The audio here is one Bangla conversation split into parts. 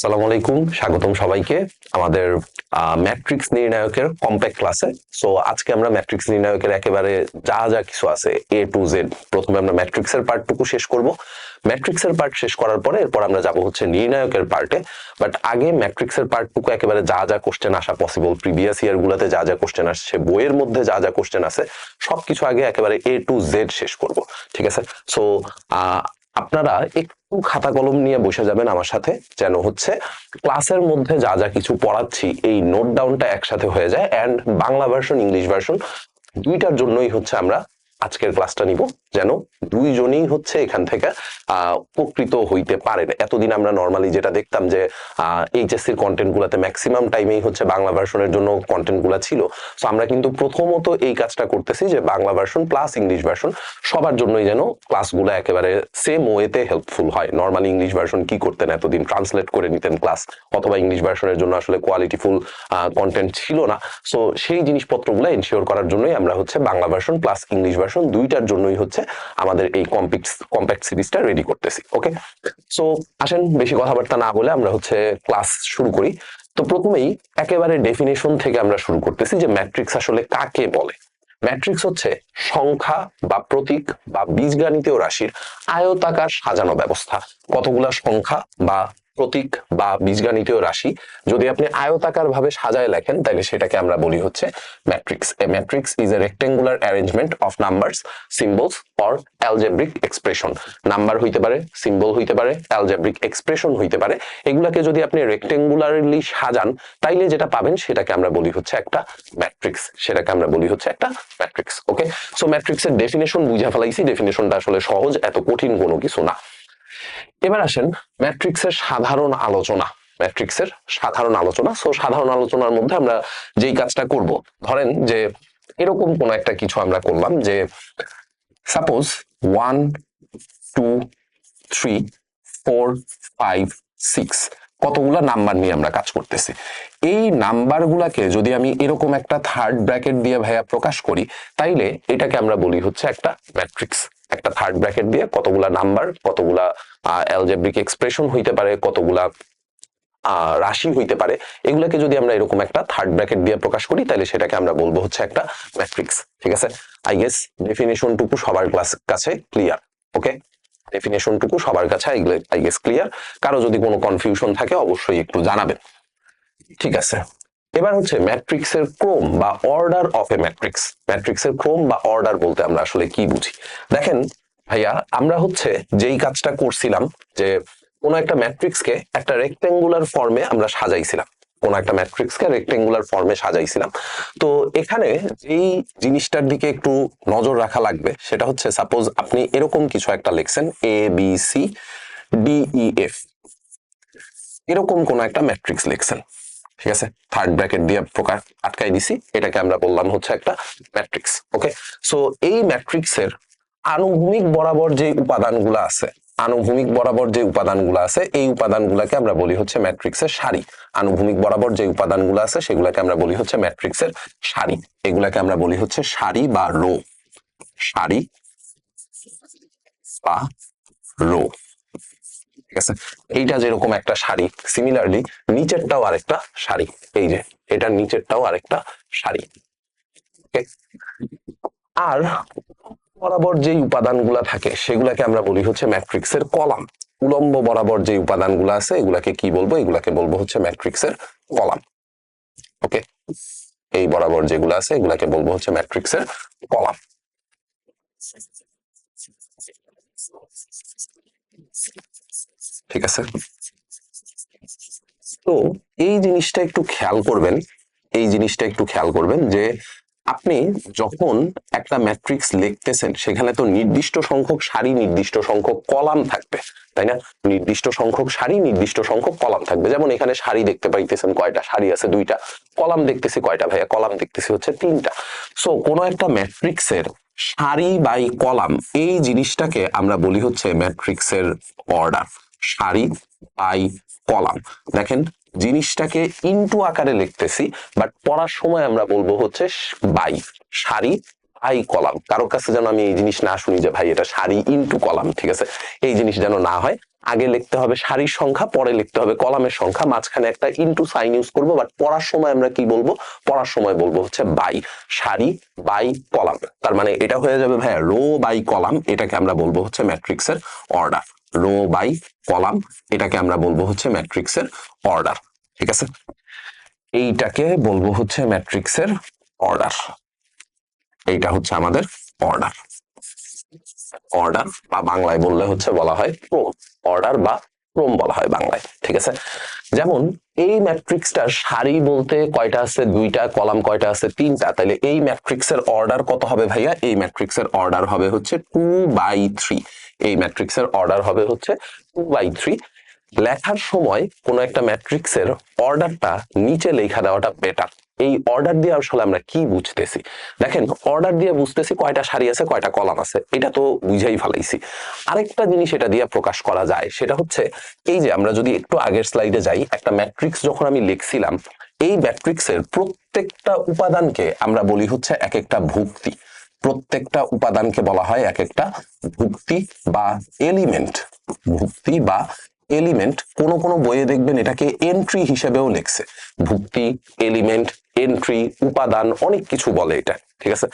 আসসালামু আলাইকুম, স্বাগতম সবাইকে আমাদের ম্যাট্রিক্স নির্ণায়কের কম্প্যাক্ট ক্লাসে। সো আজকে আমরা ম্যাট্রিক্স নির্ণায়কের একেবারে যা যা কিছু আছে এ টু জেড, প্রথমে আমরা ম্যাট্রিক্সের পার্টটুকু শেষ করব। ম্যাট্রিক্সের পার্ট শেষ করার পরে এরপর আমরা যাব হচ্ছে নির্ণায়কের পার্টে। বাট আগে ম্যাট্রিক্সের পার্টটুকু একেবারে যা যা কোশ্চেন আসা পসিবল, প্রিভিয়াস ইয়ার গুলাতে যা যা কোশ্চেন আসছে, বইয়ের মধ্যে যা যা কোশ্চেন আছে সবকিছু আগে একেবারে এ টু জেড শেষ করব, ঠিক আছে? সো আপনারা একটু খাতা কলম নিয়ে বসে যাবেন আমার সাথে, যেন হচ্ছে ক্লাসের মধ্যে যা যা কিছু পড়াচ্ছি এই নোট ডাউনটা একসাথে হয়ে যায়। And Bangla version, English version দুইটার জন্যই হচ্ছে আমরা আজকের ক্লাসটা নিব, যেন দুইজনেই হচ্ছে এখান থেকে উপকৃত হইতে পারেন। এতদিন আমরা নর্মালি যেটা দেখতাম যে এইচএসসির কন্টেন্ট গুলাতে ম্যাক্সিমাম টাইমেই হচ্ছে বাংলা ভার্সনের জন্য কন্টেন্ট গুলা ছিল। সো আমরা কিন্তু প্রথমত এই কাজটা করতেছি যে Bangla version plus English version সবার জন্যই যেন ক্লাসগুলো একেবারে সেম ওয়েতে হেল্পফুল হয়। নর্মালি ইংলিশ ভার্সন কি করতেন, এতদিন ট্রান্সলেট করে নিতেন ক্লাস, অথবা ইংলিশ ভার্সনের জন্য আসলে কোয়ালিটিফুল কন্টেন্ট ছিল না। সো সেই জিনিসপত্রগুলো এনশিওর করার জন্যই আমরা হচ্ছে Bangla version plus English version দুইটার জন্যই হচ্ছে আমাদের এই কম্প্যাক্ট সিরিজটা রেডি করতেছি। ওকে, সো আসেন বেশি কথাবার্তা না বলে আমরা হচ্ছে ক্লাস শুরু করি। তো প্রথমেই একেবারে ডেফিনেশন থেকে আমরা শুরু করতেছি যে ম্যাট্রিক্স আসলে কাকে বলে। ম্যাট্রিক্স হচ্ছে সংখ্যা বা প্রতীক বা বীজগাণিতীয় রাশির আয়তাকার সাজানো ব্যবস্থা। কতগুলা সংখ্যা বা প্রতীক বা বীজগাণিতীয় রাশি যদি আপনি আয়তাকার ভাবে সাজায় লেখেন, তাহলে সেটাকে আমরা বলি হচ্ছে matrix. A matrix is a rectangular arrangement of numbers, symbols or algebraic expression. Number হইতে পারে, সিম্বল হইতে পারে, অ্যালজেব্রিক এক্সপ্রেশন হইতে পারে। এগুলাকে যদি আপনি রেক্টেঙ্গুলারলি সাজান, তাইলে যেটা পাবেন সেটাকে আমরা বলি হচ্ছে একটা ম্যাট্রিক্স, সেটাকে আমরা বলি হচ্ছে একটা ম্যাট্রিক্স। ওকে, সো ম্যাট্রিক্সের ডেফিনেশন বুঝা ফেলাইছি। ডেফিনেশনটা আসলে সহজ, এত কঠিন কোনো কিছু না। এবার আসেন ম্যাট্রিক্সের সাধারণ আলোচনা। ম্যাট্রিক্সের সাধারণ আলোচনা। সো সাধারণ আলোচনার মধ্যে আমরা যেই কাজটা করব, ধরেন যে এরকম কোন একটা কিছু আমরা করলাম যে সাপোজ 1 2 3 4 5 6 কতগুলা নাম্বার নিয়ে আমরা কাজ করতেছি। এই নাম্বারগুলাকে যদি আমি এরকম একটা থার্ড ব্র্যাকেট দিয়ে ভাইয়া প্রকাশ করি, তাইলে এটাকে আমরা বলি হচ্ছে একটা ম্যাট্রিক্স। একটা থার্ড ব্র্যাকেট দিয়ে কতগুলা নাম্বার, কতগুলা অ্যালজেব্রিক এক্সপ্রেশন হইতে পারে, কতগুলা রাশি হইতে পারে, এগুলাকে যদি আমরা এরকম একটা থার্ড ব্র্যাকেট দিয়ে প্রকাশ করি, তাহলে সেটাকে আমরা বলবো হচ্ছে একটা ম্যাট্রিক্স। ঠিক আছে, আই গেস ডেফিনেশনটুকু সবার কাছে ক্লিয়ার। ওকে, ডেফিনেশনটুকু সবার কাছে আই গেস ক্লিয়ার। কারো যদি কোনো কনফিউশন থাকে অবশ্যই একটু জানাবেন। ঠিক আছে, এবার হচ্ছে ম্যাট্রিক্সের ক্রম বা অর্ডার অফ এ ম্যাট্রিক্স। ম্যাট্রিক্সের ক্রম বা অর্ডার বলতে আমরা আসলে কি বুঝি? দেখেন ভাইয়া, আমরা হচ্ছে যেই কাজটা করছিলাম যে কোনো একটা ম্যাট্রিক্সকে একটা রেক্টেঙ্গুলার ফর্মে আমরা সাজাইছিলাম, কোন একটা ম্যাট্রিক্সকে রেক্টেঙ্গুলার ফর্মে সাজাইছিলাম। তো এখানে যেই জিনিসটার দিকে একটু নজর রাখা লাগবে সেটা হচ্ছে, সাপোজ আপনি এরকম কিছু একটা লিখছেন A B C D E F, এরকম কোন একটা ম্যাট্রিক্স লিখছেন। ঠিক আছে, থার্ড ব্র্যাকেট দিয়ে প্রকার আটকাই দিছি, এটাকে আমরা বললাম হচ্ছে একটা ম্যাট্রিক্স। ওকে, সো এই ম্যাট্রিক্সের আনুভূমিক বরাবর যে উপাদানগুলো আছে, আনুভূমিক বরাবর যে উপাদানগুলো আছে, এই উপাদানগুলোকে আমরা বলি হচ্ছে ম্যাট্রিক্সের সারি। আনুভূমিক বরাবর যে উপাদানগুলো আছে সেগুলোকে আমরা বলি হচ্ছে ম্যাট্রিক্সের সারি। এগুলাকে আমরা বলি হচ্ছে সারি বা রো। সারি বা রো। ঠিক আছে, এইটা যেরকম একটা সারি, সিমিলারলি নিচেরটাও আরেকটা সারি। এই যে এটার নিচেরটাও আরেকটা সারি। আর বরাবর যে উপাদানগুলা থাকে সেগুলাকে আমরা বলি হচ্ছে ম্যাট্রিক্সের কলাম। উলম্ব বরাবর যে উপাদানগুলো আছে এগুলাকে কি বলবো? এগুলাকে বলবো হচ্ছে ম্যাট্রিক্সের কলাম। ওকে, এই বরাবর যেগুলো আছে এগুলাকে বলবো হচ্ছে ম্যাট্রিক্সের কলাম। ঠিক আছে, তো এই জিনিসটা একটু খেয়াল করবেন, এই জিনিসটা একটু খেয়াল করবেন যে আপনি যখন একটা ম্যাট্রিক্স লিখতেছেন সেখানে তো নির্দিষ্ট সংখ্যক সারি, নির্দিষ্ট সংখ্যক কলাম থাকবে, তাই না? নির্দিষ্ট সংখ্যক সারি, নির্দিষ্ট সংখ্যক কলাম থাকবে। যেমন এখানে সারি দেখতে পাইতেছেন কয়টা? সারি আছে দুইটা। কলাম দেখতেছি কয়টা ভাইয়া? কলাম দেখতেছি হচ্ছে তিনটা। সো কোন একটা ম্যাট্রিক্সের সারি বাই কলাম, এই জিনিসটাকে আমরা বলি হচ্ছে ম্যাট্রিক্সের অর্ডার। সারি বাই কলাম। দেখেন জিনিসটাকে ইনটু আকারে লিখতেছি, বাট পড়ার সময় আমরা বলবো হচ্ছে বাই, সারি বাই কলাম। কারোর কাছে যেন আমি এই জিনিস না শুনি যে ভাই এটা সারি ইনটু কলাম, ঠিক আছে? এই জিনিস যেন না হয়, আগে লিখতে হবে সারির সংখ্যা, পরে লিখতে হবে কলামের সংখ্যা, মাঝখানে একটা ইনটু সাইন ইউজ করব, বাট পড়ার সময় আমরা কি বলবো, পড়ার সময় বলবো হচ্ছে বাই, সারি বাই কলাম। তার মানে এটা হয়ে যাবে ভাইয়া রো বাই কলাম, এটাকে আমরা বলবো হচ্ছে ম্যাট্রিক্সের অর্ডার। রো বাই কলাম এটাকে আমরা বলবো হচ্ছে ম্যাট্রিক্সের অর্ডার। ঠিক আছে, এইটাকে বলবো হচ্ছে ম্যাট্রিক্সের অর্ডার। এইটা হচ্ছে আমাদের অর্ডার। অর্ডার বা বাংলায় বললে হচ্ছে বলা হয় ক্রম, অর্ডার বা ক্রম বলা হয় বাংলায়। ঠিক আছে, যেমন এই ম্যাট্রিক্সটার সারি বলতে কয়টা আছে, দুইটা, কলাম কয়টা আছে, তিনটা, তাহলে এই ম্যাট্রিক্সের অর্ডার কত হবে ভাইয়া, এই ম্যাট্রিক্সের অর্ডার হবে হচ্ছে 2/3। এই ম্যাট্রিক্সের অর্ডার হবে হচ্ছে 2/3। লেখার সময় কোন একটা ম্যাট্রিক্সের অর্ডারটা নিচে লেখা দেওয়াটা বেটার। এই অর্ডার দিয়ে আসলে আমরা কি বুঝতেছি, দেখেন অর্ডার দিয়ে বুঝতেছি কয়টা সারি আছে কয়টা কলাম আছে, এটা তো বুঝাই ফেলাইছি। আরেকটা জিনিস এটা দিয়ে প্রকাশ করা যায়, সেটা হচ্ছে এই যে আমরা যদি একটু আগের স্লাইডে যাই, একটা ম্যাট্রিক্স যখন আমি লিখছিলাম, এই ম্যাট্রিক্সের প্রত্যেকটা উপাদানকে আমরা বলি হচ্ছে এক একটা ভুক্তি। প্রত্যেকটা উপাদানকে বলা হয় এক একটা ভুক্তি বা এলিমেন্ট। ভুক্তি বা এলিমেন্ট, কোন কোন বইয়ে দেখবেন এটাকে এন্ট্রি হিসেবেও লেখছে। ভুক্তি, এলিমেন্ট, এন্ট্রি, উপাদান, অনেক কিছু বলে এটা। ঠিক আছে,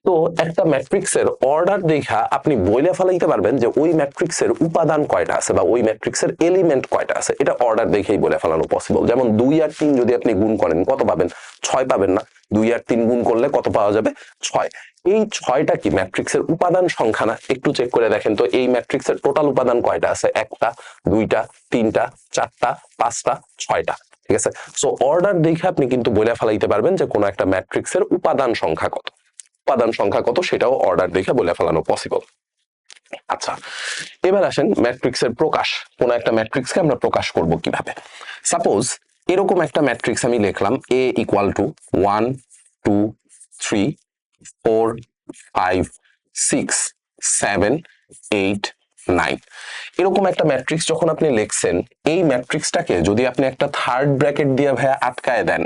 তো একটা ম্যাট্রিক্সের অর্ডার দেখা আপনি বইলে ফেলাইতে পারবেন যে ওই ম্যাট্রিক্সের উপাদান কয়টা আছে বা ওই ম্যাট্রিক্সের এলিমেন্ট কয়টা আছে, এটা অর্ডার দেখেই বলে ফেলানো পসিবল। যেমন 2 আর 3 যদি আপনি গুণ করেন কত পাবেন, 6 পাবেন না? 2 আর 3 গুণ করলে কত পাওয়া যাবে, 6। এই 6টা কি ম্যাট্রিক্সের উপাদান সংখ্যা না? একটু চেক করে দেখেন তো এই ম্যাট্রিক্সের টোটাল উপাদান কয়টা আছে, একটা, দুইটা, তিনটা, চারটা, পাঁচটা, 6টা। ঠিক আছে, সো অর্ডার দেখে আপনি কিন্তু বলে ফেলাইতে পারবেন যে কোন একটা ম্যাট্রিক্সের উপাদান সংখ্যা কত। উপাদান সংখ্যা কত সেটাও অর্ডার দেখে বলে ফেলানো পসিবল। আচ্ছা, এবার আসেন ম্যাট্রিক্সের প্রকাশ। কোন একটা ম্যাট্রিক্সকে আমরা প্রকাশ করব কিভাবে। সাপোজ এরকম একটা ম্যাট্রিক্স আমি লিখলাম, a ইকুয়াল টু 1 2 3 4 5 6 7 8 9। এরকম একটা ম্যাট্রিক্স যখন আপনি লিখছেন, এই ম্যাট্রিক্সটাকে যদি আপনি একটা থার্ড ব্র্যাকেট দিয়ে ভাইয়া আটকায় দেন,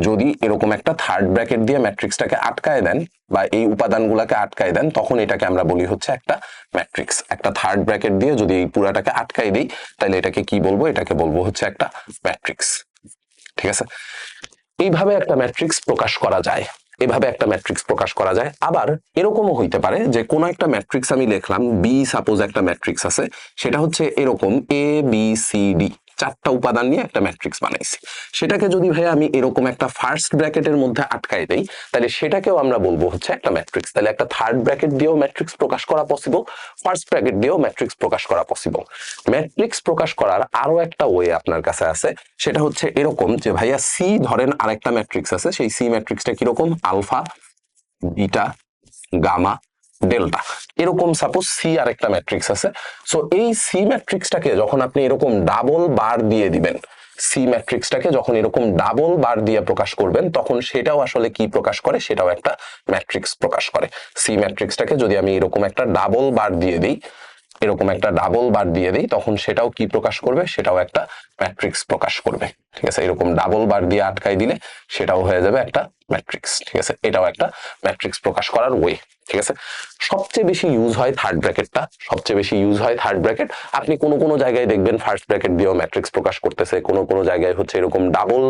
যদি এরকম একটা থার্ড ব্র্যাকেট দিয়ে ম্যাট্রিক্সটাকে আটকায় দেন বা এই উপাদানগুলোকে আটকায় দেন, তখন এটাকে আমরা বলি হচ্ছে একটা ম্যাট্রিক্স। একটা থার্ড ব্র্যাকেট দিয়ে যদি এই পুরাটাকে আটকায় দিই, তাহলে এটাকে কি বলবো, এটাকে বলবো হচ্ছে একটা ম্যাট্রিক্স। ঠিক আছে, এইভাবে একটা ম্যাট্রিক্স প্রকাশ করা যায়। এভাবে একটা ম্যাট্রিক্স প্রকাশ করা যায়। আবার এরকমও হইতে পারে যে কোন একটা ম্যাট্রিক্স আমি লিখলাম, বি সাপোজ একটা ম্যাট্রিক্স আছে, সেটা হচ্ছে এরকম এ বি সি ডি, 4টা উপাদান নিয়ে একটা ম্যাট্রিক্স বানাইছি। সেটাকে যদি ভাই আমি এরকম একটা ফার্স্ট ব্র্যাকেটের মধ্যে আটকাই দেই, তাহলে সেটাকেও আমরা বলবো হচ্ছে একটা ম্যাট্রিক্স। তাহলে একটা থার্ড ব্র্যাকেট দিয়েও ম্যাট্রিক্স প্রকাশ করা পসিবল, ফার্স্ট ব্র্যাকেট দিয়েও ম্যাট্রিক্স প্রকাশ করা পসিবল। ম্যাট্রিক্স প্রকাশ করার আরো একটা ওয়ে আপনার কাছে আছে, সেটা হচ্ছে এরকম যে ভাইয়া সি ধরেন আরেকটা ম্যাট্রিক্স আছে, সেই সি ম্যাট্রিক্সটা কিরকম, আলফা, বিটা, গামা, ডেল্টা, এরকম সাপোজ সি আরেকটা ম্যাট্রিক্স আছে। সো এই সি ম্যাট্রিক্সটাকে যখন আপনি এরকম ডাবল বার দিয়ে দিবেন, সি ম্যাট্রিক্সটাকে যখন এরকম ডাবল বার দিয়ে প্রকাশ করবেন, তখন সেটাও আসলে কি প্রকাশ করে, সেটাও একটা ম্যাট্রিক্স প্রকাশ করে। সি ম্যাট্রিক্সটাকে যদি আমি এরকম একটা ডাবল বার দিয়ে দিই, এরকম একটা ডাবল বার দিয়ে দিই, তখন সেটাও কি প্রকাশ করবে, সেটাও একটা ম্যাট্রিক্স প্রকাশ করবে। ঠিক আছে, এরকম ডাবল বার দিয়ে আটকাই দিলে সেটাও হয়ে যাবে একটা ম্যাট্রিক্স। ঠিক আছে, এটাও একটা ম্যাট্রিক্স প্রকাশ করার ওয়ে। ঠিক আছে, সবচেয়ে বেশি ইউজ হয় থার্ড ব্র্যাকেটটা, সবচেয়ে বেশি ইউজ হয় থার্ড ব্র্যাকেট। আপনি কোনো কোনো জায়গায় দেখবেন ফার্স্ট ব্র্যাকেট দিয়েও ম্যাট্রিক্স প্রকাশ করতেছে, কোনো কোনো জায়গায় হচ্ছে এরকম ডাবল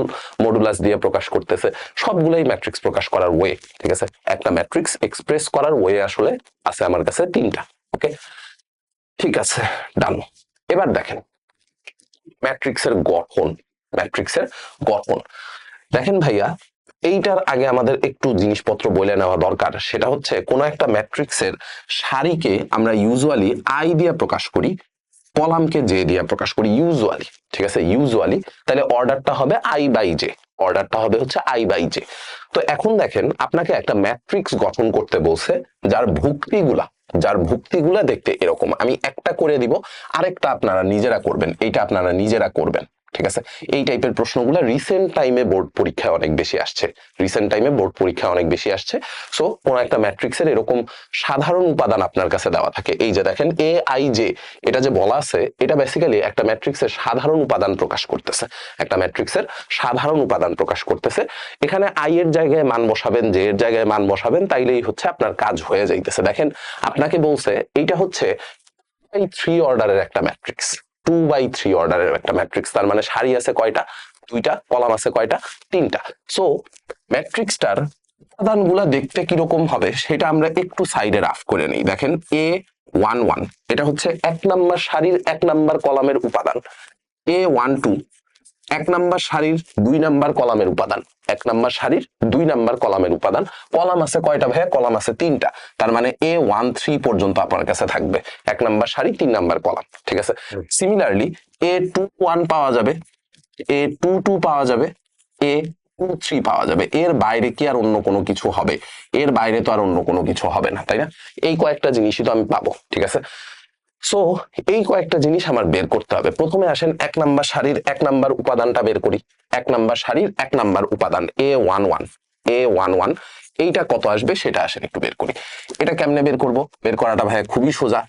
মডুলাস দিয়ে প্রকাশ করতেছে। সবগুলাই ম্যাট্রিক্স প্রকাশ করার ওয়ে। ঠিক আছে, একটা ম্যাট্রিক্স এক্সপ্রেস করার ওয়ে আসলে আছে আমার কাছে 3টা। ওকে, ঠিক আছে, ডান। এবার দেখেন ম্যাট্রিক্সের গঠন। ম্যাট্রিক্সের গঠন দেখেন ভাইয়া, এইটার আগে আমাদের একটু জিনিসপত্র বলে নেওয়া দরকার। সেটা হচ্ছে কোন একটা ম্যাট্রিক্সের সারিকে আমরা ইউজুয়ালি আই দিয়ে প্রকাশ করি, কলামকে জে দিয়ে প্রকাশ করি ইউজুয়ালি। ঠিক আছে, ইউজুয়ালি। তাহলে অর্ডারটা হবে আই বাই জে, অর্ডারটা হবে হচ্ছে আই বাই জে। তো এখন দেখেন আপনাকে একটা ম্যাট্রিক্স গঠন করতে বলছে, যার ভুক্তিগুলা দেখতে এরকম। আমি একটা করে দিব, আরেকটা আপনারা নিজেরা করবেন, এইটা আপনারা নিজেরা করবেন। ঠিক আছে, এই টাইপের প্রশ্নগুলো রিসেন্ট টাইমে বোর্ড পরীক্ষায় অনেক বেশি আসছে, রিসেন্ট টাইমে বোর্ড পরীক্ষায় অনেক বেশি আসছে। সো কোন একটা ম্যাট্রিক্সের এরকম সাধারণ উপাদান আপনার কাছে দেওয়া থাকে, এই যে দেখেন এ আই জে, এটা যে বলা আছে, এটা বেসিক্যালি একটা ম্যাট্রিক্সের সাধারণ উপাদান প্রকাশ করতেছে, একটা ম্যাট্রিক্সের সাধারণ উপাদান প্রকাশ করতেছে। এখানে আই এর জায়গায় মান বসাবেন, জে এর জায়গায় মান বসাবেন, তাইলেই হচ্ছে আপনার কাজ হয়ে যাইতেছে। দেখেন আপনাকে বলছে এইটা হচ্ছে 3 অর্ডারের একটা ম্যাট্রিক্স, 2/3 অর্ডারের একটা ম্যাট্রিক্স। তার মানে সারি আছে কয়টা? 2টা, কলাম আছে কয়টা? 3টা। সো ম্যাট্রিক্সটার উপাদানগুলা দেখতে কিরকম হবে সেটা আমরা একটু সাইডে রাফ করে নিই। দেখেন A11 এটা হচ্ছে 1 নাম্বার সারির 1 নাম্বার কলামের উপাদান। A12 1 নাম্বার সারির 2 নাম্বার কলামের উপাদান। 1 নাম্বার সারির 2 নাম্বার কলামের উপাদান। কলাম আছে কয়টা ভাইয়া? কলাম আছে 3টা। তার মানে A13 পর্যন্ত আপনার কাছে থাকবে। 1 নাম্বার সারি 3 নাম্বার কলাম। ঠিক আছে। সিমিলারলি A21 পাওয়া যাবে, A22 পাওয়া যাবে, A23 পাওয়া যাবে। এর বাইরে কি আর অন্য কোনো কিছু হবে? এর বাইরে তো আর অন্য কোনো কিছু হবে না, তাই না? এই কয়েকটা জিনিসই তো আমি পাবো। ঠিক আছে। সো এই কয়েকটা জিনিস আমার বের করতে হবে। প্রথমে আসেন 1 নাম্বার সারির 1 নাম্বার উপাদানটা বের করি। 1 নাম্বার সারির 1 নাম্বার উপাদান A11 এইটা কত আসবে সেটা আসেন একটু বের করি। এটা কেমনে বের করব? বের করাটা ভাই খুবই সোজা।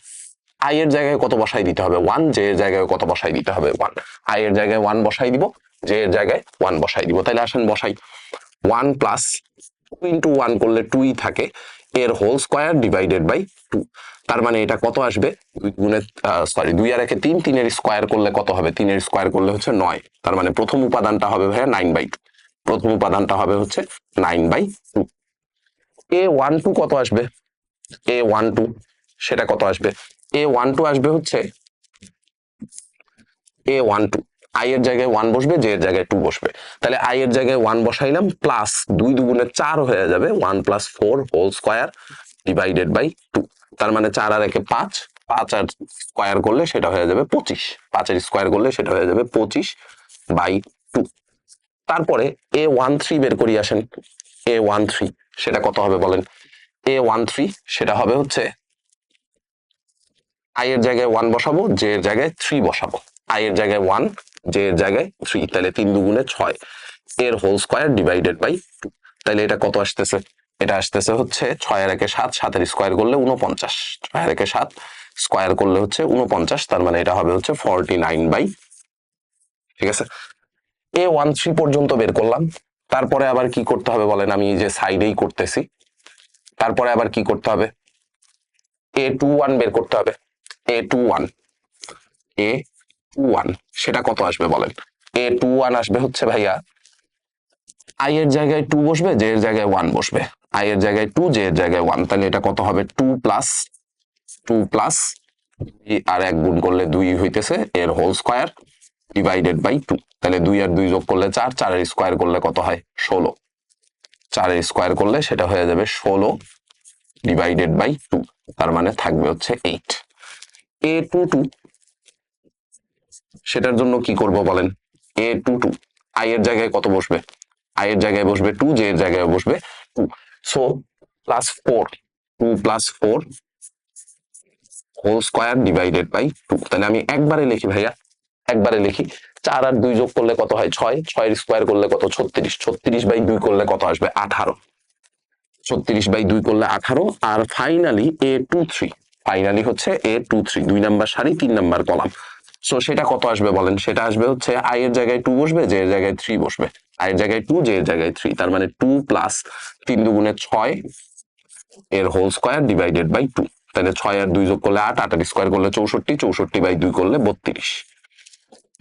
আই এর জায়গায় কত বসাই দিতে হবে? 1। জে এর জায়গায় কত বসাই দিতে হবে? 1। আই এর জায়গায় 1 বসাই দিব, জে এর জায়গায় 1 বসাই দিব। তাহলে আসেন বসাই। 1 প্লাস 2 ইন্টু 1 করলে 2ই থাকে, এর হোল স্কয়ার ডিভাইডেড বাই 2। তার মানে এটা কত আসবে? 2 গুণে 2 আর 1 3, 3 এর স্কয়ার করলে কত হবে? 3 এর স্কয়ার করলে হচ্ছে 9। তার মানে প্রথম উপাদানটা হবে ভাইয়া 9/2। প্রথম উপাদানটা হবে হচ্ছে 9/2। A12 কত আসবে? A12 সেটা কত আসবে? A12 আসবে হচ্ছে A12 আই এর জায়গায় 1 বসবে, জে এর জায়গায় 2 বসবে। তাহলে আই এর জায়গায় 1 বসাইলাম, প্লাস 2 দুগুণে 4 হয়ে যাবে, 1 + 4 হোল স্কয়ার ডিভাইডেড বাই 2। তার মানে 4 আর 1 5, 5 আর স্কয়ার করলে সেটা হয়ে যাবে 25। 5 এর স্কয়ার করলে সেটা হয়ে যাবে 25/2। তারপরে A13 বের করি আসেন। A13 সেটা কত হবে বলেন? A13 সেটা হবে হচ্ছে আই এর জায়গায় 1 বসাবো, জে এর জায়গায় 3 বসাবো। আই এর জায়গায় 1, জে এর জায়গায় 3, তাহলে 3 দুগুণে 6 এর হোল স্কয়ার ডিভাইডেড বাই 2। তাহলে এটা কত আসতেছে? এটা আসতেছে হচ্ছে 6 আর 1 7, 7 এর স্কয়ার করলে 49। 6 আর 1 7 স্কয়ার করলে হচ্ছে 49। তার মানে এটা হবে হচ্ছে 49/। ঠিক আছে। A13 পর্যন্ত বের করলাম। তারপরে আবার কি করতে হবে বলেন? আমি যে সাইডেই করতেছি। তারপরে আবার কি করতে হবে? A21 বের করতে হবে। A21 A21 সেটা কত আসবে বলেন? A21 আসবে হচ্ছে ভাইয়া, আই এর জায়গায় 2 বসবে, জে এর জায়গায় 1 বসবে। আই এর জায়গায় 2, জে এর জায়গায় 1। তাহলে এটা কত হবে? 2 প্লাস আর 1 গুণ করলে 2 হইতেছে, এর হোল স্কয়ার ডিভাইডেড বাই 2। তাহলে 2 আর 2 যোগ করলে 4, 4 এর স্কয়ার করলে কত হয়? 16। 4 এর স্কয়ার করলে সেটা হয়ে যাবে 16 ডিভাইডেড বাই 2। তার মানে থাকবে হচ্ছে 8। A22 সেটার জন্য কি করব বলেন? A22 আই এর জায়গায় কত বসবে? আই এর জায়গায় বসবে 2, জে এর জায়গায় বসবে 2। So +4, 2 + 4 whole square divided by 2। তাহলে আমি একবারে লিখি ভাইয়া, একবারে লিখি। 4 আর 2 যোগ করলে কত হয়? 6। 6 এর স্কয়ার করলে কত? 36। 36/2 করলে কত আসবে? 18। 36/2 করলে 18। আর ফাইনালি A23, ফাইনালি হচ্ছে A23 2 নাম্বার সারি 3 নাম্বার কলাম। সো সেটা কত আসবে বলেন? সেটা আসবে হচ্ছে আই এর জায়গায় 2 বসবে, জে এর জায়গায় 3 বসবে। আই এর জায়গায় 2, জে এর জায়গায় 3। তার মানে 2 প্লাস 3 দুগুণে 6 এর হোল স্কয়ার ডিভাইডেড বাই 2। তাহলে 6 আর 2 যোগ করলে 8, 8 এর স্কয়ার করলে 64, 64/2 করলে 32।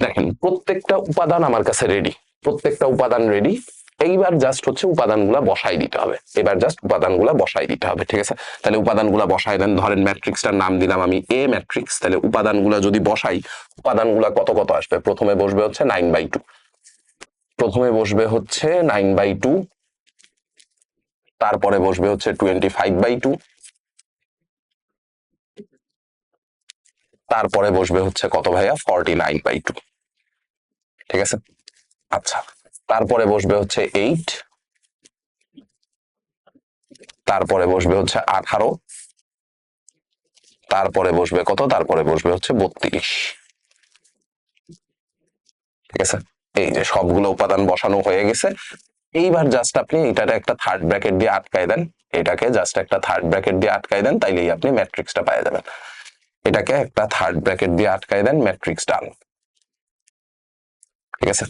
দেখেন প্রত্যেকটা উপাদান আমার কাছে রেডি, প্রত্যেকটা উপাদান রেডি। এইবার জাস্ট হচ্ছে উপাদানগুলা বসাই দিতে হবে। এবার জাস্ট উপাদানগুলা বসাই দিতে হবে। ঠিক আছে। তাহলে উপাদানগুলা বসাই দেন। ধরেন ম্যাট্রিক্সটার নাম দিলাম আমি এ ম্যাট্রিক্স। তাহলে উপাদানগুলা যদি বসাই, উপাদানগুলা কত কত আসবে? প্রথমে বসবে হচ্ছে 9/2। প্রথমে বসবে হচ্ছে 9/2, তারপরে বসবে হচ্ছে 25/2, তারপরে বসবে হচ্ছে কত ভাইয়া? 49/2। ঠিক আছে। আচ্ছা, তারপরে বসবে হচ্ছে 8, তারপরে বসবে হচ্ছে 18, তারপরে বসবে কত? তারপরে বসবে হচ্ছে 32। ঠিক আছে। এই যে সবগুলো উপাদান বসানো হয়ে গেছে। এইবার জাস্ট আপনি এটাকে একটা থার্ড ব্র্যাকেট দিয়ে আটকায় দেন। এটাকে জাস্ট একটা থার্ড ব্র্যাকেট দিয়ে আটকায় দেন, তাইলেই আপনি ম্যাট্রিক্সটা পেয়ে যাবেন। এটাকে একটা থার্ড ব্র্যাকেট দিয়ে আটকায় দেন, ম্যাট্রিক্স ডান। ঠিক আছে।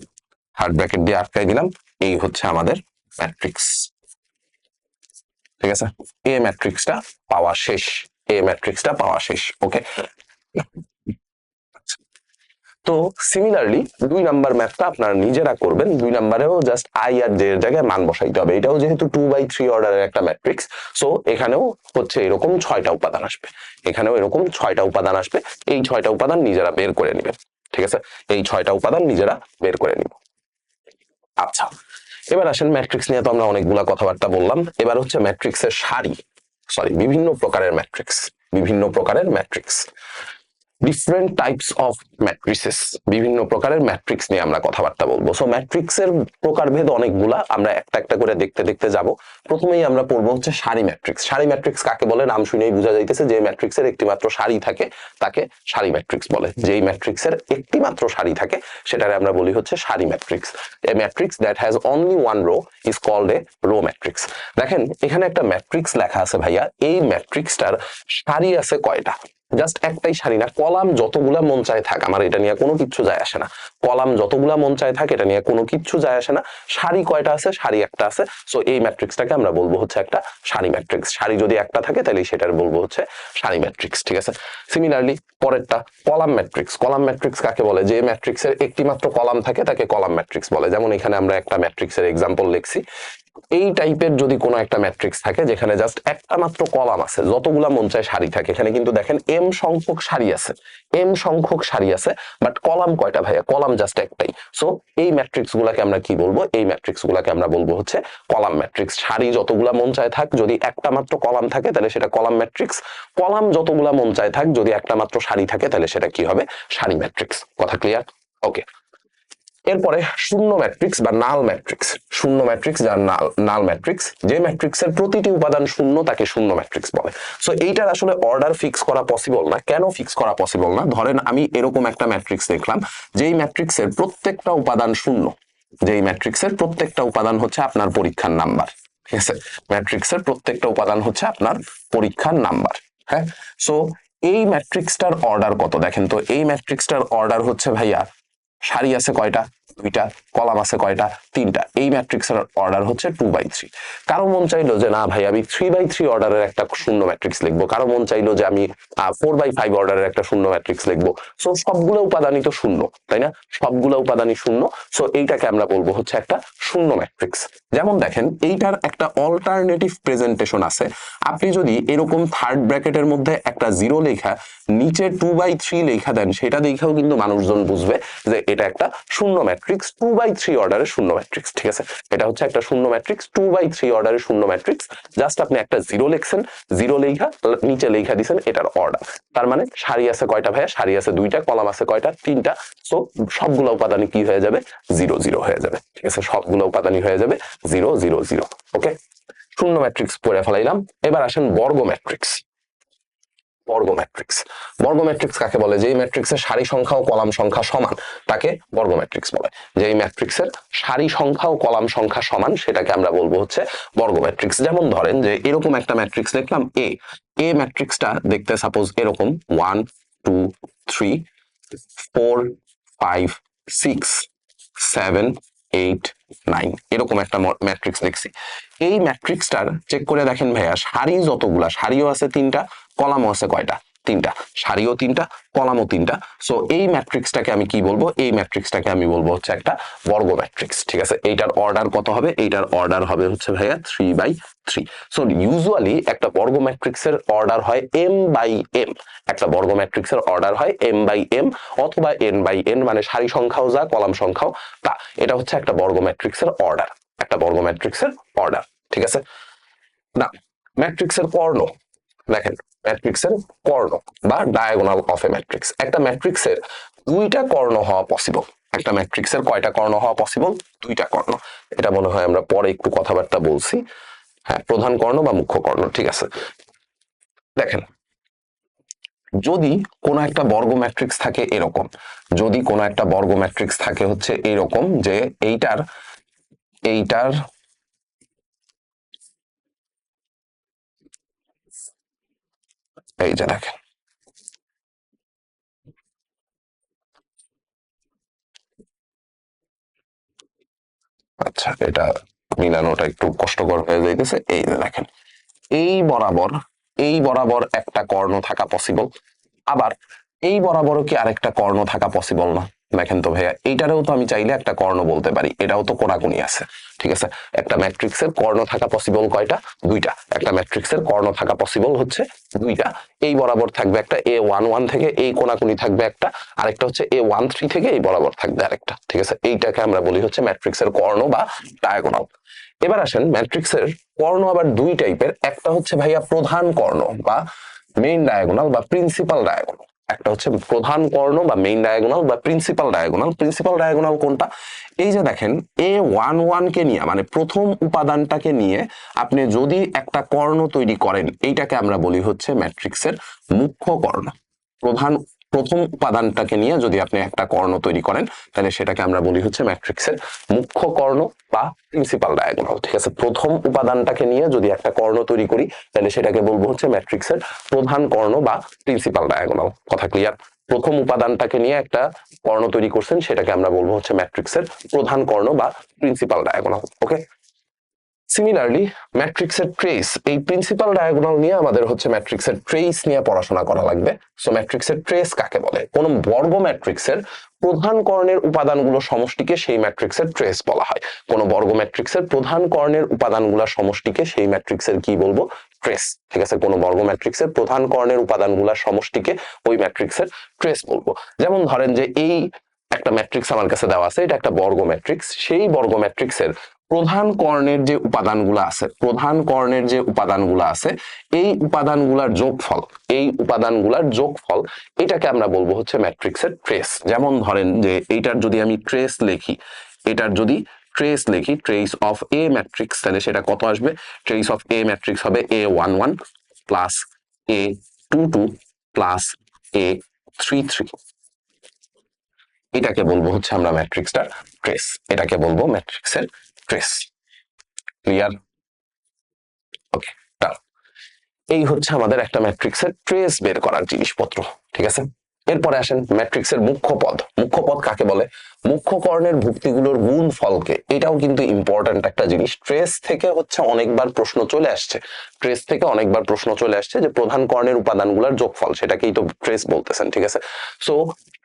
থার্ড ব্র্যাকেট দিয়ে আটকাই দিলাম। এই হচ্ছে আমাদের ম্যাট্রিক্স। ঠিক আছে। এ ম্যাট্রিক্সটা পাওয়া শেষ। এ ম্যাট্রিক্সটা পাওয়া শেষ। ওকে। তো সিমিলারলি 2 নাম্বার ম্যাথটা আপনারা নিজেরা করবেন। 2 নাম্বারেও জাস্ট আই আর জে এর জায়গায় মান বসাইতে হবে। এটাও যেহেতু 2/3 অর্ডারের একটা ম্যাট্রিক্স, সো এখানেও হচ্ছে এরকম 6টা উপাদান আসবে। এখানেও এরকম 6টা উপাদান আসবে। এই 6টা উপাদান নিজেরা বের করে নেবেন। ঠিক আছে, এই 6টা উপাদান নিজেরা বের করে নিব। আচ্ছা, এবার আসেন ম্যাট্রিক্স নিয়ে তো আমরা অনেকগুলা কথাবার্তা বললাম। এবার হচ্ছে ম্যাট্রিক্সের সারি, বিভিন্ন প্রকারের ম্যাট্রিক্স, বিভিন্ন প্রকারের matrix, different types of matrices, বিভিন্ন প্রকারের ম্যাট্রিক্স নিয়ে আমরা কথাবার্তা বলবো। সো ম্যাট্রিক্সের প্রকারভেদ অনেকগুলা, আমরা একটা একটা করে দেখতে দেখতে যাব। প্রথমেই আমরা পড়বো হচ্ছে সারি ম্যাট্রিক্স। সারি ম্যাট্রিক্স কাকে বলে? নাম শুনেই বোঝা যাইতেছে যে ম্যাট্রিক্সের একটি মাত্র সারি থাকে তাকে সারি ম্যাট্রিক্স বলে। যেই ম্যাট্রিক্সের একটি মাত্র সারি থাকে সেটারে আমরা বলি হচ্ছে সারি matrix. A matrix that has only one row is called a row matrix. দেখেন এখানে একটা ম্যাট্রিক্স লেখা আছে ভাইয়া, এই ম্যাট্রিক্সটার সারি আছে কয়টা? জাস্ট একটাই সারি না, কলাম যতগুলা মন চায় থাক, আমার এটা নিয়ে কোনো কিচ্ছু যায় আসে না। কলাম যতগুলা মন চায় থাক, এটা নিয়ে কোনো কিচ্ছু যায় আসে না। সারি কয়টা আছে? সারি একটা আছে। সো এই ম্যাট্রিক্সটাকে আমরা বলবো হচ্ছে একটা সারি ম্যাট্রিক্স। সারি যদি একটা থাকে তাহলে সেটার বলবো হচ্ছে সারি ম্যাট্রিক্স। ঠিক আছে, সিমিলারলি পরেরটা কলাম ম্যাট্রিক্স। কলাম ম্যাট্রিক্স কাকে বলে? যে ম্যাট্রিক্সের একটি মাত্র কলাম থাকে তাকে কলাম ম্যাট্রিক্স বলে। যেমন এখানে আমরা একটা ম্যাট্রিক্সের এক্সাম্পল লিখছি। এই টাইপের যদি কোনো একটা ম্যাট্রিক্স থাকে যেখানে জাস্ট একটা মাত্র কলাম আছে, যতগুলা মন চায় সারি থাকে, এখানে কিন্তু দেখেন এম সংখ্যক সারি আছে, এম সংখ্যক সারি আছে, বাট কলাম কয়টা ভাইয়া? কলাম জাস্ট একটাই। সো এই ম্যাট্রিক্স গুলাকে আমরা কি বলবো? এই ম্যাট্রিক্স গুলাকে আমরা বলবো হচ্ছে কলাম ম্যাট্রিক্স। সারি যতগুলা মন চায় থাক, যদি একটা মাত্র কলাম থাকে তাহলে সেটা কলাম ম্যাট্রিক্স। কলাম যতগুলা মন চায় থাক, যদি একটা মাত্র সারি থাকে তাহলে সেটা কি হবে? সারি ম্যাট্রিক্স। কথা ক্লিয়ার? ওকে। এরপরে শূন্য ম্যাট্রিক্স বা নাল ম্যাট্রিক্স। শূন্য ম্যাট্রিক্স যা নাল ম্যাট্রিক্স, যে ম্যাট্রিক্সের প্রতিটি উপাদান শূন্য তাকে শূন্য ম্যাট্রিক্স বলে। সো এইটার আসলে অর্ডার ফিক্স করা পসিবল না। কেন ফিক্স করা পসিবল না? ধরেন আমি এরকম একটা ম্যাট্রিক্স দেখলাম, যেই ম্যাট্রিক্সের প্রত্যেকটা উপাদান শূন্য, যেই ম্যাট্রিক্সের প্রত্যেকটা উপাদান হচ্ছে আপনার পরীক্ষার নাম্বার। ঠিক আছে, ম্যাট্রিক্সের প্রত্যেকটা উপাদান হচ্ছে আপনার পরীক্ষার নাম্বার। হ্যাঁ, সো এই ম্যাট্রিক্সটার অর্ডার কত? দেখেন তো, এই ম্যাট্রিক্সটার অর্ডার হচ্ছে ভাইয়া, সারি আছে কয়টা? 2টা। কলাম আছে কয়টা? 3টা। এই ম্যাট্রিক্সের অর্ডার হচ্ছে 2/3। কারো মন চাইলো যে না ভাই আমি 3/3 অর্ডারের একটা শূন্য ম্যাট্রিক্স লিখবো, কারো মন চাইলো যে আমি 4/5 অর্ডারের একটা শূন্য ম্যাট্রিক্স লিখবো। সো সবগুলো উপাদানই তো শূন্য, তাই না? সবগুলো উপাদানই শূন্য। সো এইটাকে আমরা বলবো হচ্ছে একটা শূন্য ম্যাট্রিক্স। যেমন দেখেন এইটার একটা অল্টারনেটিভ প্রেজেন্টেশন আছে। আপনি যদি এরকম থার্ড ব্র্যাকেটের মধ্যে একটা 0 লেখা নিচে 2/3 লেখা দেন, সেটা দেখেও কিন্তু মানুষজন বুঝবে যে এটা একটা শূন্য ম্যাট্রিক্স, 2/3 অর্ডারের শূন্য ম্যাট্রিক্স। ঠিক আছে, এটা হচ্ছে একটা শূন্য ম্যাট্রিক্স, 2/3 অর্ডারের শূন্য ম্যাট্রিক্স। জাস্ট আপনি একটা 0 লিখছেন, 0 লেখা নিচে লেখা দিচ্ছেন, এটার অর্ডার। তার মানে সারি আছে কয়টা ভাইয়া? সারি আছে 2টা, কলাম আছে কয়টা? 3টা। সো সবগুলো উপাদানই কি হয়ে যাবে? 0 0 হয়ে যাবে। ঠিক আছে, সবগুলো উপাদানই হয়ে যাবে 0 0 0। ওকে, শূন্য ম্যাট্রিক্স পড়ে ফেলাইলাম। এবার আসেন বর্গ ম্যাট্রিক্স। বর্গ ম্যাট্রিক্স। বর্গ ম্যাট্রিক্স কাকে বলে? যেই ম্যাট্রিক্সের সারি সংখ্যা ও কলাম সংখ্যা সমান তাকে বর্গ ম্যাট্রিক্স বলে। যেই ম্যাট্রিক্সের সারি সংখ্যা ও কলাম সংখ্যা সমান সেটাকে আমরা বলবো হচ্ছে বর্গ ম্যাট্রিক্স। যেমন ধরেন যে এরকম একটা ম্যাট্রিক্স লিখলাম এ। এ ম্যাট্রিক্সটা দেখতে সাপোজ এরকম 1 2 3 4 5 6 7 8 9, এরকম একটা ম্যাট্রিক্স লিখছি। এই ম্যাট্রিক্সটার চেক করে দেখেন ভাইয়া, সারি যতগুলা, সারিও আছে 3টা, কলামও আছে কয়টা? 3টা। সারিও 3টা, কলামও 3টা। সো এই ম্যাট্রিক্সটাকে আমি কি বলবো? এই ম্যাট্রিক্সটাকে আমি বলবো হচ্ছে একটা বর্গ ম্যাট্রিক্স। ঠিক আছে, এইটার অর্ডার কত হবে? এইটার অর্ডার হবে হচ্ছে ভাইয়া 3/3। সো ইউজুয়ালি একটা বর্গ ম্যাট্রিক্সের অর্ডার হয় m/m। একটা বর্গ ম্যাট্রিক্সের অর্ডার হয় m/m অথবা n/n, মানে সারি সংখ্যাও যা কলাম সংখ্যাও তা। এটা হচ্ছে একটা বর্গ ম্যাট্রিক্সের অর্ডার, একটা বর্গ ম্যাট্রিক্সের অর্ডার। ঠিক আছে, না ম্যাট্রিক্সের কর্ণ। দেখেন ম্যাট্রিক্সের কর্ণ বা ডায়াগোনাল অফ এ ম্যাট্রিক্স। একটা ম্যাট্রিক্সের 2টা কর্ণ হওয়া পসিবল। একটা ম্যাট্রিক্সের কয়টা কর্ণ হওয়া পসিবল? 2টা কর্ণ। এটা মনে হয় আমরা পরে একটু কথাবার্তা বলছি। হ্যাঁ, প্রধান কর্ণ বা মুখ্য কর্ণ। ঠিক আছে, দেখেন যদি কোনো একটা বর্গ ম্যাট্রিক্স থাকে এরকম, যদি কোনো একটা বর্গ ম্যাট্রিক্স থাকে হচ্ছে এরকম যে এইটার এইটার এই যে দেখেন, আচ্ছা এটা মিলানোটা একটু কষ্টকর হয়ে যাইতেছে। এই যে দেখেন, এই বরাবর, এই বরাবর একটা কর্ণ থাকা পসিবল, আবার এই বরাবরও কি আরেকটা কর্ণ থাকা পসিবল না? দেখেন তো ভাইয়া, এইটারেও তো আমি চাইলে একটা কর্ণ বলতে পারি, এটাও তো কোনাকুনি আছে, ঠিক আছে। একটা ম্যাট্রিক্সের কর্ণ থাকা পসিবল কয়টা? দুইটা। একটা ম্যাট্রিক্সের কর্ণ থাকা পসিবল হচ্ছে দুইটা। এই বরাবর থাকবে একটা A11 থেকে এই কোনাকুনি থাকবে একটা, আরেকটা হচ্ছে A13 থেকে এই বরাবর থাকবে আরেকটা, ঠিক আছে। এইটাকে আমরা বলি হচ্ছে ম্যাট্রিক্সের কর্ণ বা ডায়াগোনাল। এবার আসেন, ম্যাট্রিক্সের কর্ণ আবার দুই টাইপের। একটা হচ্ছে ভাইয়া প্রধান কর্ণ বা মেইন ডায়াগোনাল বা প্রিন্সিপাল ডায়াগোনাল। একটা হচ্ছে প্রধান কর্ণ বা মেইন ডায়াগোনাল বা প্রিন্সিপাল ডায়াগোনাল। প্রিন্সিপাল ডায়াগোনাল কোনটা? এই যে দেখেন, A11 কে নিয়ে, মানে প্রথম উপাদানটাকে নিয়ে আপনি যদি একটা কর্ণ তৈরি করেন, এইটাকে আমরা বলি হচ্ছে ম্যাট্রিক্সের মুখ্য কর্ণ। প্রধান প্রথম উপাদানটাকে নিয়ে যদি আপনি একটা কর্ণ তৈরি করেন, তাহলে সেটাকে আমরা বলি হচ্ছে ম্যাট্রিক্সের মুখ্য কর্ণ বা প্রিন্সিপাল ডায়াগোনাল, ঠিক আছে। প্রথম উপাদানটাকে নিয়ে যদি একটা কর্ণ তৈরি করি, তাহলে সেটাকে বলবো হচ্ছে ম্যাট্রিক্সের প্রধান কর্ণ বা প্রিন্সিপাল ডায়াগোনাল। কথা ক্লিয়ার? প্রথম উপাদানটাকে নিয়ে একটা কর্ণ তৈরি করছেন, সেটাকে আমরা বলবো হচ্ছে ম্যাট্রিক্সের প্রধান কর্ণ বা প্রিন্সিপাল ডায়াগোনাল। ওকে। সিমিলারলি ম্যাট্রিক্সের ট্রেস, এই প্রিন্সিপাল ডায়াগোনাল নিয়ে আমাদের হচ্ছে ম্যাট্রিক্সের ট্রেস নিয়ে পড়াশোনা করা লাগবে। সো ম্যাট্রিক্সের ট্রেস কাকে বলে? কোন বর্গ ম্যাট্রিক্সের প্রধান কর্ণের উপাদানগুলো সমষ্টিকে সেই ম্যাট্রিক্সের ট্রেস বলা হয়। কোন বর্গ ম্যাট্রিক্সের প্রধান কর্ণের উপাদানগুলো সমষ্টিকে সেই ম্যাট্রিক্সের কি বলবো? ট্রেস, ঠিক আছে। কোন বর্গ ম্যাট্রিক্সের প্রধান কর্ণের উপাদানগুলো সমষ্টিকে ওই ম্যাট্রিক্সের ট্রেস বলবো। যেমন ধরেন যে এই একটা ম্যাট্রিক্স আমার কাছে দেওয়া আছে, এটা একটা বর্গ ম্যাট্রিক্স। সেই বর্গ ম্যাট্রিক্সের প্রধান কর্ণের যে উপাদানগুলো আছে, প্রধান কর্ণের যে উপাদানগুলো আছে, এই উপাদানগুলার যোগফল, এই উপাদানগুলার যোগফল, এটাকে আমরা বলবো হচ্ছে ম্যাট্রিক্সের ট্রেস। যেমন ধরেন যে এইটার যদি আমি ট্রেস লিখি, এটার যদি ট্রেস লিখি, ট্রেস অফ এ ম্যাট্রিক্স, তাহলে সেটা কত আসবে? ট্রেস অফ এ ম্যাট্রিক্স হবে A11 plus A22 plus A33। এটাকে বলবো হচ্ছে আমরা ম্যাট্রিক্সটার ট্রেস, এটাকে বলবো ম্যাট্রিক্সের ট্রেস। ক্লিয়ার? ওকে। এই হচ্ছে আমাদের একটা ম্যাট্রিক্সের ট্রেস বের করার জিনিসপত্র, ঠিক আছে। এরপরে আসেন ম্যাট্রিক্সের মুখ্য পদ। মুখ্য পদ কাকে বলে? মুখ্য কর্ণের ভুক্তিগুলোর গুণ ফলকে। এটাও কিন্তু ইম্পর্ট্যান্ট একটা জিনিস। ট্রেস থেকে হচ্ছে অনেকবার প্রশ্ন চলে আসছে, ট্রেস থেকে অনেকবার প্রশ্ন চলে আসছে যে প্রধান কর্ণের উপাদানগুলোর যোগফল, সেটাকেই তো ট্রেস বলতেছেন, ঠিক আছে। সো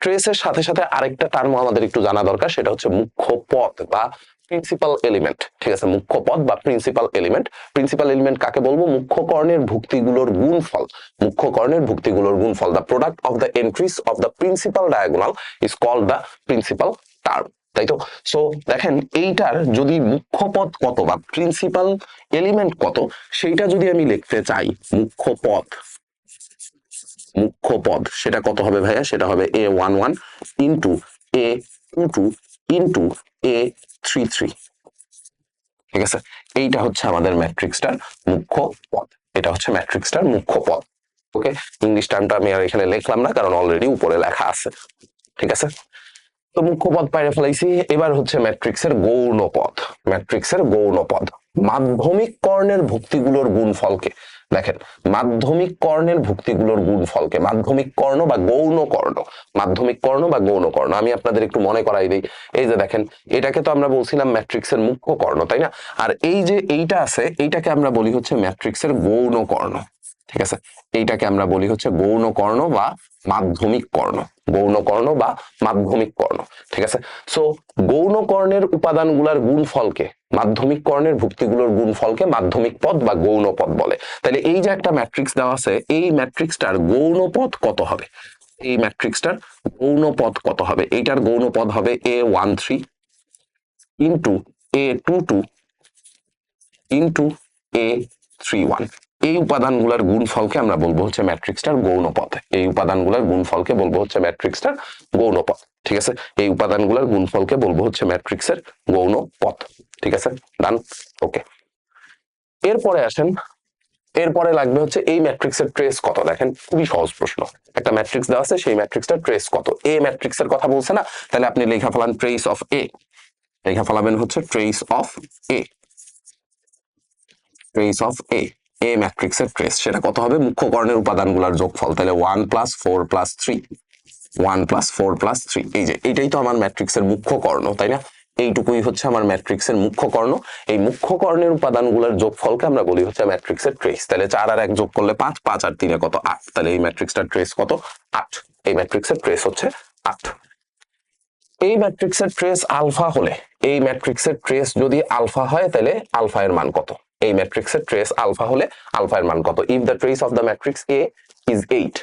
ট্রেসের সাথে সাথে আরেকটা টার্ম আমাদের একটু জানা দরকার, সেটা হচ্ছে মুখ্য পদ বা প্রিন্সিপাল এলিমেন্ট, ঠিক আছে। মুখ্য পদ বা প্রিন্সিপাল এলিমেন্ট। প্রিন্সিপাল এলিমেন্ট কাকে বলবো? মুখ্য কর্ণের ভুক্তিগুলোর গুণফল। মুখ্য কর্ণের ভুক্তিগুলোর গুণফল, the product of the entries of the principal diagonal is called the principal term, তাই তো। সো দেখেন, এইটার যদি মুখ্য পদ কত বা প্রিন্সিপাল এলিমেন্ট কত, সেইটা যদি আমি লিখতে চাই, মুখ্য পদ, মুখ্য পদ সেটা কত হবে ভাইয়া? সেটা হবে A11 into A22 into A33, ঠিক আছে। এইটা হচ্ছে আমাদের ম্যাট্রিক্সটার মুখ্য পদ, এটা হচ্ছে ম্যাট্রিক্সটার মুখ্য পদ। ওকে। ইংলিশ টার্মটা আমি আর এখানে লিখলাম না, কারণ অলরেডি উপরে লেখা আছে, ঠিক আছে। তো মুখ্য পদ পাইরে ফেলাইছি। এবার হচ্ছে ম্যাট্রিক্সের গৌণ পদ। ম্যাট্রিক্সের গৌণ পদ মাধ্যমিক কর্ণের ভুক্তিগুলোর গুণফলকে। দেখেন, মাধ্যমিক কর্ণের ভুক্তিগুলোর গুণফলকে, মাধ্যমিক কর্ণ বা গৌণ কর্ণ, মাধ্যমিক কর্ণ বা গৌণ কর্ণ আমি আপনাদের একটু মনে করাই দিই। এই যে দেখেন, এটাকে তো আমরা বলছিলাম ম্যাট্রিক্সের মুখ্য কর্ণ, তাই না? আর এই যে এইটা আছে, এইটাকে আমরা বলি হচ্ছে ম্যাট্রিক্সের গৌণ কর্ণ, ঠিক আছে। এইটাকে আমরা বলি হচ্ছে গৌণ কর্ণ বা মাধ্যমিক কর্ণ, গৌণ কর্ণ বা মাধ্যমিক কর্ণ, ঠিক আছে। সো গৌণ কর্ণের উপাদানগুলার গুণফলকে, মাধ্যমিক কর্ণের ভুক্তিগুলোর গুণফলকে মাধ্যমিক পদ বা গৌণ পদ বলে। তাহলে এই যে একটা ম্যাট্রিক্স দেওয়া আছে, এই ম্যাট্রিক্সটার গৌণ পদ কত হবে? এই ম্যাট্রিক্সটার গৌণ পদ কত হবে? এইটার গৌণ পদ হবে A13 into A22 into A31। এই উপাদানগুলোর গুণফলকে আমরা বলবো হচ্ছে ম্যাট্রিক্সটার গৌণ পদ। এই উপাদানগুলোর গুণফলকে বলবো হচ্ছে ম্যাট্রিক্সটার গৌণ পদ, ঠিক আছে। এই উপাদানগুলোর গুণফলকে বলবো হচ্ছে ম্যাট্রিক্সের গৌণ পদ, ঠিক আছে। ডান। ওকে। এরপরে আসেন, এরপরে লাগবে হচ্ছে এই ম্যাট্রিক্সের ট্রেস কত। দেখেন, খুবই সহজ প্রশ্ন। একটা ম্যাট্রিক্স দেওয়া আছে, সেই ম্যাট্রিক্সটার ট্রেস কত। এ ম্যাট্রিক্সের কথা বলছে না, তাহলে আপনি লেখা ফেলান ট্রেস অফ এ। লেখা ফেলাবেন হচ্ছে trace of A, trace of A. A ম্যাট্রিক্সের ট্রেস সেটা কত হবে? মুখ্য কর্ণের উপাদানগুলোর যোগফল। তাহলে 1 + 4 + 3, 1 + 4 + 3। এই যে এইটাই তো আমার ম্যাট্রিক্সের মুখ্য কর্ণ, তাই না? এইটুকুই হচ্ছে আমার ম্যাট্রিক্সের মুখ্য কর্ণ। এই মুখ্য কর্ণের উপাদানগুলোর যোগফলকে আমরা বলি হচ্ছে ম্যাট্রিক্সের ট্রেস। তাহলে 4 আর 1 যোগ করলে 5, 5 আর 3 কত? 8। তাহলে এই ম্যাট্রিক্সটার ট্রেস কত? 8। এই ম্যাট্রিক্সের ট্রেস হচ্ছে 8। এই ম্যাট্রিক্সের ট্রেস আলফা হলে, এই ম্যাট্রিক্সের ট্রেস যদি আলফা হয় তাহলে আলফা এর মান কত? এই ম্যাট্রিক্সের ট্রেস আলফা হলে আলফা এর মান কত? If the trace of the matrix A is 8।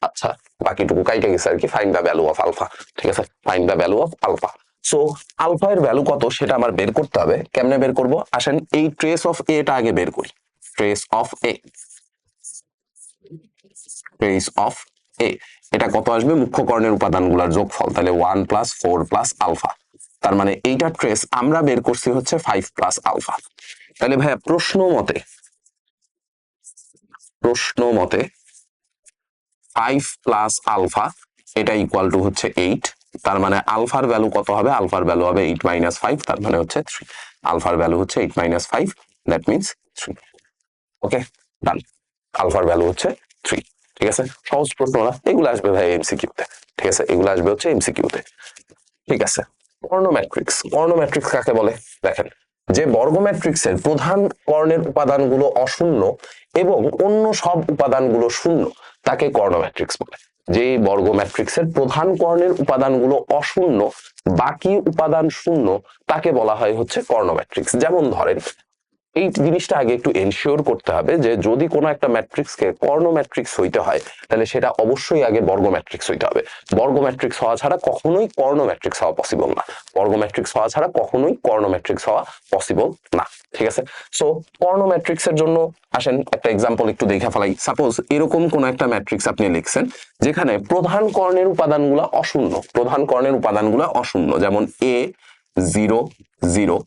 আচ্ছা, বাকিটুকু কাইটে গেছে আর কি। Find the value of alpha. ঠিক আছে, find the value of alpha. So alpha এর ভ্যালু কত সেটা আমার বের করতে হবে। কেমনে বের করব? আসেন এই ট্রেস অফ এ টা আগে বের করি। Trace of A, trace of A, এটা কত আসবে? মুখ্য কর্ণের উপাদানগুলোর যোগফল, তাহলে 1 + 4 + আলফা। তার মানে এইটা ট্রেস আমরা বের করছি হচ্ছে 5 + আলফা। তাহলে ভাইয়া প্রশ্ন মতে 5 + আলফা এটা ইকুয়াল টু হচ্ছে 8। তার মানে আলফার ভ্যালু কত হবে? আলফার ভ্যালু হবে 8 - 5, তার মানে হচ্ছে 3। আলফার ভ্যালু হচ্ছে 8 - 5, দ্যাট মিন্স 3। ওকে, ডান। আলফার ভ্যালু হচ্ছে 3। ঠিক আছে, সহজ প্রশ্ন না, এগুলো আসবে ভাই এমসিকিউতে। ঠিক আছে, এগুলো আসবে হচ্ছে এমসিকিউতে। ঠিক আছে, কর্ণ ম্যাট্রিক্স। কর্ণ ম্যাট্রিক্স কাকে বলে? দেখেন, যে বর্গ ম্যাট্রিক্সের প্রধান কর্ণের উপাদানগুলো অশূন্য এবং অন্য সব উপাদানগুলো শূন্য তাকে কর্ণ ম্যাট্রিক্স বলে। যে বর্গ ম্যাট্রিক্সের প্রধান কর্ণের উপাদানগুলো অশূন্য, বাকি উপাদান শূন্য, তাকে বলা হয় হচ্ছে কর্ণ ম্যাট্রিক্স। যেমন ধরেন, এই জিনিসটা আগে একটু এনশিওর করতে হবে যে যদি কোনো একটা ম্যাট্রিক্সকে কর্ণ ম্যাট্রিক্স হইতে হয় তাহলে সেটা অবশ্যই আগে বর্গ ম্যাট্রিক্স হইতে হবে। বর্গ ম্যাট্রিক্স হওয়া ছাড়া কখনোই কর্ণ ম্যাট্রিক্স হওয়া পসিবল না। বর্গ ম্যাট্রিক্স হওয়া ছাড়া কখনোই কর্ণ ম্যাট্রিক্স হওয়া পসিবল না। ঠিক আছে, সো কর্ণ ম্যাট্রিক্সের জন্য আসেন একটা এক্সাম্পল একটু দেখে ফেলাই। সাপোজ এরকম কোন একটা ম্যাট্রিক্স আপনি লিখছেন যেখানে প্রধান কর্ণের উপাদানগুলো অশূন্য, প্রধান কর্ণের উপাদানগুলো অশূন্য, যেমন a 0 0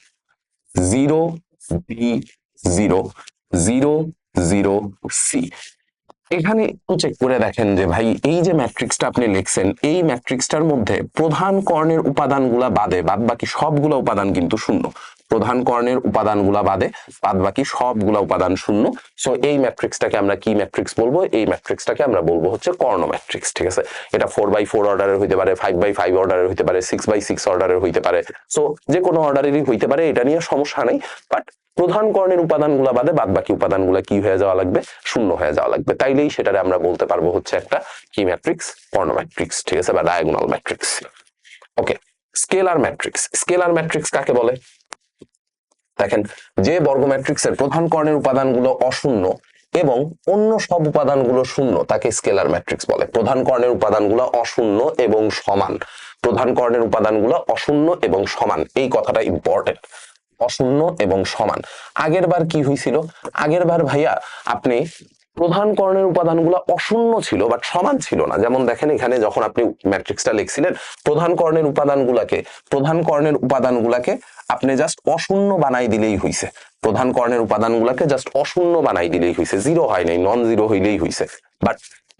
0 b 0 0 0 c। এখানে একটু চেক করে দেখেন যে ভাই এই যে ম্যাট্রিক্সটা আপনি লিখছেন, এই ম্যাট্রিক্সটার মধ্যে প্রধান কর্ণের উপাদানগুলা বাদে বাদ বাকি সবগুলো উপাদান কিন্তু শূন্য। প্রধান কর্ণের উপাদানগুলা বাদে বাদ বাকি সবগুলা উপাদান শূন্য। সো এই ম্যাট্রিক্সটাকে আমরা কি ম্যাট্রিক্স বলবো? এই ম্যাট্রিক্সটাকে আমরা বলবো হচ্ছে কর্ণ ম্যাট্রিক্স। ঠিক আছে, এটা 4/4 অর্ডারের হইতে পারে, 5/5 অর্ডারের হইতে পারে, 6/6 অর্ডারের হইতে পারে। সো যে কোনো অর্ডারেরই হইতে পারে, এটা নিয়ে সমস্যা নাই। বাট প্রধান কর্ণের উপাদানগুলা বাদে বাদ বাকি উপাদানগুলা কি হয়ে যাওয়া লাগবে? শূন্য হয়ে যাওয়া লাগবে। তাইলেই সেটারে আমরা বলতে পারবো হচ্ছে একটা কি ম্যাট্রিক্স? কর্ণ ম্যাট্রিক্স। ঠিক আছে, বা ডায়াগোনাল ম্যাট্রিক্স। ওকে, স্কেলার ম্যাট্রিক্স। স্কেলার ম্যাট্রিক্স কাকে বলে? দেখেন, যে বর্গ ম্যাট্রিক্সের প্রধান কর্ণের উপাদানগুলো অশূন্য এবং অন্য সব উপাদানগুলো শূন্য তাকে স্কেলার ম্যাট্রিক্স বলে। প্রধান কর্ণের উপাদানগুলো অশূন্য এবং সমান, প্রধান কর্ণের উপাদানগুলো অশূন্য এবং সমান, এই কথাটা ইম্পর্টেন্ট। অশূন্য এবং সমান। আগের বার কি হয়েছিল? আগের বার ভাইয়া আপনি প্রধান কর্ণের উপাদানগুলো অশূন্য ছিল বাট সমান ছিল না। যেমন দেখেন এখানে যখন আপনি ম্যাট্রিক্সটা লিখছিলেন, প্রধান কর্ণের উপাদানগুলাকে আপনি জাস্ট অশূন্য বানাই দিলেই হইছে। প্রধান কর্ণের উপাদানগুলাকে জাস্ট অশূন্য বানাই দিলেই হইছে, জিরো হয় নাই, নন জিরো হইলেই হইছে। বাট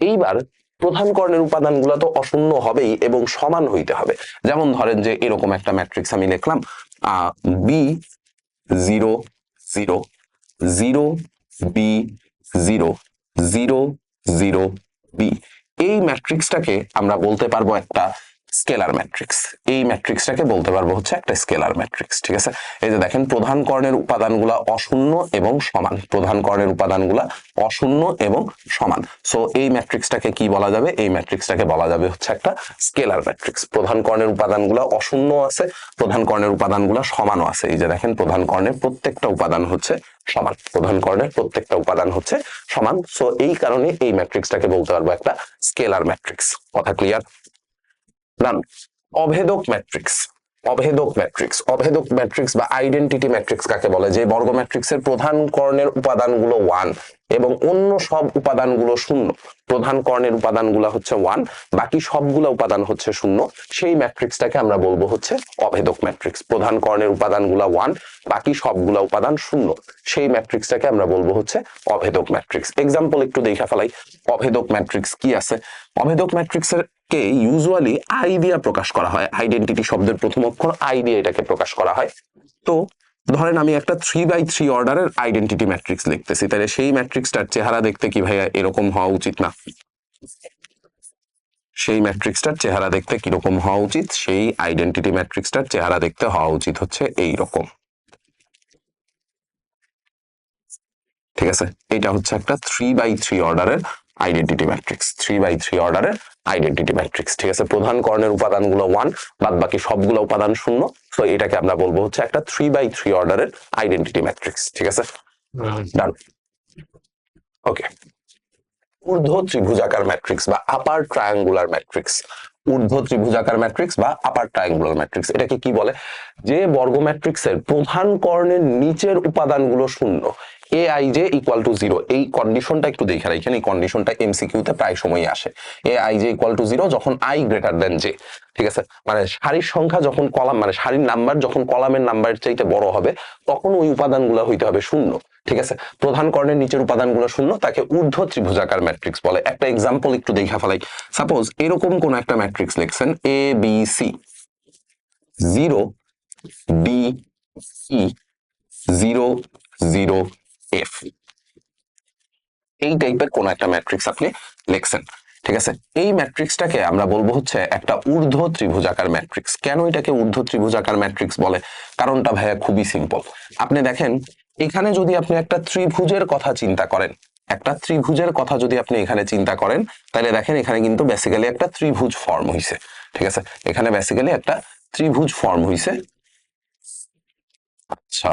এইবার প্রধান কর্ণের উপাদানগুলো তো অশূন্য হবেই এবং সমান হইতে হবে। যেমন ধরেন যে এরকম একটা ম্যাট্রিক্স আমি লিখলাম, b 0 0 0 b 0 0 0 b। এই ম্যাট্রিক্সটাকে আমরা বলতে পারবো একটা স্কেলার ম্যাট্রিক্স। এই ম্যাট্রিক্সটাকে বলতে পারবো হচ্ছে একটা স্কেলার ম্যাট্রিক্স। ঠিক আছে, এই যে দেখেন প্রধান কর্ণের উপাদানগুলা অশূন্য এবং সমান, প্রধান কর্ণের উপাদানগুলা অশূন্য এবং সমান। সো এই ম্যাট্রিক্সটাকে কি বলা যাবে? এই ম্যাট্রিক্সটাকে বলা যাবে হচ্ছে একটা স্কেলার ম্যাট্রিক্স। প্রধান কর্ণের উপাদানগুলা অশূন্য আছে, প্রধান কর্ণের উপাদানগুলা সমানও আছে। এই যে দেখেন প্রধান কর্ণের প্রত্যেকটা উপাদান হচ্ছে সমান, প্রধান কর্ণের প্রত্যেকটা উপাদান হচ্ছে সমান। সো এই কারণে এই ম্যাট্রিক্সটাকে বলতে পারবো একটা স্কেলার ম্যাট্রিক্স। কথা ক্লিয়ার? ডান। অভেদক ম্যাট্রিক্স। অভেদক ম্যাট্রিক্স, অভেদক ম্যাট্রিক্স বা আইডেন্টিটি ম্যাট্রিক্স কাকে বলে? যে বর্গ ম্যাট্রিক্সের প্রধান কর্ণের উপাদানগুলো 1 এবং অন্য সব উপাদানগুলো শূন্য। প্রধান কর্ণের উপাদানগুলো হচ্ছে 1, বাকি সবগুলো উপাদান হচ্ছে শূন্য, সেই ম্যাট্রিক্সটাকে আমরা বলবো হচ্ছে অভেদক ম্যাট্রিক্স। প্রধান কর্ণের উপাদানগুলো 1, বাকি সবগুলো উপাদান শূন্য, সেই ম্যাট্রিক্সটাকে আমরা বলবো হচ্ছে অভেদক ম্যাট্রিক্স। এক্সাম্পল একটু দেখা ফেলাই, অভেদক ম্যাট্রিক্স কি আছে? অভেদক ম্যাট্রিক্সের কে ইউজুয়ালি আই দিয়া প্রকাশ করা হয়। আইডেন্টিটি শব্দের প্রথম অক্ষর আই দিয়ে এটাকে প্রকাশ করা হয়। তো ধরেন আমি একটা 3/3 অর্ডারের আইডেন্টিটি ম্যাট্রিক্স লিখতেছি, তাহলে সেই ম্যাট্রিক্সটার চেহারা দেখতে কি ভাইয়া এরকম হওয়া উচিত না? সেই ম্যাট্রিক্সটার চেহারা দেখতে কিরকম হওয়া উচিত? সেই আইডেন্টিটি ম্যাট্রিক্সটার চেহারা দেখতে হওয়া উচিত হচ্ছে এই রকম। ঠিক আছে, এটা হচ্ছে একটা 3/3 অর্ডারের আইডেন্টিটি ম্যাট্রিক্স, 3/3 অর্ডারের আইডেন্টিটি ম্যাট্রিক্স। ঠিক আছে, প্রধান কর্ণের উপাদানগুলো 1, বাদ বাকি সবগুলো উপাদান 0। সো এটাকে আমরা বলবো হচ্ছে একটা 3x3 অর্ডারের আইডেন্টিটি ম্যাট্রিক্স। ঠিক আছে, ডান। ওকে, ঊর্ধ্ব ত্রিভুজাকার ম্যাট্রিক্স বা আপার ট্রায়াঙ্গুলার ম্যাট্রিক্স। ঊর্ধ্ব ত্রিভুজাকার ম্যাট্রিক্স বা আপার ট্রায়াঙ্গুলার ম্যাট্রিক্স, এটাকে কি বলে? যে বর্গ ম্যাট্রিক্সের প্রধান কর্ণের নিচের উপাদানগুলো শূন্য, এ আই জে ইকুয়াল টু 0। এই কন্ডিশনটা একটু দেখে রাখেন, এই কন্ডিশনটা এমসিকিউতে প্রায় সময়ই আসে। এ আই জে ইকুয়াল টু 0 যখন আই গ্রেটার দেন জে। ঠিক আছে, মানে সারির সংখ্যা যখন কলাম, মানে সারির নাম্বার যখন কলামের নাম্বারের চাইতে বড় হবে, তখন ওই উপাদানগুলো হইতে হবে শূন্য। ঠিক আছে, প্রধান কর্ণের নিচের উপাদানগুলো শূন্য, তাকে ঊর্ধ্ব ত্রিভুজাকার ম্যাট্রিক্স বলে। একটা এক্সাম্পল একটু দেখা ফেলাই। সাপোজ এরকম কোন একটা ম্যাট্রিক্স লিখছেন, A B C 0 D E 0 0 F, এই টাইপের কোন একটা ম্যাট্রিক্স আপনি লিখছেন। ঠিক আছে, এই ম্যাট্রিক্সটাকে আমরা বলবো হচ্ছে একটা ঊর্ধ্ব ত্রিভুজাকার ম্যাট্রিক্স। কেন এটাকে ঊর্ধ্ব ত্রিভুজাকার ম্যাট্রিক্স বলে? কারণটা ভাইয়া খুবই সিম্পল। আপনি দেখেন, এখানে যদি আপনি একটা ত্রিভুজের কথা চিন্তা করেন, একটা ত্রিভুজের কথা যদি আপনি এখানে চিন্তা করেন, তাহলে দেখেন এখানে কিন্তু বেসিক্যালি একটা ত্রিভুজ ফর্ম হইছে। ঠিক আছে, এখানে বেসিক্যালি একটা ত্রিভুজ ফর্ম হইছে। আচ্ছা,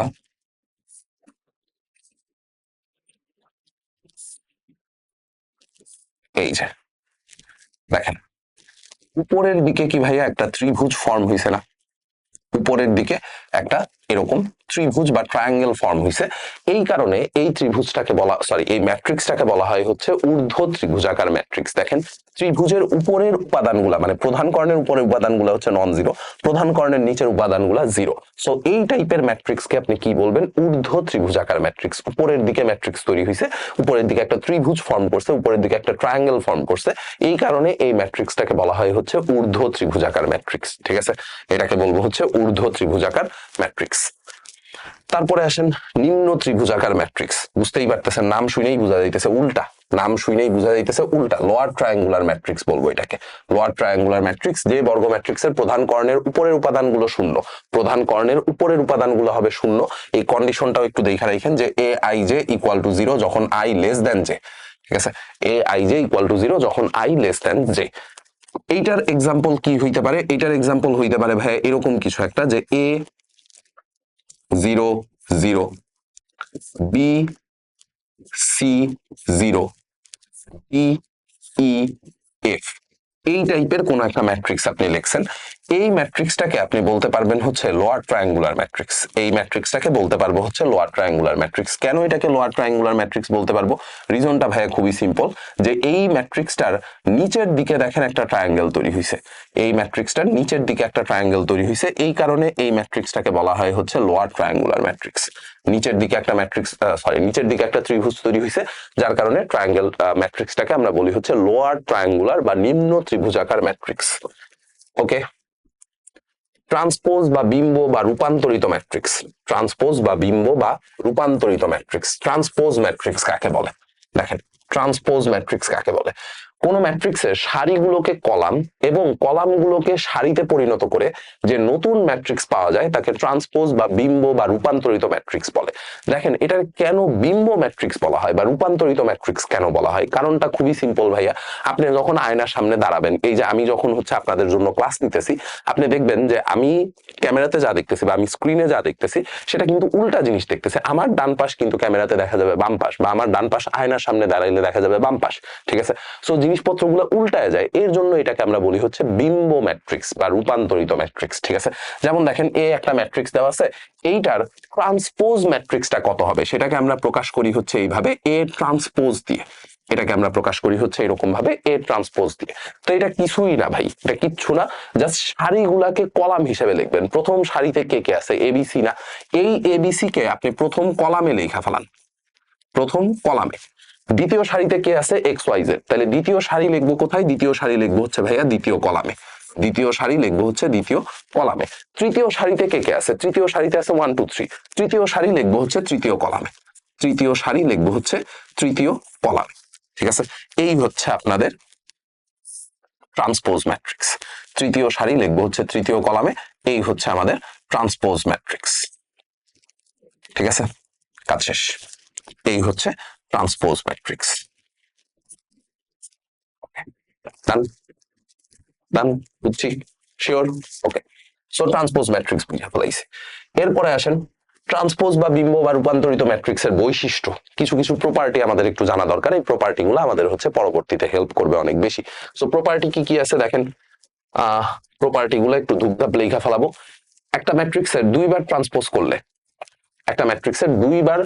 এই যে দেখেন, উপরের দিকে কি ভাইয়া একটা ত্রিভুজ ফর্ম হইছে না? উপরের দিকে একটা এরকম ত্রিভুজ বা ট্রায়াঙ্গেল ফর্ম হইছে। এই কারণে এই ত্রিভুজটাকে বলা, সরি, এই ম্যাট্রিক্সটাকে বলা হয় হচ্ছে ঊর্ধ্ব ত্রিভুজাকার ম্যাট্রিক্স। দেখেন, ত্রিভুজের উপরের উপাদানগুলা, মানে প্রধান কর্ণের উপরের উপাদানগুলো হচ্ছে নন জিরো, প্রধান কর্ণের নিচের উপাদানগুলা জিরো। সো এই টাইপের ম্যাট্রিক্সকে আপনি কি বলবেন? ঊর্ধ্ব ত্রিভুজাকার ম্যাট্রিক্স। উপরের দিকে ম্যাট্রিক্স তৈরি হয়েছে, উপরের দিকে একটা ত্রিভুজ ফর্ম করছে, উপরের দিকে একটা ট্রায়াঙ্গেল ফর্ম করছে, এই কারণে এই ম্যাট্রিক্সটাকে বলা হয় হচ্ছে ঊর্ধ্ব ত্রিভুজাকার ম্যাট্রিক্স। ঠিক আছে, এটাকে বলবো হচ্ছে ঊর্ধ্ব ত্রিভুজাকার ম্যাট্রিক্স। তারপরে আসেন নিম্ন ত্রিভুজাকার ম্যাট্রিক্স। বুঝতেই পারতেছেন, নাম শুনেই বোঝা যাইতেছে উল্টা, নাম শুনেই বোঝা যাইতেছে উল্টা। লোয়ার ট্রায়াঙ্গুলার ম্যাট্রিক্স বলবো এটাকে। লোয়ার ট্রায়াঙ্গুলার ম্যাট্রিক্স, যে বর্গ ম্যাট্রিক্সের প্রধান কর্ণের উপরের উপাদানগুলো শূন্য, প্রধান কর্ণের উপরের উপাদানগুলো হবে শূন্য। এই কন্ডিশনটাও একটু দেখা রাখেন যে এ আই জে ইকুয়াল টু 0 যখন আই লেস দেন জে। ঠিক আছে, এ আই জে ইকুয়াল টু 0 যখন আই লেস দেন জে। এইটার এক্সাম্পল কি হইতে পারে? এইটার এক্সাম্পল হইতে পারে ভাই এরকম কিছু একটা, যে এ 0 0 বি সি 0 ই ই এফ, এই টাইপের কোন একটা ম্যাট্রিক্স আপনি লিখছেন। এই ম্যাট্রিক্সটাকে আপনি বলতে পারবেন হচ্ছে লোয়ার ট্রায়াঙ্গুলার ম্যাট্রিক্স। এই ম্যাট্রিক্সটাকে বলতে পারবো হচ্ছে লোয়ার ট্রায়াঙ্গুলার ম্যাট্রিক্স। কেন এটাকে লোয়ার ট্রায়াঙ্গুলার ম্যাট্রিক্স বলতে পারবো? রিজনটা ভাইয়া খুবই সিম্পল, যে এই ম্যাট্রিক্সটার নিচের দিকে দেখেন একটা ট্রায়াঙ্গেল তৈরি হয়েছে। এই ম্যাট্রিক্সটার নিচের দিকে একটা ট্রায়াঙ্গেল তৈরি হয়েছে, এই কারণে এই ম্যাট্রিক্সটাকে বলা হয় হচ্ছে লোয়ার ট্রায়াঙ্গুলার ম্যাট্রিক্স। নিচের দিকে একটা ম্যাট্রিক্স, সরি, নিচের দিকে একটা ত্রিভুজ তৈরি হয়েছে, যার কারণে ট্রায়াঙ্গেল ম্যাট্রিক্সটাকে আমরা বলি হচ্ছে লোয়ার ট্রায়াঙ্গুলার বা নিম্ন ত্রিভুজাকার ম্যাট্রিক্স। ওকে, ট্রান্সপোজ বা বিম্ব বা রূপান্তরিত ম্যাট্রিক্স। ট্রান্সপোজ বা বিম্ব বা রূপান্তরিত ম্যাট্রিক্স। ট্রান্সপোজ ম্যাট্রিক্স কাকে বলে? দেখেন, ট্রান্সপোজ ম্যাট্রিক্স কাকে বলে? কোন ম্যাট্রিক্সের সারিগুলোকে কলাম এবং কলামগুলোকে সারিতে পরিণত করে যে নতুন ম্যাট্রিক্স পাওয়া যায়, তাকে ট্রান্সপোজ বা বিম্ব বা রূপান্তরিত ম্যাট্রিক্স বলে। দেখেন, এটার কেন বিম্ব ম্যাট্রিক্স বলা হয় বা রূপান্তরিত ম্যাট্রিক্স কেন বলা হয়? কারণটা খুবই সিম্পল ভাইয়া। আপনি যখন আয়নার সামনে দাঁড়াবেন, এই যে আমি যখন হচ্ছে আপনাদের জন্য ক্লাস নিতেছি, আপনি দেখবেন যে আমি ক্যামেরাতে যা দেখতেছি বা আমি স্ক্রিনে যা দেখতেছি, সেটা কিন্তু উল্টা জিনিস দেখতেছে। আমার ডান পাশ কিন্তু ক্যামেরাতে দেখা যাবে বাম পাশ, বা আমার ডান পাশ আয়নার সামনে দাঁড়াইলে দেখা যাবে বাম পাশ। ঠিক আছে, সো জিনিসপত্রগুলো উল্টায় যায়, এর জন্য এটাকে আমরা বলি হচ্ছে বিম্ব ম্যাট্রিক্স বা রূপান্তরিত ম্যাট্রিক্স। ঠিক আছে, যেমন দেখেন, এ একটা ম্যাট্রিক্স দেওয়া আছে, এইটার ট্রান্সপোজ ম্যাট্রিক্সটা কত হবে সেটাকে আমরা প্রকাশ করি হচ্ছে এইভাবে, এ ট্রান্সপোজ দিয়ে। এটাকে আমরা প্রকাশ করি হচ্ছে এরকম ভাবে, এ ট্রান্সপোজ দিয়ে। তো এটা কিছুই না ভাই, এটা কিচ্ছু না, জাস্ট সারিগুলাকে কলাম হিসেবে লিখবেন। প্রথম সারিতে কে কে আছে? এবিসি না? এই এবিসি কে আপনি প্রথম কলামে লেখা ফেলান, প্রথম কলামে। দ্বিতীয় সারিতে কে আছে? এক্স ওয়াই জেড, তাহলে দ্বিতীয় সারি লিখবো কোথায়? দ্বিতীয় সারি লিখবো হচ্ছে ভাইয়া দ্বিতীয় কলামে। দ্বিতীয় সারি লিখবো হচ্ছে দ্বিতীয় কলামে। তৃতীয় সারিতে কে কে আছে? তৃতীয় সারিতে আছে 1 2 3, তৃতীয় সারি লিখবো হচ্ছে তৃতীয় কলামে। তৃতীয় সারি লিখবো হচ্ছে তৃতীয় কলামে। ঠিক আছে, এই হচ্ছে আপনাদের ট্রান্সপোজ ম্যাট্রিক্স। তৃতীয় সারি লিখবো হচ্ছে তৃতীয় কলামে, এই হচ্ছে আমাদের ট্রান্সপোজ ম্যাট্রিক্স। ঠিক আছে, কাজ শেষ। এই হচ্ছে ট্রান্সপোজ ম্যাট্রিক্স। ডান। ডান, বুঝছি, শিওর, ওকে। সো ট্রান্সপোজ ম্যাট্রিক্স বুঝে ফেলাইছি। এরপরে আসেন ট্রান্সপোজ বা বিম্ব বা রূপান্তরিত ম্যাট্রিক্সের বৈশিষ্ট্য, কিছু কিছু প্রপার্টি আমাদের একটু জানা দরকার। এই প্রপার্টি গুলো আমাদের হচ্ছে পরবর্তীতে হেল্প করবে অনেক বেশি। সো প্রপার্টি কি কি আছে দেখেন, প্রপার্টি গুলো একটু ধূপধাপ লেখা ফেলাবো। একটা ম্যাট্রিক্সের দুইবার ট্রান্সপোজ করলে, একটা ম্যাট্রিক্সের দুইবার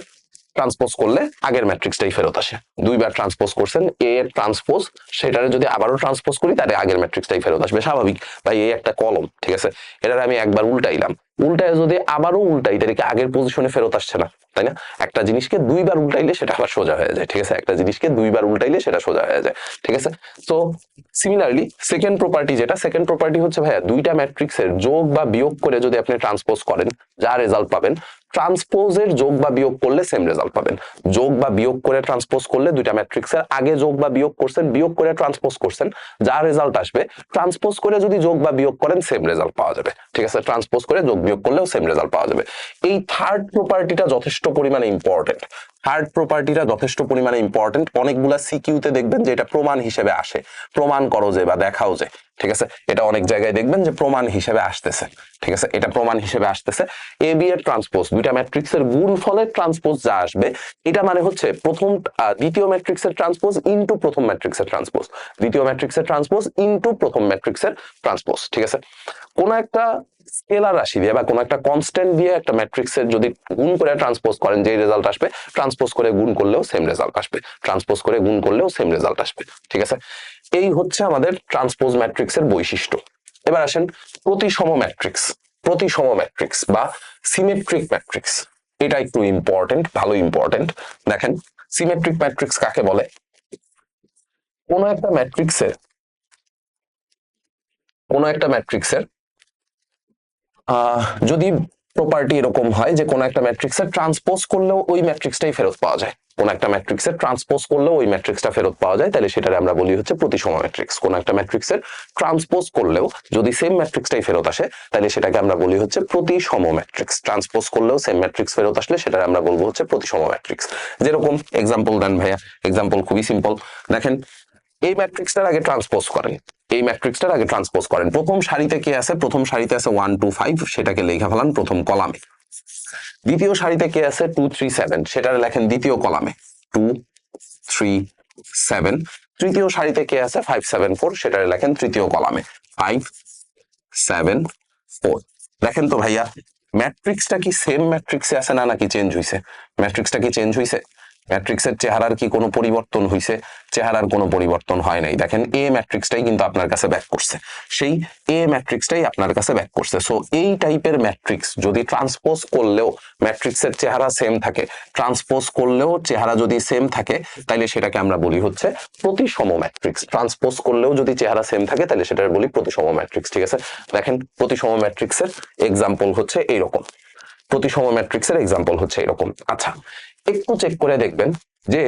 ট্রান্সপোজ করলে আগের ম্যাট্রিক্সটাই ফেরত আসে। দুইবার ট্রান্সপোজ করছেন এ এর ট্রান্সপোজ, সেটারে যদি আবারও ট্রান্সপোজ করি তাহলে আগের ম্যাট্রিক্সটাই ফেরত আসবে, স্বাভাবিক ভাই। এই একটা কলম, ঠিক আছে, এটার আমি একবার উল্টাইলাম, উল্টায় যদি আবারও উল্টাই তাহলে কি আগের পজিশনে ফেরত আসছে না, তাই না? একটা জিনিসকে দুইবার উল্টাইলে সেটা আবার সোজা হয়ে যায়, ঠিক আছে, একটা জিনিসকে দুইবার উল্টাইলে সেটা সোজা হয়ে যায়, ঠিক আছে। তো সিমিলারলি সেকেন্ড প্রপার্টি যেটা, সেকেন্ড প্রপার্টি হচ্ছে ভাইয়া দুইটা ম্যাট্রিক্সের যোগ বা বিয়োগ করে যদি আপনি ট্রান্সপোজ করেন যা রেজাল্ট পাবেন, ট্রান্সপোজের যোগ বা বিয়োগ করলে সেম রেজাল্ট পাবেন। যোগ বা বিয়োগ করে ট্রান্সপোজ করলে দুইটা ম্যাট্রিক্সের আগে যোগ বা বিয়োগ করছেন, বিয়োগ করে ট্রান্সপোজ করছেন, যা রেজাল্ট আসবে ট্রান্সপোজ করে যদি যোগ বা বিয়োগ করেন সেম রেজাল্ট পাওয়া যাবে, ঠিক আছে। ট্রান্সপোজ করে যোগ বিয়োগ করলেও সেম রেজাল্ট পাওয়া যাবে। এই থার্ড প্রপার্টিটা যথেষ্ট পরিমাণে ইম্পর্টেন্ট। থার্ড প্রপার্টিটা যথেষ্ট পরিমাণে ইম্পর্টেন্ট। অনেকগুলা সিকিউতে দেখবেন যে এটা প্রমাণ হিসেবে আসে, প্রমাণ করো যে বা দেখাও যে, ঠিক আছে। এটা অনেক জায়গায় দেখবেন যে প্রমাণ হিসেবে আসতেছে, ঠিক আছে, এটা প্রমাণ হিসেবে আসতেছে। এ বি এর ট্রান্সপোজ, দুইটা ম্যাট্রিক্সের গুণফলের ট্রান্সপোজ যা আসবে এটা মানে হচ্ছে প্রথম দ্বিতীয় ম্যাট্রিক্সের ট্রান্সপোজ ইনটু প্রথম ম্যাট্রিক্সের ট্রান্সপোজ, দ্বিতীয় ম্যাট্রিক্সের ট্রান্সপোজ ইনটু প্রথম ম্যাট্রিক্সের ট্রান্সপোজ, ঠিক আছে। কোন একটা স্কেলার রাশি দিয়ে বা কোন একটা কনস্ট্যান্ট দিয়ে একটা ম্যাট্রিক্সের যদি গুণ করে ট্রান্সপোজ করেন যে রেজাল্ট আসবে, ট্রান্সপোজ করে গুণ করলেও সেম রেজাল্ট আসবে, ট্রান্সপোজ করে গুণ করলেও সেম রেজাল্ট আসবে, ঠিক আছে। এই হচ্ছে আমাদের ট্রান্সপোজ ম্যাট্রিক্সের বৈশিষ্ট্য। এবার আসেন প্রতিসম ম্যাট্রিক্স। প্রতিসম ম্যাট্রিক্স বা সিমেট্রিক ম্যাট্রিক্স, এটা একটু ইম্পর্টেন্ট, ভালো ইম্পর্টেন্ট। দেখেন সিমেট্রিক ম্যাট্রিক্স কাকে বলে? কোন একটা ম্যাট্রিক্সের, কোন একটা ম্যাট্রিক্সের যদি প্রপার্টি এরকম হয় যে কোন একটা ম্যাট্রিক্সের ট্রান্সপোজ করলেও ওই ম্যাট্রিক্সটাই ফেরত পাওয়া যায়, কোন একটা ম্যাট্রিক্সের ট্রান্সপোজ করলেও ওই ম্যাট্রিক্সটা ফেরত পাওয়া যায়, তাহলে সেটারে আমরা বলি হচ্ছে প্রতিসম ম্যাট্রিক্স। কোন একটা ম্যাট্রিক্সের ট্রান্সপোজ করলেও যদি সেম ম্যাট্রিক্সটাই ফেরত আসে তাহলে সেটাকে আমরা বলি হচ্ছে প্রতিসম ম্যাট্রিক্স। ট্রান্সপোজ করলেও সেম ম্যাট্রিক্স ফেরত আসলে সেটারে আমরা বলবো হচ্ছে প্রতিসম ম্যাট্রিক্স। যেরকম এক্সাম্পল দেন ভাইয়া, এক্সাম্পল খুবই সিম্পল। দেখেন এই ম্যাট্রিক্সটার আগে ট্রান্সপোজ করেন, এই ম্যাট্রিক্সটার আগে ট্রান্সপোজ করেন, প্রথম সারিতে কি আছে? প্রথম সারিতে আছে 1 2 5, সেটাকে লেখা ফেলান প্রথম কলামে। দ্বিতীয় সারিতে কে আছে? 2 3 7, সেটা লেখেন দ্বিতীয় কলামে 2 3 7। তৃতীয় সারিতে কে আছে? 5 7 4, সেটা লেখেন তৃতীয় কলামে 5 7 4। দেখেন তো ভাইয়া ম্যাট্রিক্সটা কি সেম ম্যাট্রিক্সে আছে না নাকি চেঞ্জ হইছে? ম্যাট্রিক্সটা কি চেঞ্জ হইছে? ম্যাট্রিক্সের চেহারার কি কোনো পরিবর্তন হইছে? চেহারার কোনো পরিবর্তন হয় নাই। দেখেন এ ম্যাট্রিক্সটাই কিন্তু আপনার কাছে ব্যাক করছে, সেই এ ম্যাট্রিক্সটাই আপনার কাছে ব্যাক করছে। সো এই টাইপের ম্যাট্রিক্স যদি ট্রান্সপোজ করলেও ম্যাট্রিক্সের চেহারা সেম থাকে, ট্রান্সপোজ করলেও চেহারা যদি সেম থাকে, তাহলে সেটাকে আমরা বলি হচ্ছে প্রতিসম ম্যাট্রিক্স। ট্রান্সপোজ করলেও যদি চেহারা সেম থাকে তাহলে সেটাকে বলি প্রতিসম ম্যাট্রিক্স, ঠিক আছে। দেখেন প্রতিসম ম্যাট্রিক্সের এক্সাম্পল হচ্ছে এইরকম, প্রতিসম ম্যাট্রিক্সের এক্সাম্পল হচ্ছে এরকম। আচ্ছা একটু চেক করে দেখবেন যে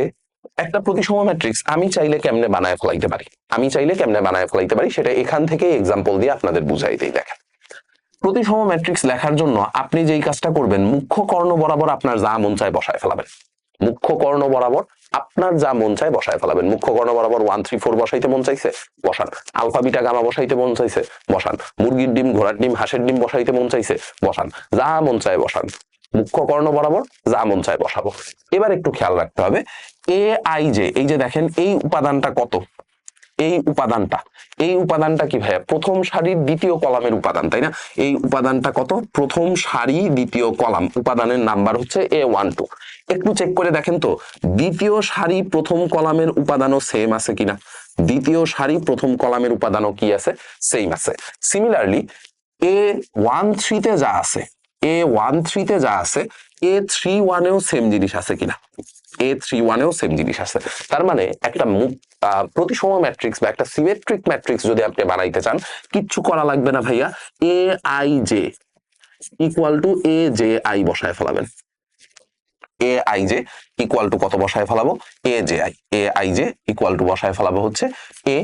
একটা প্রতিসম ম্যাট্রিক্স আমি চাইলে কেমনে বানায় ফেলাইতে পারি, আমি চাইলে কেমনে বানায় ফেলাইতে পারি সেটা এখান থেকে এক্সাম্পল দিয়ে আপনাদের বুঝাই দেই। দেখেন প্রতিসম ম্যাট্রিক্স লেখার জন্য আপনি যেই কাজটা করবেন, মুখ্য কর্ণ বরাবর আপনার যা মন চায় বসায় ফেলাবেন, মুখ্য কর্ণ বরাবর আপনার যা মন চায় বসায় ফেলাবেন। মুখ্য কর্ণ বরাবর 1 3 4 বসাইতে মন চাইছে বসান, আলফা বিটা গামা বসাইতে মন চাইছে বসান, মুরগির ডিম ঘোড়ার ডিম হাঁসের ডিম বসাইতে মন চাইছে বসান, যা মন চায় বসান, মুখ্য কর্ণ বরাবর যা মন চায় বসাবো। এবার একটু খেয়াল রাখতে হবে এ আই জে, এই যে দেখেন এই উপাদানটা কত, এই উপাদানটা, এই উপাদানটা কি ভাইয়া? প্রথম সারির দ্বিতীয় কলামের উপাদান, তাই না? এই উপাদানটা কত? প্রথম সারি দ্বিতীয় কলাম, উপাদানের নাম্বার হচ্ছে A12। একটু চেক করে দেখেন তো দ্বিতীয় সারি প্রথম কলামের উপাদানও সেম আছে কিনা, দ্বিতীয় সারি প্রথম কলামের উপাদানও কি আছে? সেম আছে। সিমিলারলি A13 তে যা আছে, A13 তে যা আছে A31 এও সেম জিনিস আছে কিনা, A31 এও সেম জিনিস আছে। তার মানে একটা প্রতিসম ম্যাট্রিক্স বা একটা সিমেট্রিক ম্যাট্রিক্স যদি আপনি বানাইতে চান কিচ্ছু করা লাগবে না ভাইয়া, A I J equal to A J I বসায় ফেলাবেন। A I J equal to কত বসায় ফেলাবো? A J I, A I J equal to বসায় ফেলাবো হচ্ছে এ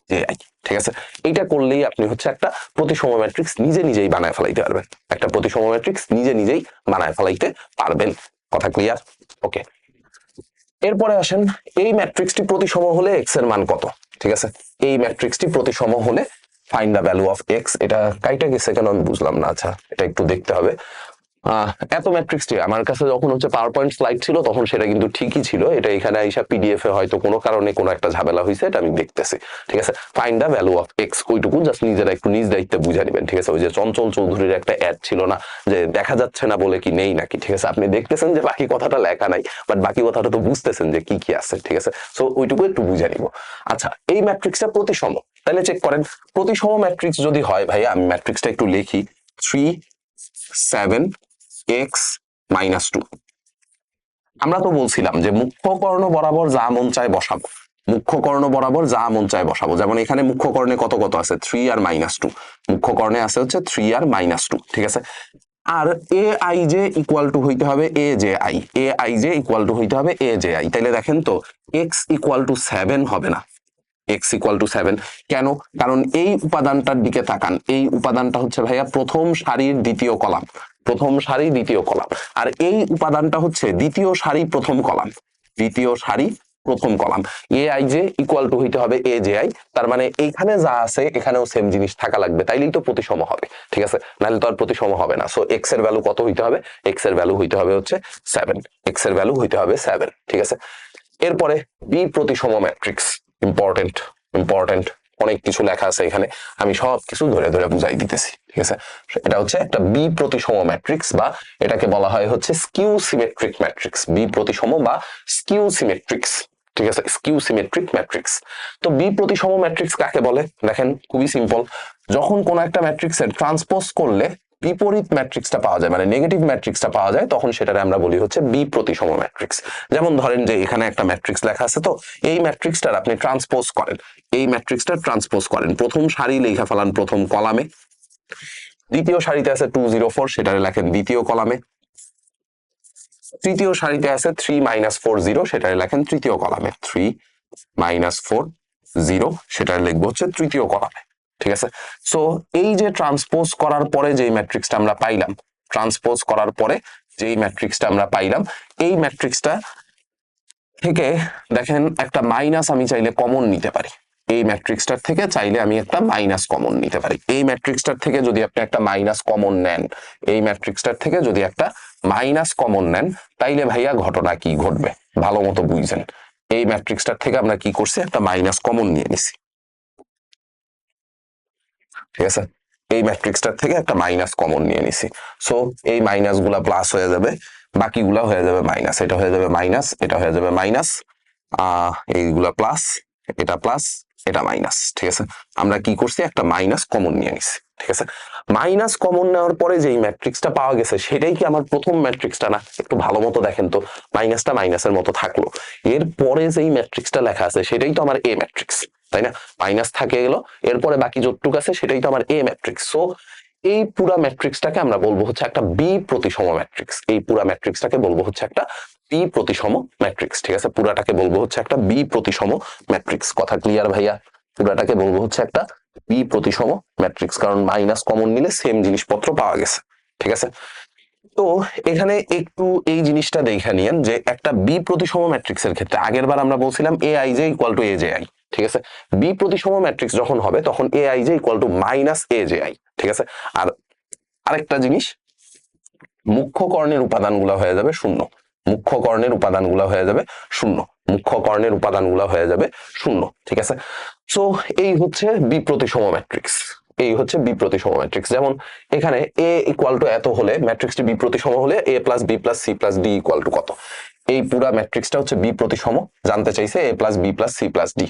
জে আই, ঠিক আছে। এইটা করলেই আপনি হচ্ছে একটা প্রতিসম ম্যাট্রিক্স নিজে নিজেই বানায় ফেলাইতে পারবেন, একটা প্রতিসম ম্যাট্রিক্স নিজে নিজেই বানায় ফেলাইতে পারবেন। কথা ক্লিয়ার? ওকে। এরপরে আসেন এই ম্যাট্রিক্সটি প্রতিসম হলে এক্স এর মান কত, ঠিক আছে। এই ম্যাট্রিক্সটি প্রতিসম হলে find the value of x. এটা কাইটা গেছে কেন আমি বুঝলাম না, আচ্ছা এটা একটু দেখতে হবে। এত ম্যাট্রিক্সটি আমার কাছে যখন হচ্ছে পাওয়ার পয়েন্ট স্লাইড ছিল তখন সেটা কিন্তু ঠিকই ছিল, এটা এখানে আইসা পিডিএফ এ হয়তো কোনো কারণে কোনো একটা ঝামেলা হয়েছে, এটা আমি দেখতেছি। ঠিক আছে, find the value of x, ওইটুকু জাস্ট নিজেরা একটু নিজ দায়িত্বে বুঝে নেবেন। ঠিক আছে, ওই যে চঞ্চল চৌধুরীর একটা অ্যাড ছিল না যে দেখা যাচ্ছে না বলে কি নেই নাকি, ঠিক আছে, আপনি দেখতেছেন যে বাকি কথাটা লেখা নাই, বাট বাকি কথাটা তো বুঝতেছেন যে কি কি আছে। ঠিক আছে, সো ওইটুকু একটু বুঝে নিব। আচ্ছা, এই ম্যাট্রিক্সটা প্রতিসম, তাহলে চেক করেন প্রতিসম ম্যাট্রিক্স যদি হয়, ভাইয়া আমি ম্যাট্রিক্সটা একটু লিখি, 3 7 এক্স মাইনাস 2। আমরা তো বলছিলাম যে মুখ্য কর্ণ বরাবর যা মন চায় বসাবো, মুখ্য কর্ণ বরাবর যা মন চায় বসাবো। যেমন এখানে মুখ্য কর্ণে কত কত আছে, 3 আর -2, মুখ্য কর্ণে আছে হচ্ছে 3 আর -2। ঠিক আছে, আর A I J equal to হইতে হবে A J I, A I J equal to হইতে হবে এ জে আই। তাইলে দেখেন তো এক্স ইকুয়াল টু 7 হবে না, এক্স ইকুয়াল টু 7 কেন? কারণ এই উপাদানটার দিকে তাকান, এই উপাদানটা হচ্ছে ভাইয়া প্রথম সারির দ্বিতীয় কলাম, প্রথম সারি দ্বিতীয় কলাম, আর এই উপাদানটা হচ্ছে দ্বিতীয় সারি প্রথম কলাম, দ্বিতীয় সারি প্রথম column. A I J equal to হইতে হবে এ জে আই, তার মানে এইখানে যা আছে এখানেও সেম জিনিস থাকা লাগবে, তাইলেই তো প্রতিসম হবে। ঠিক আছে, নাহলে তো আর প্রতিসম হবে না। সো এক্স এর ভ্যালু কত হইতে হবে, এক্স এর ভ্যালু হইতে হবে হচ্ছে 7, এক্স এর ভ্যালু হইতে হবে 7। ঠিক আছে, এরপরে বি প্রতিসম ম্যাট্রিক্স, ইম্পর্টেন্ট ইম্পর্টেন্ট অনেক কিছু লেখা আছে এখানে, আমি সব কিছু ধরে ধরে বুঝাই দিতেছি। ঠিক আছে, এটা হচ্ছে একটা বি প্রতিসম ম্যাট্রিক্স, বা এটাকে বলা হয় হচ্ছে স্কিউ সিমেট্রিক ম্যাট্রিক্স, বি প্রতিসম বা স্কিউ সিমেট্রিক্স। ঠিক আছে, স্কিউ সিমেট্রিক ম্যাট্রিক্স। তো বি প্রতিসম ম্যাট্রিক্স কাকে বলে? দেখেন খুবই সিম্পল, যখন কোন একটা ম্যাট্রিক্সের ট্রান্সপোজ করলে বিপরীত ম্যাট্রিক্সটা পাওয়া যায়, মানে নেগেটিভ ম্যাট্রিক্সটা পাওয়া যায়, তখন সেটারে আমরা বলি হচ্ছে বি প্রতিসম ম্যাট্রিক্স। যেমন ধরেন যে এখানে একটা ম্যাট্রিক্স লেখা আছে, তো এই ম্যাট্রিক্সটার আপনি ট্রান্সপোজ করেন, এই ম্যাট্রিক্সটা ট্রান্সপোজ করেন, প্রথম সারি লেখা ফেলান প্রথম কলামে, দ্বিতীয় সারিতে আছে 2 0 4, সেটারে লেখেন দ্বিতীয় কলামে, তৃতীয় সারিতে আছে 3 -4 0, সেটারে লেখেন তৃতীয় কলামে, 3 -4 0, সেটা লিখবো হচ্ছে তৃতীয় কলামে। ঠিক আছে, সো এই যে ট্রান্সপোজ করার পরে যে ম্যাট্রিক্সটা আমরা পাইলাম, ট্রান্সপোজ করার পরে যেই ম্যাট্রিক্সটা আমরা পাইলাম, এই ম্যাট্রিক্সটা থেকে দেখেন একটা মাইনাস আমি চাইলে কমন নিতে পারি, এই ম্যাট্রিক্সটার থেকে চাইলে আমি একটা মাইনাস কমন নিতে পারি। এই ম্যাট্রিক্সটার থেকে যদি আপনি একটা মাইনাস কমন নেন, এই ম্যাট্রিক্সটার থেকে যদি একটা মাইনাস কমন নেন, তাইলে ভাইয়া ঘটনা কি ঘটবে ভালো মতো বুঝছেন। এই ম্যাট্রিক্সটার থেকে আমরা কি করছি, একটা মাইনাস কমন নিয়ে নিছি। ঠিক আছে, এই ম্যাট্রিক্সটার থেকে একটা মাইনাস কমন নিয়ে নিছি, সো এই মাইনাস গুলা প্লাস হয়ে যাবে, বাকিগুলা হয়ে যাবে মাইনাস, এটা হয়ে যাবে মাইনাস, এটা হয়ে যাবে মাইনাস, এইগুলা প্লাস, এটা প্লাস, এটা মাইনাস। ঠিক আছে, আমরা কি করছি, একটা মাইনাস কমন নিয়ে নিছি। ঠিক আছে, মাইনাস কমন নেওয়ার পরে যেই ম্যাট্রিক্সটা পাওয়া গেছে সেটাই কি আমার প্রথম ম্যাট্রিক্সটা না? একটু ভালো মতো দেখেন তো, মাইনাসটা মাইনাসের মতো থাকলো, এর পরে যেই ম্যাট্রিক্সটা লেখা আছে সেটাই তো আমার এ ম্যাট্রিক্স, তাই না? মাইনাস থাকে গেল, এরপরে বাকি যতটুকু আছে সেটাই তো আমার এ ম্যাট্রিক্স। সো এই পুরা ম্যাট্রিক্সটাকে আমরা বলবো হচ্ছে একটা বি প্রতিসম ম্যাট্রিক্স, এই পুরা ম্যাট্রিক্সটাকে বলবো হচ্ছে একটা বি প্রতিসম ম্যাট্রিক্স। ঠিক আছে, পুরাটাকে বলবো হচ্ছে একটা বি প্রতিসম ম্যাট্রিক্স। কথা ক্লিয়ার ভাইয়া? পুরাটাকে বলবো হচ্ছে একটা বি প্রতিসম ম্যাট্রিক্স, কারণ মাইনাস কমন নিলে সেম জিনিসপত্র পাওয়া গেছে। ঠিক আছে, তো এখানে একটু এই জিনিসটা দেখে নিয়েন যে একটা বি প্রতিসম ম্যাট্রিক্সের ক্ষেত্রে আগের বার আমরা বলছিলাম এ I J equal to A J I. ঠিক আছে, বি প্রতিসম ম্যাট্রিক্স যখন হবে তখন এ I J equal two minus A J I. ঠিক আছে, আর আরেকটা জিনিস, মুখ্য কর্ণের উপাদানগুলো হয়ে যাবে শূন্য, মুখ্য কর্ণের উপাদানগুলো হয়ে যাবে শূন্য, মুখ্য কর্ণের উপাদানগুলো হয়ে যাবে শূন্য। ঠিক আছে, সো এই হচ্ছে বি প্রতিসম ম্যাট্রিক্স, এই হচ্ছে বি প্রতিসম ম্যাট্রিক্স। যেমন এখানে এ ইকুয়াল টু এত হলে ম্যাট্রিক্সটি বি প্রতিসম হলে A plus B plus C plus D equal to কত, এই পুরা ম্যাট্রিক্সটা হচ্ছে বি প্রতিসম, জানতে চাইছে A plus B plus C plus D.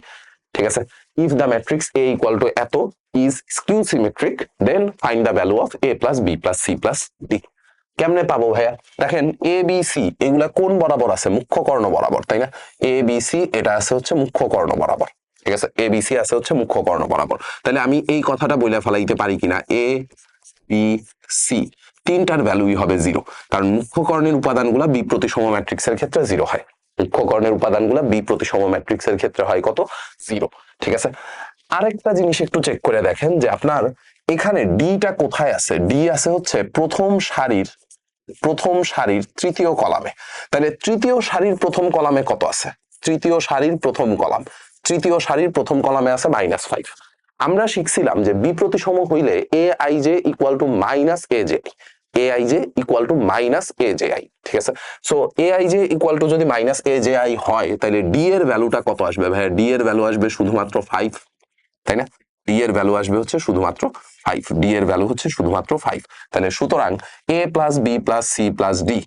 ঠিক আছে, if the matrix A equal to এত is skew symmetric then find the value of A plus B plus C plus D. কেমনে পাবো ভাইয়া? দেখেন এ বি সি এগুলা কোন বরাবর আছে? মুখ্য কর্ণ বরাবর, তাই না? এ বি সি এটা আছে হচ্ছে মুখ্য কর্ণ বরাবর। ঠিক আছে, এ বি সি আছে হচ্ছে মুখ্য কর্ণ বরাবর। তাহলে আমি এই কথাটা বলে ফেলাইতে পারি কিনা, এ বি সি তিনটার ভ্যালুই হবে 0, কারণ মুখ্য কর্ণের উপাদানগুলা বি প্রতিসম ম্যাট্রিক্সের ক্ষেত্রে 0 হয়, মুখ্য কর্ণের উপাদানগুলা বি প্রতিসম ম্যাট্রিক্সের ক্ষেত্রে হয় কত? 0। ঠিক আছে, আরেকটা জিনিস একটু চেক করে দেখেন যে আপনার এখানে ডিটা কোথায় আছে, ডি আছে হচ্ছে প্রথম সারির তৃতীয় কলামে। তাহলে তৃতীয় সারির প্রথম কলামে কত আছে? তৃতীয় সারির প্রথম কলাম, তৃতীয় সারির প্রথম কলামে আছে -5। আমরা শিখছিলাম যে বি প্রতিসম হইলে এ I J equal two minus A J, A I J equal two minus A J I, ঠিক আছে। So A I J equal to যদি মাইনাস এ জে আই হয় তাহলে ডি এর ভ্যালুটা কত আসবে ভাইয়া? ডি এর ভ্যালু আসবে শুধুমাত্র 5, তাই না? ডি এর ভ্যালু আসবে হচ্ছে শুধুমাত্র 5, ডি এর ভ্যালু হচ্ছে শুধুমাত্র 5। তাহলে সুতরাং A plus B plus C plus D,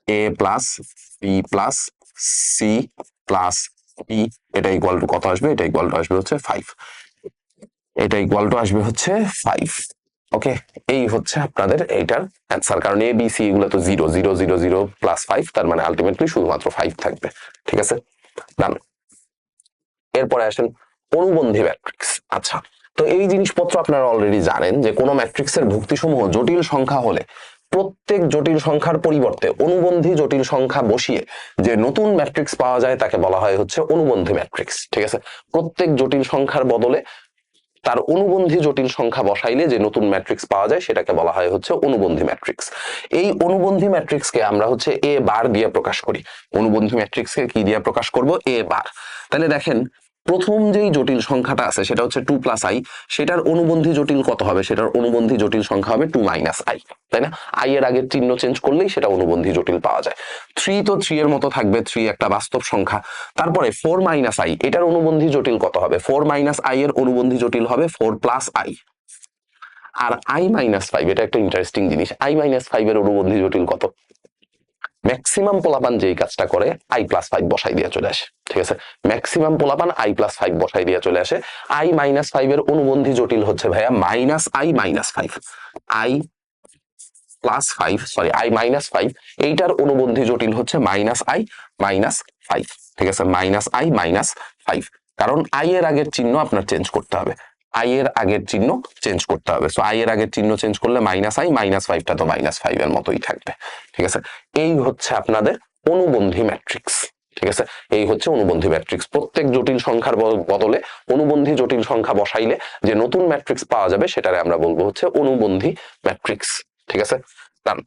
A plus B plus C plus D, এটা ইকুয়াল টু কত আসবে? এটা ইকুয়াল টু আসবে হচ্ছে 5, এটা ইকুয়াল টু আসবে হচ্ছে 5। ওকে, এই হচ্ছে আপনাদের এইটার অ্যান্সার, কারণ এ বি সি এগুলো তো 0 0 0 0 প্লাস 5, তার মানে আলটিমেটলি শুধুমাত্র 5 থাকবে, ঠিক আছে। ডান। এরপরে আসেন অনুবন্ধী ম্যাট্রিক্স। আচ্ছা, তো এই জিনিসপত্র আপনারা অলরেডি জানেন যে কোনো ম্যাট্রিক্সের ভুক্তিসমূহ জটিল সংখ্যা হলে প্রত্যেক জটিল সংখ্যার পরিবর্তে অনুবন্ধী জটিল সংখ্যা বসিয়ে যে নতুন ম্যাট্রিক্স পাওয়া যায় তাকে বলা হয় হচ্ছে অনুবন্ধী ম্যাট্রিক্স, ঠিক আছে। প্রত্যেক জটিল সংখ্যার বদলে তার অনুবন্ধী জটিল সংখ্যা বসাইলে যে নতুন ম্যাট্রিক্স পাওয়া যায় সেটাকে বলা হয় হচ্ছে অনুবন্ধী ম্যাট্রিক্স। এই অনুবন্ধী ম্যাট্রিক্সকে আমরা হচ্ছে এ বার দিয়ে প্রকাশ করি। অনুবন্ধী ম্যাট্রিক্সকে কি দিয়ে প্রকাশ করব? এ বার। তাহলে দেখেন প্রথম যেই জটিল সংখ্যাটা আছে সেটা হচ্ছে 2 প্লাস আই, সেটার অনুবন্ধী জটিল কত হবে? সেটার অনুবন্ধী জটিল সংখ্যা হবে 2 মাইনাস আই, তাই না? আই এর আগের চিহ্ন চেঞ্জ করলেই সেটা অনুবন্ধী জটিল পাওয়া যায়। 3 তো 3 এর মতো থাকবে, 3 একটা বাস্তব সংখ্যা। তারপরে 4 মাইনাস আই, এটার অনুবন্ধী জটিল কত হবে? 4 মাইনাস আই এর অনুবন্ধী জটিল হবে 4 প্লাস আই। আর আই মাইনাস 5, এটা একটা ইন্টারেস্টিং জিনিস, আই মাইনাস 5 এর অনুবন্ধী জটিল কত? ম্যাক্সিমাম পোলাপান যেই কাজটা করে আই প্লাস 5 বসাই দিয়ে চলে আসে, ঠিক আছে। ম্যাক্সিমাম পোলাপান আই প্লাস 5 বসাই দিয়ে চলে আসে। আই মাইনাস 5 এর অনুবন্ধী জটিল হচ্ছে ভাইয়া minus I minus 5, I plus 5, sorry I minus 5, এইটার অনুবন্ধী জটিল হচ্ছে মাইনাস আই মাইনাস 5, ঠিক আছে। মাইনাস আই মাইনাস 5, কারণ আই এর আগের চিহ্ন আপনার চেঞ্জ করতে হবে, আই এর আগের চিহ্ন চেঞ্জ করতে হবে। সো আই এর আগের চিহ্ন চেঞ্জ করলে মাইনাস আই মাইনাস 5টা তো মাইনাস 5 এর মতোই থাকবে, ঠিক আছে। এই হচ্ছে আপনাদের অনুবন্ধী ম্যাট্রিক্স, ঠিক আছে। এই হচ্ছে অনুবন্ধী ম্যাট্রিক্স। প্রত্যেক জটিল সংখ্যার বদলে অনুবন্ধী জটিল সংখ্যা বসাইলে যে নতুন ম্যাট্রিক্স পাওয়া যাবে সেটারে আমরা বলবো হচ্ছে অনুবন্ধী ম্যাট্রিক্স, ঠিক আছে। কারণ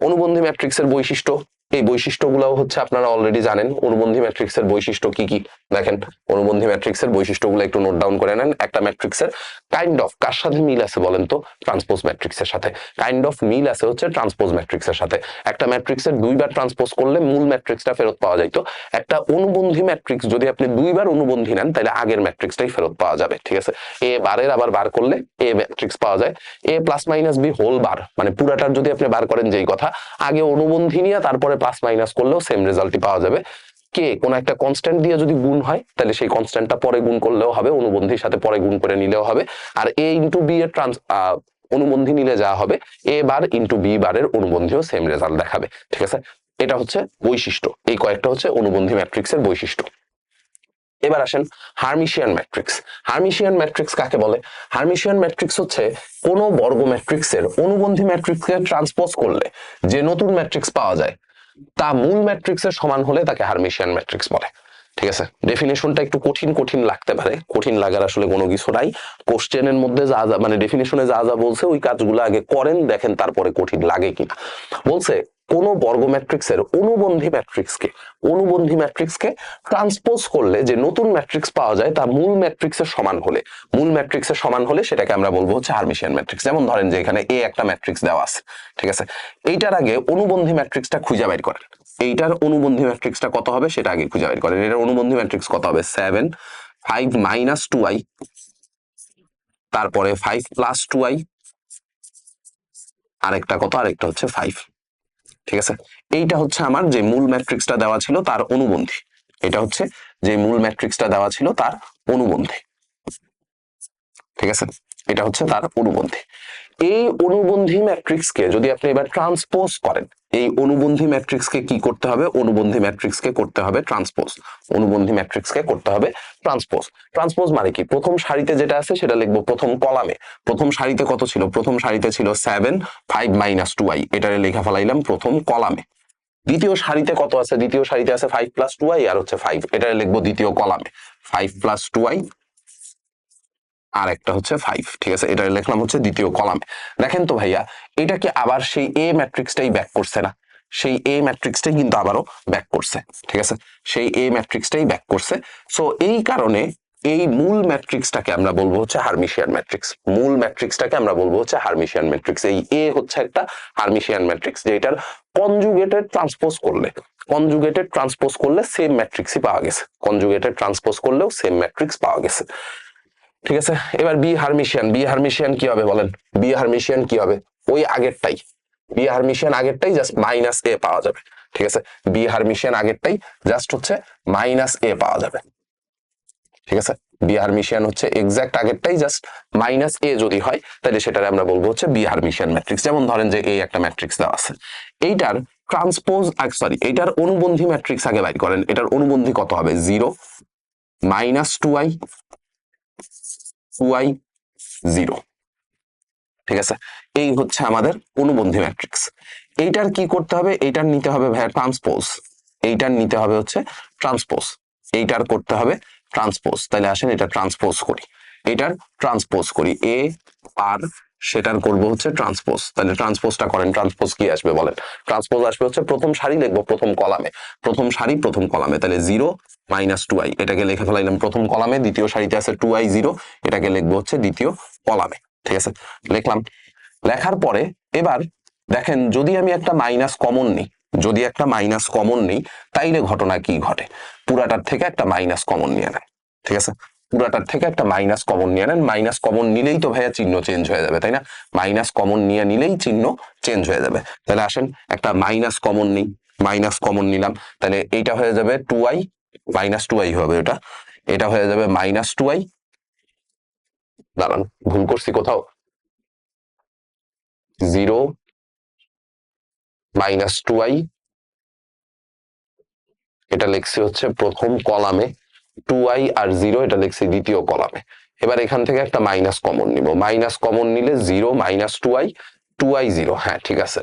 অনুবন্ধী ম্যাট্রিক্সের বৈশিষ্ট্য, এই বৈশিষ্ট্যগুলোও হচ্ছে আপনারা অলরেডি জানেন। অনুবন্ধী ম্যাট্রিক্সের বৈশিষ্ট্য কি কি দেখেন, অনুবন্ধী ম্যাট্রিক্সের বৈশিষ্ট্যগুলো একটু নোট ডাউন করে নেন। একটা ম্যাট্রিক্সের কাইন্ড অফ কার সাথে মিল আছে বলেন তো? ট্রান্সপোজ ম্যাট্রিক্সের সাথে। কাইন্ড অফ মিল আছে হচ্ছে ট্রান্সপোজ ম্যাট্রিক্সের সাথে। একটা ম্যাট্রিক্সের 2বার ট্রান্সপোজ করলে মূল ম্যাট্রিক্সটা ফেরত পাওয়া যাইতো। একটা অনুবন্ধী ম্যাট্রিক্স যদি আপনি 2বার অনুবন্ধী নেন তাহলে আগের ম্যাট্রিক্সটাই ফেরত পাওয়া যাবে, ঠিক আছে। এ বারের আবার বার করলে এ ম্যাট্রিক্স পাওয়া যায়। A plus minus B whole bar, মানে পুরাটার যদি আপনি বার করেন যেই কথা, আগে অনুবন্ধী নিয়ে তারপরে প্লাস মাইনাস করলেও সেম রেজাল্টই পাওয়া যাবে। কে কোন একটা কনস্ট্যান্ট দিয়ে যদি গুণ হয় তাহলে সেই কনস্ট্যান্টটা পরে গুণ করলেও হবে, অনুবন্ধীর সাথে পরে গুণ করে নিলেও হবে। আর এ ইন্টু বি এর অনুবন্ধী নিলে যা হবে, এ বার ইন্টু বি বারের অনুবন্ধীও সেম রেজাল্ট দেখাবে, ঠিক আছে। এটা হচ্ছে বৈশিষ্ট্য, এই কয়েকটা হচ্ছে অনুবন্ধী ম্যাট্রিক্সের বৈশিষ্ট্য। এবার আসেন হার্মিশিয়ান ম্যাট্রিক্স। হার্মিশিয়ান ম্যাট্রিক্স কাকে বলে? হার্মিশিয়ান ম্যাট্রিক্স হচ্ছে কোন বর্গ ম্যাট্রিক্সের অনুবন্ধী ম্যাট্রিক্সকে ট্রান্সপোজ করলে যে নতুন ম্যাট্রিক্স পাওয়া যায় তা মূল ম্যাট্রিক্সের সমান হলে তাকে হার্মিশিয়ান ম্যাট্রিক্স বলে, ঠিক আছে। ডেফিনেশনটা একটু কঠিন কঠিন লাগতে পারে, কঠিন লাগার আসলে কোনো কিছু নাই। কোশ্চেনের মধ্যে যা যা মানে ডেফিনেশনে যা যা বলছে ওই কাজগুলো আগে করেন, দেখেন তারপরে কঠিন লাগে কিনা। বলছে কোন বর্গ ম্যাট্রিক্সের অনুবন্ধী ম্যাট্রিক্সকে ট্রান্সপোজ করলে যে নতুন ম্যাট্রিক্স পাওয়া যায় তা মূল ম্যাট্রিক্সের সমান হলে, মূল ম্যাট্রিক্সের সমান হলে সেটাকে আমরা বলবো হচ্ছে হার্মিশিয়ান ম্যাট্রিক্স। যেমন ধরেন যে এখানে এ একটা ম্যাট্রিক্স দেওয়া আছে, ঠিক আছে। এইটার আগে অনুবন্ধী ম্যাট্রিক্সটা খুঁজে বের করেন। এইটার অনুবন্ধী ম্যাট্রিক্সটা কত হবে সেটা আগে খুঁজে বের করেন। এটার অনুবন্ধী ম্যাট্রিক্স কত হবে? 7 5 মাইনাস 2i, তারপরে 5 প্লাস 2i, আরেকটা কত? আরেকটা হচ্ছে 5, ঠিক আছে। এইটা হচ্ছে আমার যে মূল ম্যাট্রিক্সটা দেওয়া ছিল তার অনুবন্ধী। এটা হচ্ছে যে মূল ম্যাট্রিক্সটা দেওয়া ছিল তার অনুবন্ধী, ঠিক আছে। এটা হচ্ছে তার অনুবন্ধী। এই অনুবন্ধী ম্যাট্রিক্সকে যদি আপনি এবার ট্রান্সপোজ করেন, এই অনুবন্ধী ম্যাট্রিক্সকে কি করতে হবে? অনুবন্ধী ম্যাট্রিক্সকে করতে হবে ট্রান্সপোজ। অনুবন্ধী ম্যাট্রিক্সকে করতে হবে ট্রান্সপোজ। ট্রান্সপোজ মানে কি? প্রথম সারিতে যেটা আছে সেটা লিখবো প্রথম কলামে। প্রথম সারিতে কত ছিল? প্রথম সারিতে ছিল 7 5 মাইনাস 2i, এটারে লেখা ফেলাইলাম প্রথম কলামে। দ্বিতীয় সারিতে কত আছে? দ্বিতীয় সারিতে আছে 5 প্লাস 2i আর হচ্ছে 5, এটারে লিখবো দ্বিতীয় কলামে 5 প্লাস 2i আর একটা হচ্ছে 5, ঠিক আছে। এটা লিখলাম হচ্ছে দ্বিতীয় কলামে। দেখেন তো ভাইয়া, এটাকে আবার সেই এ ম্যাট্রিক্সটাই ব্যাক করছে না? সেই এ ম্যাট্রিক্সটাই কিন্তু আবারও ব্যাক করছে, ঠিক আছে। সেই এ ম্যাট্রিক্সটাই ব্যাক করছে। সো এই কারণে এই মূল ম্যাট্রিক্সটাকে আমরা বলবো হচ্ছে হার্মিশিয়ান ম্যাট্রিক্স। মূল ম্যাট্রিক্সটাকে আমরা বলবো হচ্ছে হার্মিশিয়ান ম্যাট্রিক্স। এই এ হচ্ছে একটা হার্মিশিয়ান ম্যাট্রিক্স, যে এটার কনজুগেটেড ট্রান্সপোজ করলে সেম ম্যাট্রিক্সই পাওয়া গেছে, কনজুগেটেড ট্রান্সপোজ করলেও সেম ম্যাট্রিক্স পাওয়া গেছে। ঠিক আছে, এবার বি হার্মিশিয়ান কি হবে বলেন? বি হার্মিশিয়ান কি হবে? ওই আগেরটাই, বি হার্মিশিয়ান আগেরটাই, জাস্ট মাইনাস এ পাওয়া যাবে। ঠিক আছে, বি হার্মিশিয়ান আগেরটাই জাস্ট হচ্ছে মাইনাস এ পাওয়া যাবে। ঠিক আছে, বি হার্মিশিয়ান হচ্ছে এক্সাক্ট আগেরটাই, জাস্ট মাইনাস এ যদি হয় তাহলে সেটারে আমরা বলবো হচ্ছে বি হার্মিশিয়ান ম্যাট্রিক্স। যেমন ধরেন যে এই একটা ম্যাট্রিক্স দেওয়া আছে, এইটার ট্রান্সপোজ এইটার অনুবন্ধী ম্যাট্রিক্স আগে বাইর করেন। এটার অনুবন্ধী কত হবে? 0 মাইনাস 2i 2i 0। ঠিক আছে, এই হচ্ছে আমাদের অনুবন্ধী ম্যাট্রিক্স। এইটার কি করতে হবে? এইটার নিতে হবে ভাইয়া ট্রান্সপোজ, এইটার নিতে হবে হচ্ছে ট্রান্সপোজ, এইটার করতে হবে ট্রান্সপোজ। তাহলে আসেন এটা ট্রান্সপোজ করি, এটার ট্রান্সপোজ করি, এ আর সেটার করব হচ্ছে ট্রান্সপোজ। তাহলে ট্রান্সপোজটা করেন, ট্রান্সপোজ কি আসবে বলেন? ট্রান্সপোজ আসবে হচ্ছে প্রথম সারি লিখবো প্রথম কলামে, প্রথম সারি প্রথম কলামে, তাহলে 0 মাইনাস 2i এটাকে লিখে ফেলাইলাম প্রথম কলামে, দ্বিতীয় সারিতে আছে 2i 0, এটাকে লিখবো হচ্ছে দ্বিতীয় কলামে। ঠিক আছে, লিখলাম। লেখার পরে এবার দেখেন যদি আমি একটা মাইনাস কমন নিই, যদি একটা মাইনাস কমন নিই তাইলে ঘটনা কি ঘটে? পুরাটার থেকে একটা মাইনাস কমন নিয়ে নেন। ঠিক আছে, পুরাটার থেকে একটা মাইনাস কমন নিয়ে নেন। মাইনাস কমন নিলেই তো ভাইয়া চিহ্ন চেঞ্জ হয়ে যাবে, তাই না? মাইনাস কমন নিয়ে নিলেই চিহ্ন চেঞ্জ হয়ে যাবে। তাহলে আসেন একটা মাইনাস কমন নিই, মাইনাস কমন নিলাম, তাহলে এইটা হয়ে যাবে 2i, মাইনাস 2i হবে এটা, এটা হয়ে যাবে মাইনাস 2i। দাঁড়ান, ভুল করছি কোথাও, 0 মাইনাস 2i, এটা লিখছি হচ্ছে প্রথম কলামে, 2i আর 0 এটা লিখছি দ্বিতীয় কলামে। এবার এখান থেকে একটা মাইনাস কমন নিব, মাইনাস কমন নিলে 0 মাইনাস 2i 2i 0। হ্যাঁ ঠিক আছে,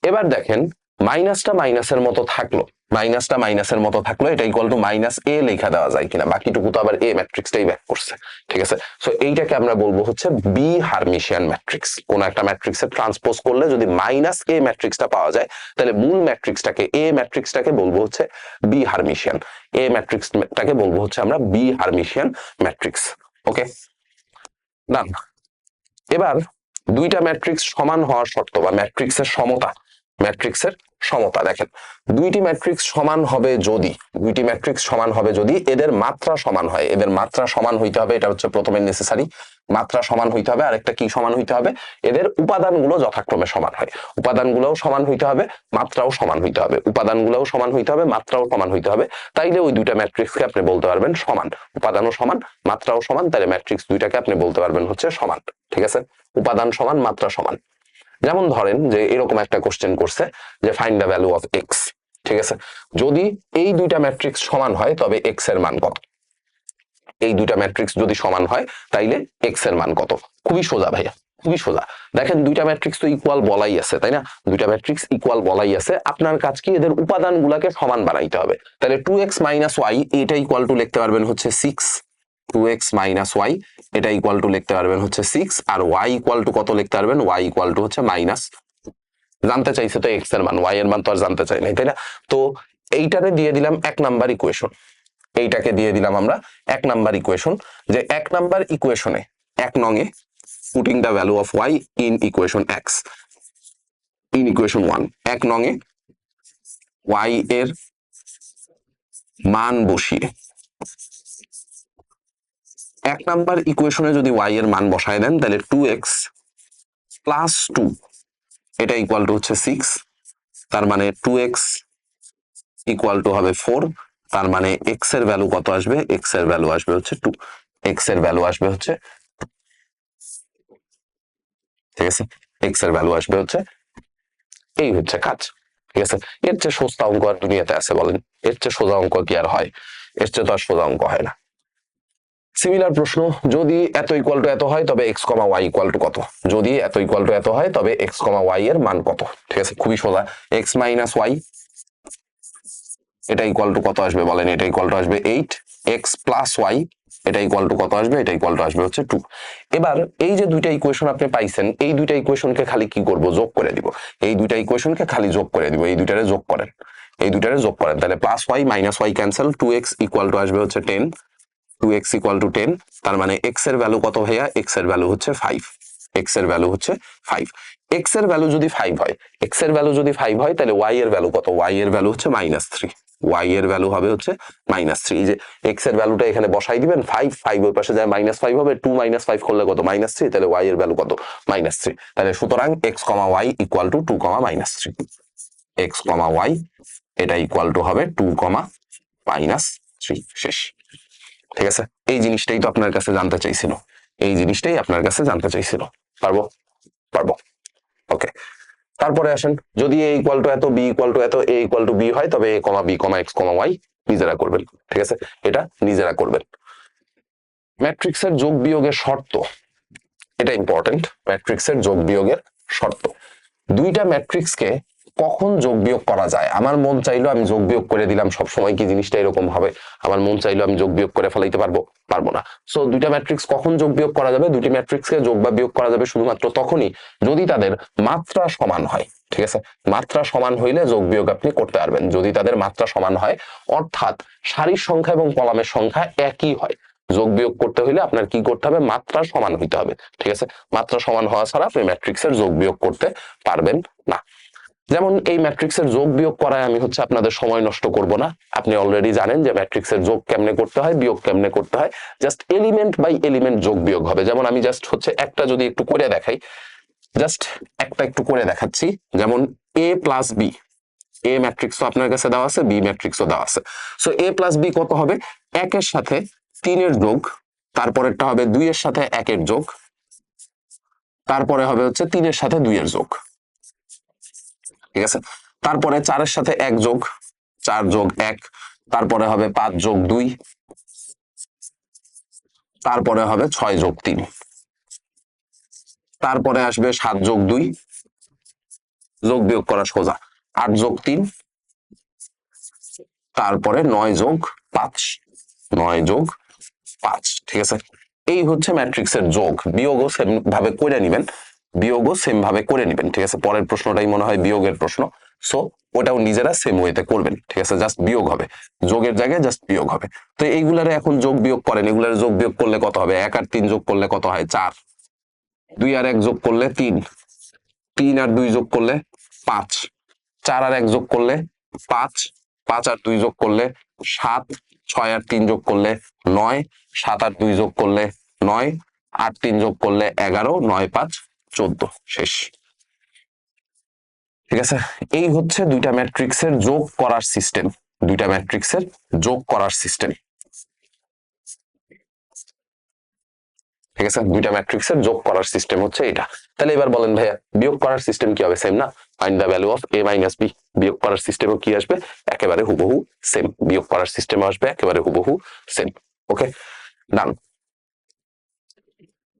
এবার দেখেন মাইনাসটা মাইনাসের মতো থাকলো, মাইনাসটা মাইনাসের মতো থাকলো, এটা ইকুয়াল টু মাইনাস এ লেখা দেওয়া যায় কিনা? বাকিটুকু তো আবার এ ম্যাট্রিক্সটাই ব্যাক করছে। ঠিক আছে, সো এইটাকে আমরা বলবো হচ্ছে বি হার্মিশিয়ান ম্যাট্রিক্স। কোন একটা ম্যাট্রিক্সের ট্রান্সপোজ করলে যদি মাইনাস এ ম্যাট্রিক্সটা পাওয়া যায় তাহলে মূল ম্যাট্রিক্সটাকে এ ম্যাট্রিক্সটাকে বলবো হচ্ছে বি হার্মিশিয়ান, এ ম্যাট্রিক্সটাকে বলবো হচ্ছে আমরা বি হার্মিশিয়ান ম্যাট্রিক্স। ওকে ডান। এবার দুইটা ম্যাট্রিক্স সমান হওয়ার শর্ত বা ম্যাট্রিক্সের সমতা, ম্যাট্রিক্সের সমতা দেখেন, দুইটি ম্যাট্রিক্স সমান হবে যদি, দুইটি ম্যাট্রিক্স সমান হবে যদি এদের মাত্রা সমান হয়। এদের মাত্রা সমান হইতে হবে, এটা হচ্ছে প্রথমে নেসেসারি, মাত্রা সমান হইতে হবে। আরেকটা কি সমান হইতে হবে? এদের উপাদানগুলো যথাক্রমে সমান হয়। উপাদানগুলোও সমান হইতে হবে, মাত্রাও সমান হইতে হবে, উপাদানগুলোও সমান হইতে হবে, মাত্রাও সমান হইতে হবে। তাইলে ওই দুইটা ম্যাট্রিক্সকে আপনি বলতে পারবেন সমান, উপাদানও সমান মাত্রাও সমান, তাহলে ম্যাট্রিক্স দুইটাকে আপনি বলতে পারবেন হচ্ছে সমান। ঠিক আছে, উপাদান সমান মাত্রা সমান। যেমন ধরেন যে এরকম একটা কোশ্চেন করছে যে find the value of x. ঠিক আছে, যদি এই দুইটা ম্যাট্রিক্স সমান হয় তবে এক্স এর মান কত? এই দুইটা ম্যাট্রিক্স যদি সমান হয় তাইলে এক্স এর মান কত? খুবই সোজা ভাইয়া, খুবই সোজা। দেখেন দুইটা ম্যাট্রিক্স তো ইকুয়াল বলাই আছে, তাই না? দুইটা ম্যাট্রিক্স ইকুয়াল বলাই আছে, আপনার কাজ কি? এদের উপাদান গুলাকে সমান বানাইতে হবে। তাহলে 2x মাইনাস ওয়াই এটা ইকুয়াল টু লিখতে পারবেন হচ্ছে 6, 2x মাইনাস ওয়াই এটা ইকুয়াল টু লিখতে পারবেন হচ্ছে 6, আর y ইকুয়াল টু কত লিখতে পারবেন? y ইকুয়াল টু হচ্ছে মাইনাস, জানতে চাইছে তো এক্স এর মান, y এর মান তো আর জানতে চাই নাই, তাই না? তো এইটারে দিয়ে দিলাম 1 নাম্বার ইকুয়েশন, এইটাকে দিয়ে দিলাম আমরা 1 নাম্বার ইকুয়েশন, যে 1 নাম্বার ইকুয়েশনে 1 নং এ putting the value of y in equation x in ইকুয়েশন 1, 1 নং এ y এর মান বসিয়ে 1 নাম্বার ইকুয়েশনে যদি y এর মান বসায় দেন তাহলে 2x প্লাস 2 এটা ইকুয়াল টু হচ্ছে 6, তার মানে 2x ইকুয়াল টু হবে 4, তার মানে x এর ভ্যালু কত আসবে? x এর ভ্যালু আসবে হচ্ছে 2, x এর ভ্যালু আসবে হচ্ছে, ঠিক আছে, x এর ভ্যালু আসবে হচ্ছে, এই হচ্ছে কাজ। ঠিক আছে, এর চেয়ে সস্তা অঙ্ক আর দুনিয়াতে আছে বলেন? এর চেয়ে সোজা অঙ্ক কি আর হয়? এর চেয়ে তো আর সোজা অঙ্ক হয় না। সিমিলার প্রশ্ন, যদি এত ইকুয়াল টু এত হয় তবে x comma y equal to কত? যদি এত ইকুয়াল টু এত হয় তবে এক্স কমা ওয়াই এর মান কত? ঠিক আছে, খুবই সোজা। এক্স মাইনাস ওয়াই এটা ইকুয়াল টু কত আসবে বলেন? এটা ইকুয়াল টু আসবে 8, এক্স প্লাস ওয়াই এটা ইকুয়াল টু কত আসবে? এটা ইকুয়াল টু আসবে হচ্ছে 2। এবার এই যে দুইটা ইকুয়েশন আপনি পাইছেন, এই দুইটা ইকুয়েশনকে খালি কি করব? যোগ করে দিব। এই দুইটা ইকুয়েশনকে খালি যোগ করে দিব, এই দুইটারে যোগ করেন, এই দুইটারে যোগ করেন, তাহলে plus y minus y cancel, 2x equal to আসবে হচ্ছে 10 2x ইকুয়াল টু 10, তার মানে x এর ভ্যালু কত ভাইয়া? x এর ভ্যালু হচ্ছে 5, x এর ভ্যালু হচ্ছে 5। x এর ভ্যালু যদি 5 হয়, x এর ভ্যালু যদি 5 হয়, তাহলে y এর ভ্যালু কত? y এর ভ্যালু হচ্ছে -3, y এর ভ্যালু হবে হচ্ছে -3। এই যে x এর ভ্যালুটা এখানে বসাই দিবেন, 5 ওই পাশে যায় -5 হবে, 2 - 5 করলে কত? -3, তাহলে y এর ভ্যালু কত? -3। তাহলে সুতরাং x, y equal to 2, -3, x, y এটা ইকুয়াল টু হবে 2, -3। শেষ। ঠিক আছে, এই জিনিসটাই তো আপনার কাছে জানতে চাইছিল, এই জিনিসটাই আপনার কাছে জানতে চাইছিল। পারবো? পারবো। ওকে, তারপরে আসেন, যদি a ইকুয়াল টু এত, b ইকুয়াল টু এত, a ইকুয়াল টু b হয়, তবে a, b, x, y নিজেরা করবেন। ঠিক আছে, এটা নিজেরা করবেন। ম্যাট্রিক্সের যোগ বিয়োগের শর্ত, এটা ইম্পর্টেন্ট। ম্যাট্রিক্সের যোগ বিয়োগের শর্ত, দুইটা ম্যাট্রিক্সকে কখন যোগ বিয়োগ করা যায়? আমার মন চাইলো আমি যোগ বিয়োগ করে দিলাম, সবসময় কি জিনিসটা এরকম হবে? আমার মন চাইলো আমি যোগ বিয়োগ করে ফেলাইতে পারবো? পারবো না। সো দুইটা ম্যাট্রিক্স কখন যোগ বিয়োগ করা যাবে? দুটি ম্যাট্রিক্সকে যোগ বা বিয়োগ করা যাবে শুধুমাত্র তখনই যদি তাদের মাত্রা সমান হয়। ঠিক আছে, মাত্রা সমান হইলে যোগ বিয়োগ আপনি করতে পারবেন, যদি তাদের মাত্রা সমান হয়, অর্থাৎ সারির সংখ্যা এবং কলামের সংখ্যা একই হয়। যোগ বিয়োগ করতে হইলে আপনার কি করতে হবে? মাত্রা সমান হইতে হবে। ঠিক আছে, মাত্রা সমান হওয়া ছাড়া আপনি ম্যাট্রিক্সের যোগ বিয়োগ করতে পারবেন না। যেমন এই ম্যাট্রিক্সের যোগ বিয়োগ করায় আমি হচ্ছে আপনাদের সময় নষ্ট করব না, আপনি অলরেডি জানেন যে ম্যাট্রিক্সের যোগ কেমনে করতে হয়, বিয়োগ কেমনে করতে হয়। জাস্ট এলিমেন্ট বাই এলিমেন্ট যোগ বিয়োগ হবে। যেমন আমি জাস্ট হচ্ছে একটা যদি একটু করে দেখাই, জাস্ট একটা একটু করে দেখাচ্ছি। যেমন a প্লাস বি, এ ম্যাট্রিক্সও আপনার কাছে দেওয়া আছে, বি ম্যাট্রিক্সও দেওয়া আছে। সো a প্লাস বি কত হবে? 1 এর সাথে 3 এর যোগ, তারপরেরটা হবে 2 এর সাথে 1 এর যোগ, তারপরে হবে হচ্ছে 3 এর সাথে 2 এর যোগ। ঠিক আছে, তারপরে 4 এর সাথে 1 যোগ, 4 যোগ 1, তারপরে হবে 5 যোগ 2, তারপরে হবে 6 যোগ 3, তারপরে আসবে 7 যোগ 2, যোগ বিয়োগ করা সোজা, 8 যোগ 3, তারপরে 9 যোগ 5, 9 যোগ 5। ঠিক আছে, এই হচ্ছে ম্যাট্রিক্সের যোগ। বিয়োগও সেম ভাবে করে নিবেন, বিয়োগও সেম ভাবে করে নিবেন। ঠিক আছে, পরের প্রশ্নটাই মনে হয় বিয়োগের প্রশ্ন, সো ওটাও নিজেরা সেম ওয়েতে করবেন। ঠিক আছে, জাস্ট বিয়োগ হবে, যোগের জায়গায় জাস্ট বিয়োগ হবে। তো এইগুলারে এখন যোগ বিয়োগ করেন, এগুলার যোগ বিয়োগ করলে কত হবে? 1 আর 3 যোগ করলে কত হয়? 4, 2 আর 1 যোগ করলে 3, 3 আর 2 যোগ করলে 5, 4 আর 1 যোগ করলে 5, 5 আর 2 যোগ করলে 7, 6 আর 3 যোগ করলে 9, 7 আর 2 যোগ করলে 9, 8 3 যোগ করলে 11, 9 5 14। শেষ। ঠিক আছে, এই হচ্ছে দুইটা ম্যাট্রিক্সের যোগ করার সিস্টেম, দুইটা ম্যাট্রিক্সের যোগ করার সিস্টেম। ঠিক আছে, দুইটা ম্যাট্রিক্সের যোগ করার সিস্টেম হচ্ছে এটা। তাহলে এবার বলেন ভাইয়া, বিয়োগ করার সিস্টেম কি হবে? সেম না? Find the value of a minus b. বিয়োগ করার সিস্টেমও কি আসবে? একেবারে হুবহু সেম। বিয়োগ করার সিস্টেম আসবে একেবারে হুবহু সেম। ওকে, ডান।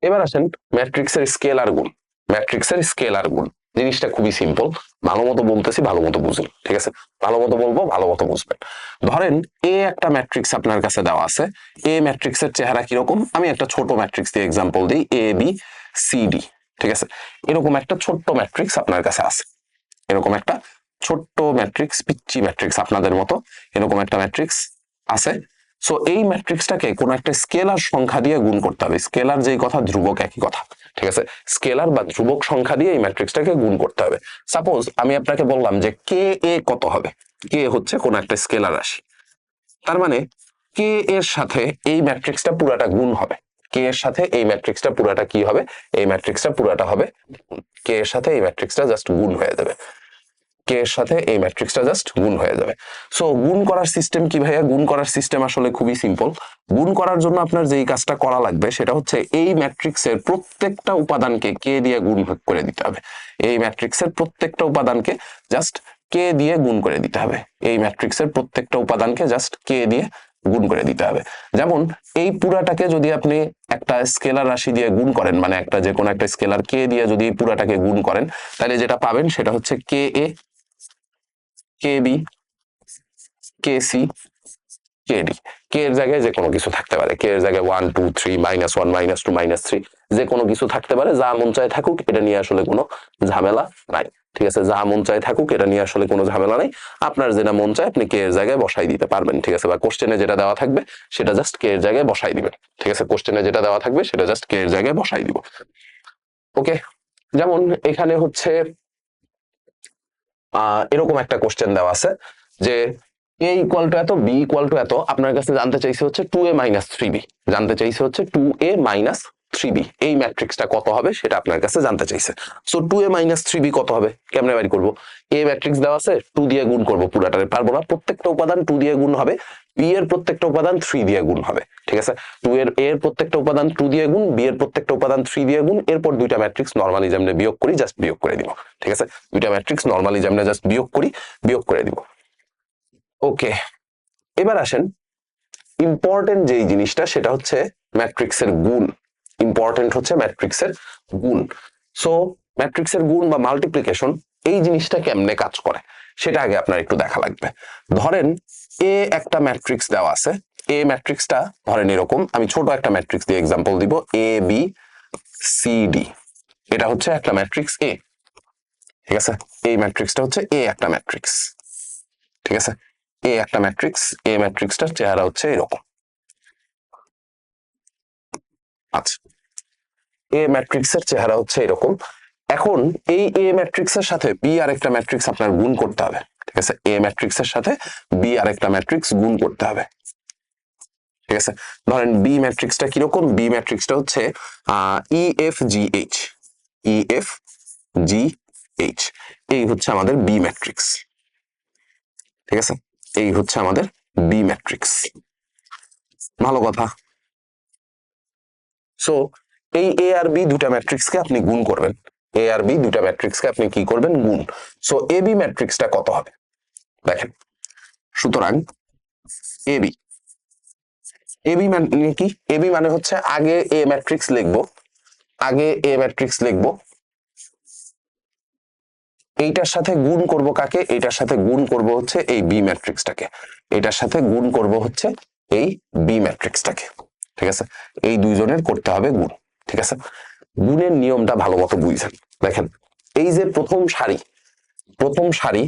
এবার আসেন ম্যাট্রিক্সের স্কেলার গুণ। ম্যাট্রিক্সের স্কেলার গুণ জিনিসটা খুবই সিম্পল, ভালো মতো বলতেছি, ভালো মতো বুঝুন। ঠিক আছে, ভালো মতো বলবো, ভালো মতো বুঝবেন। ধরেন এ একটা ম্যাট্রিক্স আপনার কাছে দেওয়া আছে, এ ম্যাট্রিক্সের চেহারা কিরকম? আমি একটা ছোট ম্যাট্রিক্স দিয়ে এক্সাম্পল দিই, এ বি সি ডি। ঠিক আছে, এরকম একটা ছোট্ট ম্যাট্রিক্স আপনার কাছে আছে, এরকম একটা ছোট্ট ম্যাট্রিক্স, পিচ্চি ম্যাট্রিক্স আপনাদের মতো এরকম একটা ম্যাট্রিক্স আছে। সো এই ম্যাট্রিক্সটাকে কোন একটা স্কেলার সংখ্যা দিয়ে গুণ করতে হবে। স্কেলার যেই কথা, ধ্রুবক একই কথা। ঠিক আছে, স্কেলার বা ধ্রুবক সংখ্যা দিয়ে এই ম্যাট্রিক্সটাকে গুণ করতে হবে। সাপোজ আমি আপনাকে বললাম যে কে এ কত হবে? কে হচ্ছে কোন একটা স্কেলার রাশি, তার মানে কে এর সাথে এই ম্যাট্রিক্সটা পুরাটা গুণ হবে। কে এর সাথে এই ম্যাট্রিক্সটা পুরাটা কি হবে? এই ম্যাট্রিক্সটা পুরাটা হবে কে এর সাথে এই ম্যাট্রিক্সটা জাস্ট গুণ হয়ে যাবে, কে এর সাথে এই ম্যাট্রিক্সটা জাস্ট গুণ হয়ে যাবে। সো গুণ করার সিস্টেম কি ভাইয়া? গুণ করার সিস্টেম আসলে খুবই সিম্পল। গুণ করার জন্য আপনার যেই কাজটা করা লাগবে সেটা হচ্ছে এই ম্যাট্রিক্সের প্রত্যেকটা উপাদানকে কে দিয়ে গুণ ভাগ করে দিতে হবে। এই ম্যাট্রিক্সের প্রত্যেকটা উপাদানকে জাস্ট কে দিয়ে গুণ করে দিতে হবে। এই ম্যাট্রিক্সের প্রত্যেকটা উপাদানকে জাস্ট কে দিয়ে গুণ করে দিতে হবে। যেমন এই পুরাটাকে যদি আপনি একটা স্কেলার রাশি দিয়ে গুণ করেন, মানে একটা যে কোনো একটা স্কেলার কে দিয়ে যদি এই পুরাটাকে গুণ করেন, তাহলে যেটা পাবেন সেটা হচ্ছে কে এ, K B, K C, KD, কে এর জায়গায় যে কোনো কিছু থাকতে পারে, কে এর জায়গায় 1 2 3 -1 -2 -3 যে কোনো কিছু থাকতে পারে, যা মন চায় থাকুক, এটা নিয়ে আসলে কোনো ঝামেলা নাই। ঠিক আছে, যা মন চায় থাকুক, এটা নিয়ে আসলে কোনো ঝামেলা নাই। আপনার যেটা মন চায় আপনি কে এর জায়গায় বসাই দিতে পারবেন। ঠিক আছে, বা কোশ্চেনে যেটা দেওয়া থাকবে সেটা জাস্ট কে এর জায়গায় বসাই দিবেন। ঠিক আছে, কোশ্চেনে যেটা দেওয়া থাকবে সেটা জাস্ট কে এর জায়গায় বসাই দিব। ওকে, যেমন এখানে হচ্ছে এরকম একটা কোশ্চেন দেওয়া আছে যে a ইকুয়াল টু এত, b ইকুয়াল টু এত, আপনার কাছে জানতে চাইছে হচ্ছে 2a মাইনাস 3b, জানতে চাইছে হচ্ছে 2a মাইনাস 3b, এই ম্যাট্রিক্সটা কত হবে সেটা আপনার কাছে জানতে চাইছে। সো 2a মাইনাস 3b কত হবে, কেমনে বের করব? a ম্যাট্রিক্স দেওয়া আছে, 2 দিয়ে গুণ করব, পুরাটারে পারবো না, প্রত্যেকটা উপাদান 2 দিয়ে গুণ হবে, b এর প্রত্যেকটা উপাদান 3 দিয়ে গুণ হবে। ঠিক আছে, 2 এর a এর প্রত্যেকটা উপাদান 2 দিয়ে গুণ, b এর প্রত্যেকটা উপাদান 3 দিয়ে গুণ, এরপর দুইটা ম্যাট্রিক্স নরমালি যেমনে বিয়োগ করি জাস্ট বিয়োগ করে দিব। ঠিক আছে, দুইটা ম্যাট্রিক্স নরমালি যেমনে জাস্ট বিয়োগ করি বিয়োগ করে দিব। ওকে, এবার আসেন ইম্পর্টেন্ট যেই জিনিসটা সেটা হচ্ছে ম্যাট্রিক্সের গুণ। ইম্পর্টেন্ট হচ্ছে ম্যাট্রিক্সের গুণ। সো ম্যাট্রিক্সের গুণ বা মাল্টিপ্লিকেশন এই জিনিসটা কেমনে কাজ করে সেটা আগে আপনার একটু দেখা লাগবে। ধরেন এ একটা ম্যাট্রিক্স দেওয়া আছে, এ ম্যাট্রিক্সটা ধরেন এরকম, আমি ছোট একটা ম্যাট্রিক্স দিয়ে এক্সাম্পল দিব, এ বি সি ডি, এটা হচ্ছে একটা ম্যাট্রিক্স এ। ঠিক আছে, এই ম্যাট্রিক্সটা হচ্ছে এ একটা ম্যাট্রিক্স। ঠিক আছে, এ একটা ম্যাট্রিক্স, এ ম্যাট্রিক্সটার চেহারা হচ্ছে এরকম। আচ্ছা, এ ম্যাট্রিক্সের চেহারা হচ্ছে এরকম। এখন এই এ ম্যাট্রিক্সের সাথে বি আরেকটা ম্যাট্রিক্স আপনার গুণ করতে হবে। ঠিক আছে, এ ম্যাট্রিক্সের সাথে বি আরেকটা ম্যাট্রিক্স গুণ করতে হবে। ঠিক আছে, ধরেন বি ম্যাট্রিক্সটা কিরকম, বি ম্যাট্রিক্সটা হচ্ছে E F G H, E F G H, এই হচ্ছে আমাদের বি ম্যাট্রিক্স। ঠিক আছে, এই হচ্ছে আমাদের বি ম্যাট্রিক্স। ভালো কথা। সো এই এ আর বি দুটা ম্যাট্রিক্সকে আপনি গুণ করবেন, এ আর বি দুটা ম্যাট্রিক্সকে আপনি কি করবেন, গুণ। সো এ বি ম্যাট্রিক্সটা কত হবে দেখেন। সুতরাং এবি, এবি মানে কি, এবি মানে হচ্ছে আগে এ ম্যাট্রিক্স লিখবো, আগে এ ম্যাট্রিক্স লিখবো, এইটার সাথে গুণ করব কাকে, এইটার সাথে গুণ করব হচ্ছে এই বি ম্যাট্রিক্সটাকে, এটার সাথে গুণ করব হচ্ছে এই বি ম্যাট্রিক্সটাকে। ঠিক আছে, এই দুইজনের করতে হবে গুণ। ঠিক আছে, গুণের নিয়মটা ভালো মতো বুঝছেন। দেখেন এই যে প্রথম সারি, প্রথম সারি,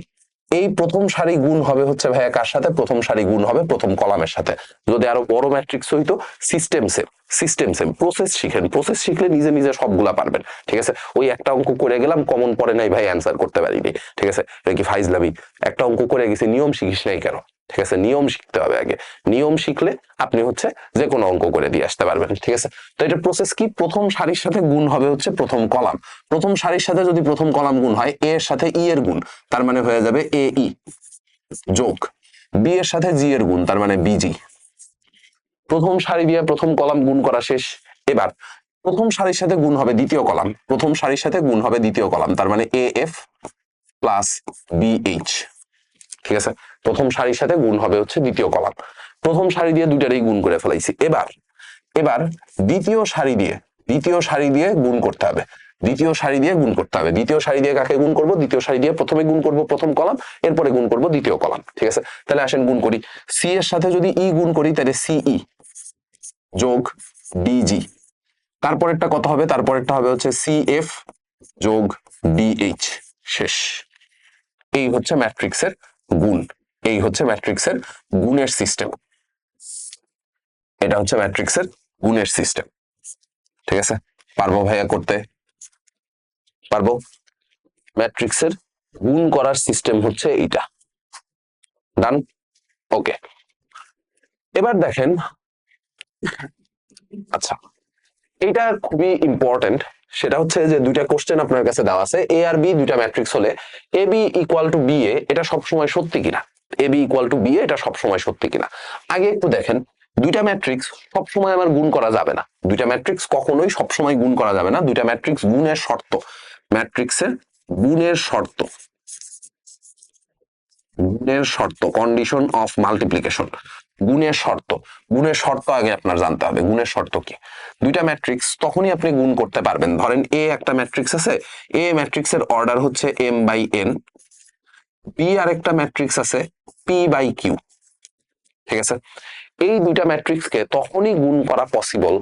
এই প্রথম সারি গুণ হবে হচ্ছে ভাইয়া কার সাথে, প্রথম সারি গুণ হবে প্রথম কলামের সাথে। যদি আরো বড় ম্যাট্রিক্স হইতো system same, system same, process শিখেন, প্রসেস শিখলে নিজে নিজে সবগুলা পারবেন। ঠিক আছে, ওই একটা অঙ্ক করে গেলাম কমন পড়ে নাই ভাই অ্যান্সার করতে পারিনি, ঠিক আছে, এটা কি ফাইজলামি, একটা অঙ্ক করে গেছি নিয়ম শিখিস নাই কেন? ঠিক আছে, নিয়ম শিখতে হবে আগে, নিয়ম শিখলে আপনি হচ্ছে যে কোনো অঙ্ক করে দিয়ে আসতে পারবেন। ঠিক আছে, তো এটা প্রসেস কি, প্রথম সারির সাথে গুণ হবে হচ্ছে প্রথম কলাম, প্রথম সারির সাথে যদি প্রথম কলাম গুণ হয়, এ এর সাথে ই এর গুণ, তার মানে হয়ে যাবে এ ই, যোগ বি এর সাথে জি এর গুণ, তার মানে বিজি। প্রথম সারি দিয়ে প্রথম কলাম গুণ করা শেষ। এবার প্রথম সারির সাথে গুণ হবে দ্বিতীয় কলাম, প্রথম সারির সাথে গুণ হবে দ্বিতীয় কলাম, তার মানে a f plus b h. ঠিক আছে, প্রথম সারির সাথে গুণ হবে হচ্ছে দ্বিতীয় কলাম, প্রথম সারি দিয়ে দুইটারই গুণ করে ফেলাইছি। এবার এবার দ্বিতীয় সারি দিয়ে, দ্বিতীয় সারি দিয়ে গুণ করতে হবে, দ্বিতীয় সারি দিয়ে গুণ করতে হবে, দ্বিতীয় সারি দিয়ে কাকে গুণ করব, দ্বিতীয় সারি দিয়ে প্রথমে গুণ করব প্রথম কলাম, এরপরে গুণ করব দ্বিতীয় কলাম। ঠিক আছে, তাহলে আসেন গুণ করি, সি এর সাথে যদি ই গুণ করি তাহলে সিই যোগ ডিজি, তারপরেরটা কত হবে, তারপরেরটা হবে হচ্ছে সি এফ যোগ ডিএইচ, শেষ। এই হচ্ছে ম্যাট্রিক্সের গুণ, এই হচ্ছে ম্যাট্রিক্সের গুণের সিস্টেম, এটা হচ্ছে ম্যাট্রিক্সের গুণের সিস্টেম। ঠিক আছে, পারবো ভাইয়া করতে, পারবো। ম্যাট্রিক্সের গুণ করার সিস্টেম হচ্ছে এইটা, ডান। ওকে, এবার দেখেন, আচ্ছা এটা খুবই ইম্পর্টেন্ট, সেটা হচ্ছে যে দুইটা কোশ্চেন আপনার কাছে দেওয়া আছে, এ আর বি দুইটা ম্যাট্রিক্স হলে A B equal to B এ, এটা সবসময় সত্যি কিনা, A B equal to B এ এটা সবসময় সত্যি কিনা। আগে একটু দেখেন, দুইটা ম্যাট্রিক্স সবসময় আমার গুণ করা যাবে না, দুইটা ম্যাট্রিক্স কখনোই সবসময় গুণ করা যাবে না, দুইটা ম্যাট্রিক্স গুণের শর্ত, ম্যাট্রিক্সের গুণের শর্ত, গুণের শর্ত, কন্ডিশন অফ মাল্টিপ্লিকেশন, গুণের শর্ত, গুণের শর্ত আগে আপনার জানতে হবে, গুণের শর্ত কি। দুইটা ম্যাট্রিক্স তখনই আপনি গুণ করতে পারবেন, ধরেন এ একটা ম্যাট্রিক্স আছে, এ ম্যাট্রিক্সের অর্ডার হচ্ছে এম বাই এন, বি আর একটা ম্যাট্রিক্স আছে পি বাই কিউ, ঠিক আছে। এই দুইটা ম্যাট্রিক্সকে তখনই গুণ করা পসিবল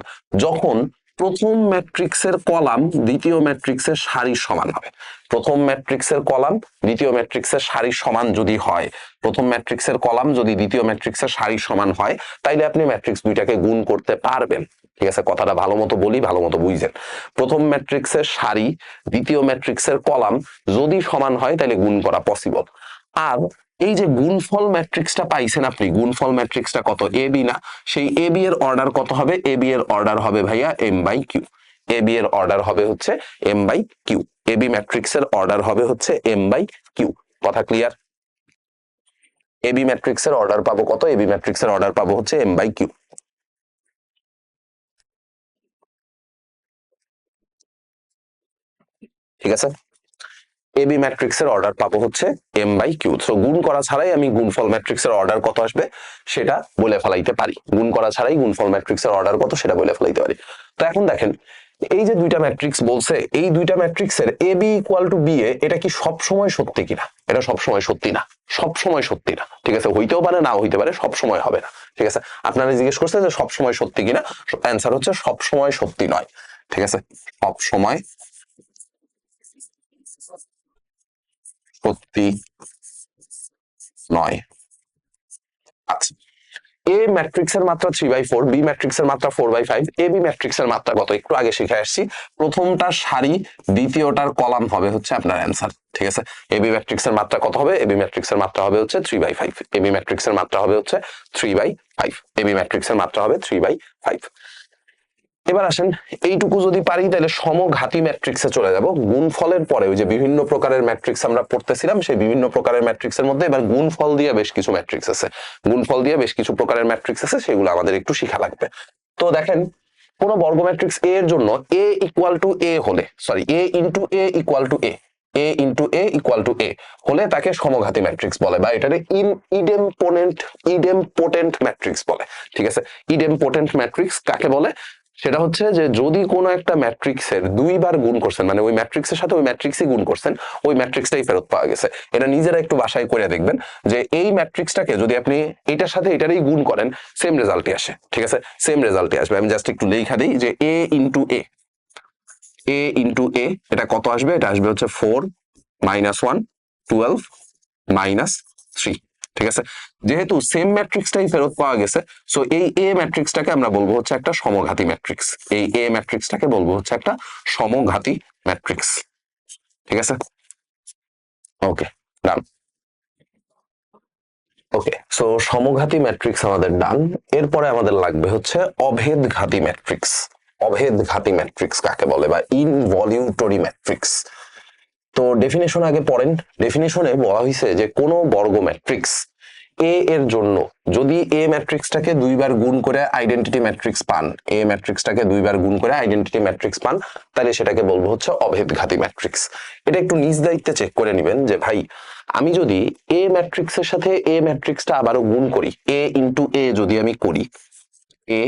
যখন প্রথম ম্যাট্রিক্সের কলাম দ্বিতীয় ম্যাট্রিক্সের সারির সমান হবে। প্রথম ম্যাট্রিক্সের কলাম দ্বিতীয় ম্যাট্রিক্সের সারির সমান যদি হয়, প্রথম ম্যাট্রিক্সের কলাম যদি দ্বিতীয় ম্যাট্রিক্সের সারির সমান হয়, তাইলে আপনি ম্যাট্রিক্স দুইটাকে গুণ করতে পারবেন। ঠিক আছে, কথাটা ভালো মতো বলি, ভালো মতো বুঝছেন। প্রথম ম্যাট্রিক্সের সারি দ্বিতীয় ম্যাট্রিক্সের কলাম যদি সমান হয় তাহলে গুণ করা পসিবল। আর এই যে গুণফল ম্যাট্রিক্সটা পাইছেন আপনি, গুণফল ম্যাট্রিক্সটা কত, এ বি না, সেই এ বি এর অর্ডার কত হবে? এ বি এর অর্ডার হবে ভাইয়া m by q. A B এর অর্ডার হবে হচ্ছে m by q. A B ম্যাট্রিক্সের অর্ডার হবে হচ্ছে এম বাই কিউ। কথা ক্লিয়ার? এ বি ম্যাট্রিক্সের অর্ডার পাবো কত? এ বি ম্যাট্রিক্সের অর্ডার পাবো হচ্ছে এম বাই কিউ। ঠিক আছে, এ বি ম্যাট্রিক্সের অর্ডার পাবো হচ্ছে এম বাই কিউ। সো গুণ করা ছাড়াই আমি গুণফল ম্যাট্রিক্সের অর্ডার কত আসবে সেটা বলে ফেলাইতে পারি। গুণ করা ছাড়াই গুণফল ম্যাট্রিক্সের অর্ডার কত সেটা বলে ফেলাইতে পারি। তো এখন দেখেন, এই যে দুইটা ম্যাট্রিক্স বলছে, এই দুইটা ম্যাট্রিক্সের A B equal to B এ, এটা কি সব সময় সত্যি কিনা? এটা সব সময় সত্যি না, সব সময় সত্যি না। ঠিক আছে, হইতেও পারে, নাও হইতে পারে, সব সময় হবে না। ঠিক আছে, আপনারা জিজ্ঞেস করছেন যে সব সময় সত্যি কিনা, অ্যান্সার হচ্ছে সব সময় সত্যি নয়। ঠিক আছে, সব সময় সত্যি নয়। আচ্ছা, এ ম্যাট্রিক্সের মাত্রা 3/4, বি ম্যাট্রিক্সের মাত্রা 4/5, এ বি ম্যাট্রিক্সের মাত্রা কত একটু আগে শিখে আসছি। প্রথমটার সারি দ্বিতীয়টার কলাম হবে হচ্ছে আপনার অ্যান্সার। ঠিক আছে, এ বি ম্যাট্রিক্সের মাত্রা কত হবে? এ বি ম্যাট্রিক্সের মাত্রা হবে হচ্ছে 3/5। এ বি ম্যাট্রিক্সের মাত্রা হবে হচ্ছে 3/5। এ বি ম্যাট্রিক্সের মাত্রা হবে 3/5। এবার আসেন, এইটুকু যদি পারি তাহলে সমঘাতী ম্যাট্রিক্সে চলে যাব। গুণফলের পরে ওই যে বিভিন্ন প্রকারের ম্যাট্রিক্স আমরা পড়তেছিলাম, সেই বিভিন্ন প্রকারের ম্যাট্রিক্সের মধ্যে এবার গুণফল দিয়ে বেশ কিছু ম্যাট্রিক্স আছে, গুণফল দিয়ে বেশ কিছু প্রকারের ম্যাট্রিক্স আছে, সেগুলো আমাদের একটু শিখা লাগবে। তো দেখেন, কোন বর্গ ম্যাট্রিক্স এ এর জন্য এ ইকুয়াল টু এ হলে, sorry, A into A equal to A, A into A equal to A হলে তাকে সমঘাতী ম্যাট্রিক্স বলে, বা এটাকে ইডেমপোটেন্ট ম্যাট্রিক্স বলে। ঠিক আছে, ইডেমপোটেন্ট ম্যাট্রিক্স কাকে বলে? সেটা হচ্ছে যে যদি কোনো একটা ম্যাট্রিক্সের দুইবার গুণ করছেন, মানে ওই ম্যাট্রিক্সের সাথে ওই ম্যাট্রিক্সই গুণ করছেন, ওই ম্যাট্রিক্সটাই ফেরত পাওয়া গেছে। এটা নিজেরা একটু বাসায় করে দেখবেন যে এই ম্যাট্রিক্সটাকে যদি আপনি এটার সাথে এটারই গুণ করেন, সেম রেজাল্টই আসে। ঠিক আছে, সেম রেজাল্টই আসবে। আমি জাস্ট একটু লেখা দিই যে এ ইন্টু এ, এ ইন্টু এ, এটা কত আসবে? এটা আসবে হচ্ছে 4 - 1 12 - 3। ঠিক আছে, যেহেতু সেম ম্যাট্রিক্সটাই ফেরত পাওয়া গেছে, সো এই এ ম্যাট্রিক্সটাকে আমরা বলবো হচ্ছে একটা সমঘাতী ম্যাট্রিক্স। এই এ ম্যাট্রিক্সটাকে বলবো হচ্ছে একটা সমঘাতী ম্যাট্রিক্স। ঠিক আছে, ওকে, ডান। ওকে, সো সমঘাতী ম্যাট্রিক্স আমাদের ডান। এরপরে আমাদের লাগবে হচ্ছে অভেদঘাতী ম্যাট্রিক্স। অভেদঘাতী ম্যাট্রিক্স কাকে বলে, বা ইনভলিউটরি ম্যাট্রিক্স। তো ডেফিনেশন আগে পড়েন। ডেফিনেশনে বলা হয়েছে যে কোন বর্গ ম্যাট্রিক্স এ এর জন্য যদি এ ম্যাট্রিক্সটাকে দুইবার গুণ করে আইডেন্টিটি ম্যাট্রিক্স পান, এ ম্যাট্রিক্সটাকে দুইবার গুণ করে আইডেন্টিটি ম্যাট্রিক্স পান, তাহলে সেটাকে বলবো হচ্ছে অভেদঘাতী ম্যাট্রিক্স। এটা একটু নিজ দায়িত্বে চেক করে নেবেন যে ভাই, আমি যদি এ ম্যাট্রিক্সের সাথে এ ম্যাট্রিক্সটা আবারও গুণ করি, এ ইন্টু এ যদি আমি করি, এ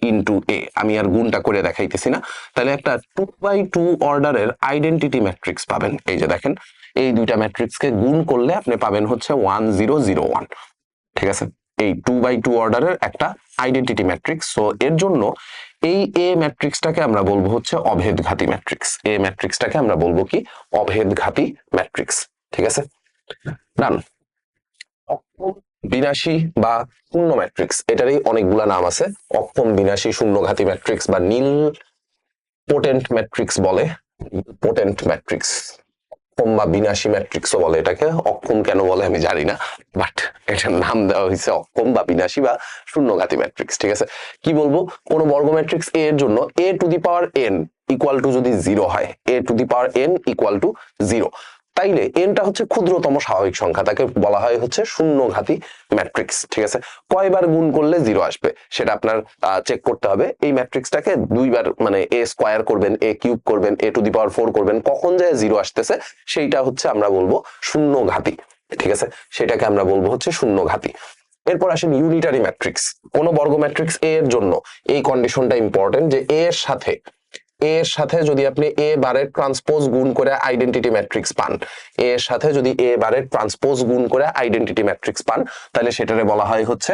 ইন্টু এ, আমি আর গুণটা করে দেখাইতেছি না, তাহলে একটা 2/2 অর্ডারের আইডেন্টিটি ম্যাট্রিক্স পাবেন। এই যে দেখেন, এই দুইটা ম্যাট্রিক্সকে গুণ করলে আপনি পাবেন হচ্ছে 1001। ঠিক আছে, এই 2/2 অর্ডারের একটা আইডেন্টিটি ম্যাট্রিক্স। সো এর জন্য এই এ ম্যাট্রিক্সটাকে আমরা বলবো হচ্ছে অভেদঘাতী ম্যাট্রিক্স। এ ম্যাট্রিক্সটাকে আমরা বলবো কি? অভেদঘাতী ম্যাট্রিক্স। ঠিক আছে, ডান। অক্ষম, বিনাশী বা শূন্য ম্যাট্রিক্স, এটারই অনেকগুলা নাম আছে। অক্ষম, বিনাশী, শূন্যঘাতী ম্যাট্রিক্স বা নীল পোটেন্ট ম্যাট্রিক্স বলে। পোটেন্ট ম্যাট্রিক্স, অক্ষম বা বিনাশী ম্যাট্রিক্সও বলে এটাকে। অক্ষম কেন বলে আমি জানি না, বাট এটার নাম দেওয়া হয়েছে অক্ষম বা বিনাশী বা শূন্যঘাতী ম্যাট্রিক্স। ঠিক আছে, কি বলবো, কোন বর্গ ম্যাট্রিক্স এ এর জন্য A to the power N equal to যদি 0 হয়, A to the power N equal to 0, তাইলে এনটা হচ্ছে ক্ষুদ্রতম স্বাভাবিক সংখ্যা, তাকে বলা হয় হচ্ছে শূন্যঘাতী ম্যাট্রিক্স। ঠিক আছে, কয়বার গুণ করলে 0 আসবে সেটা আপনার চেক করতে হবে। এই ম্যাট্রিক্সটাকে দুইবার, মানে এ স্কোয়ার করবেন, এ কিউব করবেন, এ টু দি পাওয়ার 4 করবেন, কখন যায় 0 আসতেছে সেইটা হচ্ছে আমরা বলবো শূন্যঘাতী। ঠিক আছে, সেটাকে আমরা বলবো হচ্ছে শূন্যঘাতী। এরপর আসেন ইউনিটারি ম্যাট্রিক্স। কোন বর্গ ম্যাট্রিক্স এ এর জন্য এই কন্ডিশনটা ইম্পর্টেন্ট যে এ এর সাথে এ এর সাথে যদি আপনি এ বারের ট্রান্সপোজ গুণ করে আইডেন্টিটি ম্যাট্রিক্স পান, এ এর সাথে যদি এ বারের ট্রান্সপোজ গুণ করে আইডেন্টিটি ম্যাট্রিক্স পান, তাহলে সেটারে বলা হয় হচ্ছে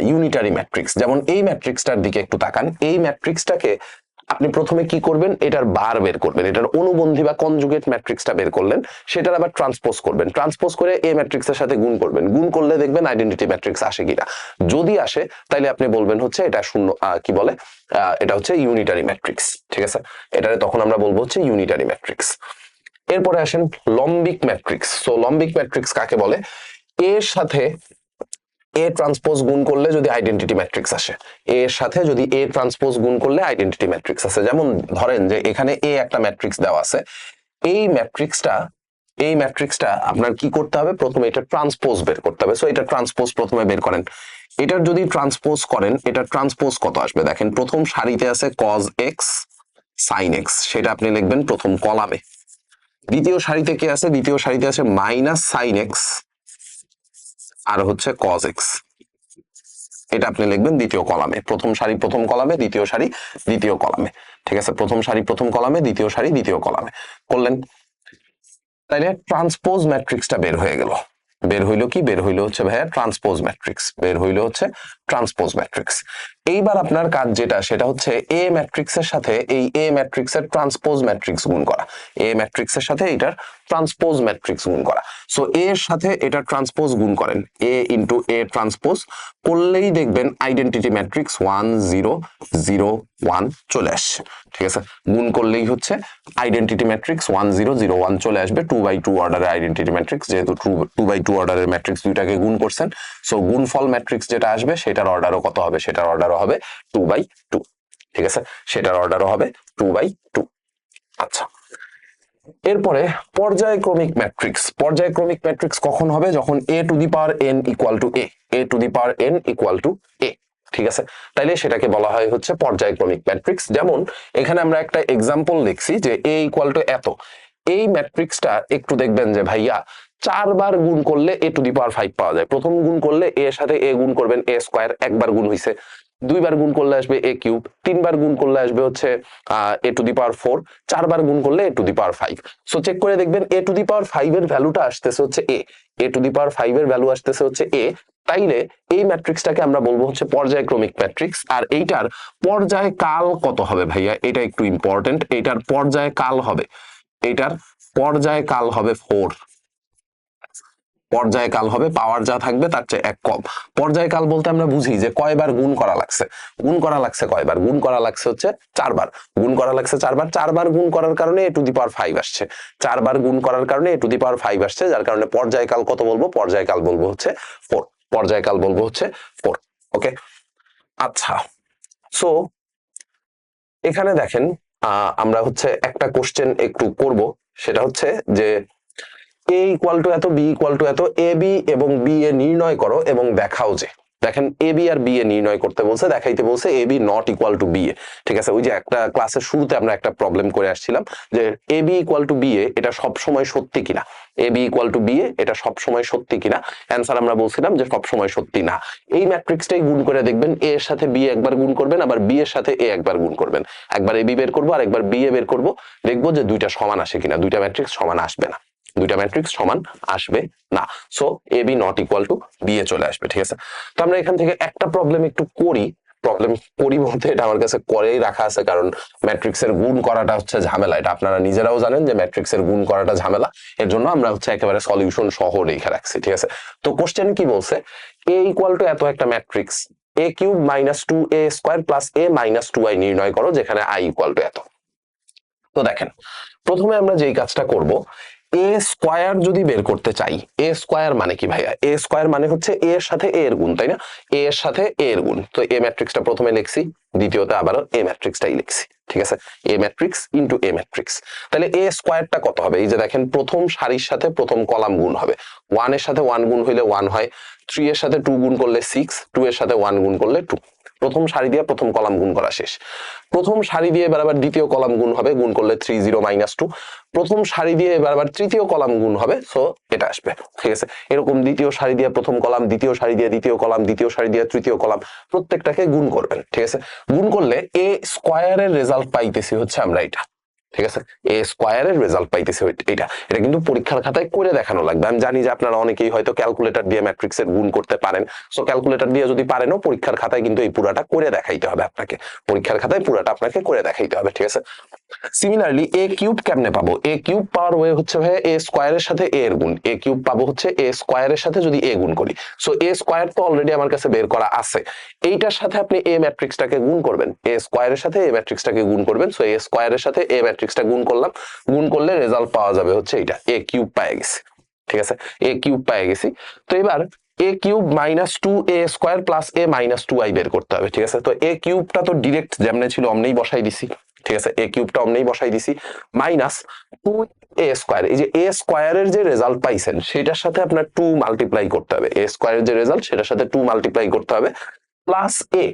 ইউনিটারি ম্যাট্রিক্স। যেমন এই ম্যাট্রিক্সটার দিকে একটু তাকান, এই ম্যাট্রিক্সটাকে আপনি প্রথমে কি করবেন, এটার বার বের করবেন, এটার অনুবন্ধী বা কনজুগেট ম্যাট্রিক্সটা বের করলেন, সেটার আবার ট্রান্সপোজ করবেন, ট্রান্সপোজ করে এ ম্যাট্রিক্সের সাথে গুণ করবেন, গুণ করলে দেখবেন আইডেন্টিটি ম্যাট্রিক্স আসে কিনা। যদি আসে তাহলে আপনি বলবেন হচ্ছে এটা শূন্য, কি বলে, এটা হচ্ছে ইউনিটারি ম্যাট্রিক্স। ঠিক আছে, এটারে তখন আমরা বলবো হচ্ছে ইউনিটারি ম্যাট্রিক্স। এরপরে আসেন লম্বিক ম্যাট্রিক্স। সো লম্বিক ম্যাট্রিক্স কাকে বলে? এর সাথে এ ট্রান্সপোজ গুণ করলে যদি আইডেন্টিটি ম্যাট্রিক্স আসে, এর সাথে যদি এ ট্রান্সপোজ গুণ করলে আইডেন্টিটি ম্যাট্রিক্স আসে। যেমন ধরেন যে এখানে এ একটা ম্যাট্রিক্স দেওয়া আছে, এই ম্যাট্রিক্সটা আপনার কি করতে হবে, প্রথমে এটা ট্রান্সপোজ বের করতে হবে। সো এটা ট্রান্সপোজ প্রথমে বের করেন। এটার যদি ট্রান্সপোজ করেন, এটা ট্রান্সপোজ কত আসবে দেখেন, প্রথম সারিতে আছে cos x sin x, সেটা আপনি লিখবেন প্রথম কলামে। দ্বিতীয় সারিতে কি আছে, দ্বিতীয় সারিতে আছে মাইনাস sin x আর হচ্ছে cos x, এটা আপনি লিখবেন দ্বিতীয় কলামে। প্রথম সারি প্রথম কলামে, দ্বিতীয় সারি দ্বিতীয় কলামে। ঠিক আছে, প্রথম সারি প্রথম কলামে, দ্বিতীয় সারি দ্বিতীয় কলামে করলেন, তাইলে ট্রান্সপোজ ম্যাট্রিক্সটা বের হয়ে গেল। বের হইলো কি, বের হইলো হচ্ছে ভাইয়া ট্রান্সপোজ ম্যাট্রিক্স, বের হইলো হচ্ছে ট্রান্সপোজ ম্যাট্রিক্স। এইবার আপনার কাজ যেটা, সেটা হচ্ছে এ ম্যাট্রিক্সের সাথে এই এ ম্যাট্রিক্সের ট্রান্সপোজ ম্যাট্রিক্স গুণ করা, এ ম্যাট্রিক্সের সাথে এটার ট্রান্সপোজ ম্যাট্রিক্স গুণ করা। সো এর সাথে এটা ট্রান্সপোজ গুণ করেন, এ ইন্টু এ ট্রান্সপোজ করলেই দেখবেন আইডেন্টিটি ম্যাট্রিক্স 1 0 0 1 চলে আসছে। ঠিক আছে, গুণ করলেই হচ্ছে আইডেন্টিটি ম্যাট্রিক্স 1 0 0 1 চলে আসবে। 2/2 অর্ডারের আইডেন্টিটি ম্যাট্রিক্স, যেহেতু 2/2 অর্ডারের ম্যাট্রিক্স দুইটাকে গুণ করছেন, সো গুণফল ম্যাট্রিক্স যেটা আসবে সেটার অর্ডারও কত হবে, সেটার অর্ডারও হবে 2/2। ঠিক আছে, সেটার অর্ডারও হবে 2/2। আচ্ছা, এরপরে পর্যায়ক্রমিক ম্যাট্রিক্স। পর্যায়ক্রমিক ম্যাট্রিক্স কখন হবে, যখন a to the power n equal to a, a to the power n equal to a। ঠিক আছে, তাইলে সেটাকে বলা হয় হচ্ছে পর্যায়ক্রমিক ম্যাট্রিক্স। যেমন এখানে আমরা একটা এক্সাম্পল লিখছি যে a ইকুয়াল টু এত, এই ম্যাট্রিক্সটা একটু দেখবেন যে ভাইয়া 4 বার গুণ করলে a টু দি পাওয়ার 5 পাওয়া যায়। প্রথম গুণ করলে a এর সাথে a গুণ করবেন a স্কয়ার, একবার গুণ হইছে। 2 বার গুণ করলে আসবে a কিউব, 3 বার গুণ করলে আসবে হচ্ছে a টু দি পাওয়ার 4, 4 বার গুণ করলে a to the power 5। So check করে দেখবেন a টু দি পাওয়ার 5 এর ভ্যালুটা আসতেছে হচ্ছে a টু দি পাওয়ার 5 এর ভ্যালু আসতেছে হচ্ছে a। তাইলে এই ম্যাট্রিক্সটাকে আমরা বলবো হচ্ছে পর্যায়ক্রমিক ম্যাট্রিক্স। আর এইটার পর্যায় কাল কত হবে ভাইয়া, এটা একটু ইম্পর্টেন্ট। এইটার পর্যায় কাল হবে, এইটার পর্যায় কাল হবে 4। পর্যায়কাল হবে, পাওয়ার যা থাকবে তার চেয়ে 1 কম। পর্যায়কাল বলতে আমরা বুঝি যে কয়বার গুণ করা লাগছে, গুণ করা লাগছে কয়বার, গুণ করা লাগছে হচ্ছে 4 বার, গুণ করা লাগছে 4 বার। 4 বার গুণ করার কারণে a টু দি পাওয়ার 5 আসছে, 4 বার গুণ করার কারণে a টু দি পাওয়ার 5 আসছে, যার কারণে পর্যায়কাল কত বলবো, পর্যায়কাল বলবো হচ্ছে 4, পর্যায়কাল বলবো হচ্ছে 4। ওকে, আচ্ছা, সো এখানে দেখেন আমরা হচ্ছে একটা কোশ্চেন একটু করব, সেটা হচ্ছে যে a ইকুয়াল টু এত, b ইকুয়াল টু এত, এ বি এবং বি এ নির্ণয় করো এবং দেখাও যে, দেখেন A B R B A নির্ণয় করতে বলছে, দেখাইতে বলছে A B not equal to B A. ঠিক আছে, ওই যে একটা ক্লাসের শুরুতে আমরা একটা প্রবলেম করে আসছিলাম যে A B equal to B এ এটা সবসময় সত্যি কিনা, A B equal to B এ এটা সবসময় সত্যি কিনা। অ্যান্সার আমরা বলছিলাম যে সবসময় সত্যি না। এই ম্যাট্রিক্সটাই গুণ করে দেখবেন, এ এর সাথে বি একবার গুণ করবেন, আবার বি এর সাথে এ একবার গুণ করবেন, একবার এ বি বের করবো আর একবার বি এ বের করবো, দেখবো যে দুইটা সমান আসে কিনা। দুইটা ম্যাট্রিক্স সমান আসবে না, দুইটা ম্যাট্রিক্স সমান আসবে না। So A B not equal to B A চলে আসবে। ঠিক আছে, তো আমরা এখান থেকে একটা প্রবলেম একটু করি। প্রবলেম করি বলতে এটা আমার কাছে করেই রাখা আছে, কারণ ম্যাট্রিক্সের গুণ করাটা হচ্ছে ঝামেলা। এটা আপনারা নিজেরাও জানেন যে ম্যাট্রিক্সের গুণ করাটা ঝামেলা, এর জন্য আমরা হচ্ছে একেবারে সলিউশন সহ রেখে রাখছি। ঠিক আছে, তো কোশ্চেন কি বলছে, এ ইকুয়াল টু এত একটা matrix, A cube minus 2a square plus a minus 2i নির্ণয় করো, যেখানে i ইকুয়াল টু এত। তো দেখেন, প্রথমে আমরা যেই কাজটা করব, এ স্কোয়ার যদি বের করতে চাই, এ স্কোয়ার মানে কি ভাইয়া, এ স্কোয়ার মানে হচ্ছে এ এর সাথে এ এর গুণ, তাই না, এ এর সাথে এ এর গুণ। তো এ ম্যাট্রিক্সটা প্রথমে লিখছি, দ্বিতীয়তে আবারও এ ম্যাট্রিক্সটাই লিখছি। ঠিক আছে, এ ম্যাট্রিক্স ইন্টু এ ম্যাট্রিক্স। তাহলে এ স্কোয়ারটা কত হবে, এই যে দেখেন প্রথম সারির সাথে প্রথম কলাম গুণ হবে, 1 এর সাথে 1 গুণ হইলে 1 হয়, 3 এর সাথে 2 গুণ করলে 6, 2 এর সাথে 1 গুণ করলে 2। প্রথম সারি দিয়ে প্রথম কলাম গুণ করা শেষ। প্রথম সারি দিয়ে এবার আবার দ্বিতীয় কলাম গুণ হবে, গুণ করলে 30 - 2। প্রথম সারি দিয়ে এবার আবার তৃতীয় কলাম গুণ হবে, সো এটা আসবে। ঠিক আছে, এরকম দ্বিতীয় সারি দিয়ে প্রথম কলাম, দ্বিতীয় সারি দিয়ে দ্বিতীয় কলাম, দ্বিতীয় সারি দিয়ে তৃতীয় কলাম, প্রত্যেকটাকে গুণ করবেন। ঠিক আছে, গুণ করলে এ স্কোয়ারের রেজাল্ট পাইতেছি হচ্ছে আমরা এটা। ঠিক আছে, এ স্কোয়ারের রেজাল্ট পাইতেছে এটা। এটা কিন্তু পরীক্ষার খাতায় করে দেখানো লাগবে। আমি জানি যে আপনারা অনেকেই হয়তো ক্যালকুলেটর দিয়ে ম্যাট্রিক্সের গুণ করতে পারেন, সো ক্যালকুলেটর দিয়ে যদি পারেনও পরীক্ষার খাতায় কিন্তু এই পুরাটা করে দেখাইতে হবে আপনাকে। পরীক্ষার খাতায় পুরাটা আপনাকে করে দেখাইতে হবে। ঠিক আছে, সিমিলারলি এ কিউব কেমনে পাবো? এ কিউব পাওয়ার ওয়ে হচ্ছে ভাই এ স্কোয়ারের সাথে এ এর গুণ। এ কিউব পাবো হচ্ছে এ স্কোয়ারের সাথে যদি এ গুণ করি। সো এ স্কোয়ার তো অলরেডি আমার কাছে বের করা আছে, এইটার সাথে আপনি এ ম্যাট্রিক্সটাকে গুণ করবেন, এ স্কোয়ারের সাথে এ ম্যাট্রিক্সটাকে গুণ করবেন। সো এ স্কোয়ারের সাথে এ ম্যাট্রিক্সটা গুণ করলাম, গুণ করলে রেজাল্ট পাওয়া যাবে হচ্ছে এইটা, এ কিউব পেয়ে গেছি। ঠিক আছে, এ কিউব পেয়ে গেছি। তো এবার এ কিউব -2 এ স্কোয়ার প্লাস এ -2i বের করতে হবে। ঠিক আছে, তো এ কিউবটা তো ডিরেক্ট যেমনে ছিল অমনেই বসাই দিছি। ঠিক আছে, এ কিউবটা অমনেই বসাই দিছি, -2 এ স্কোয়ার, এই যে এ স্কোয়ারের যে রেজাল্ট পাইছেন সেটার সাথে আপনার 2 মাল্টিপ্লাই করতে হবে। এ স্কোয়ারের যে রেজাল্ট সেটার সাথে 2 মাল্টিপ্লাই করতে হবে, প্লাস এ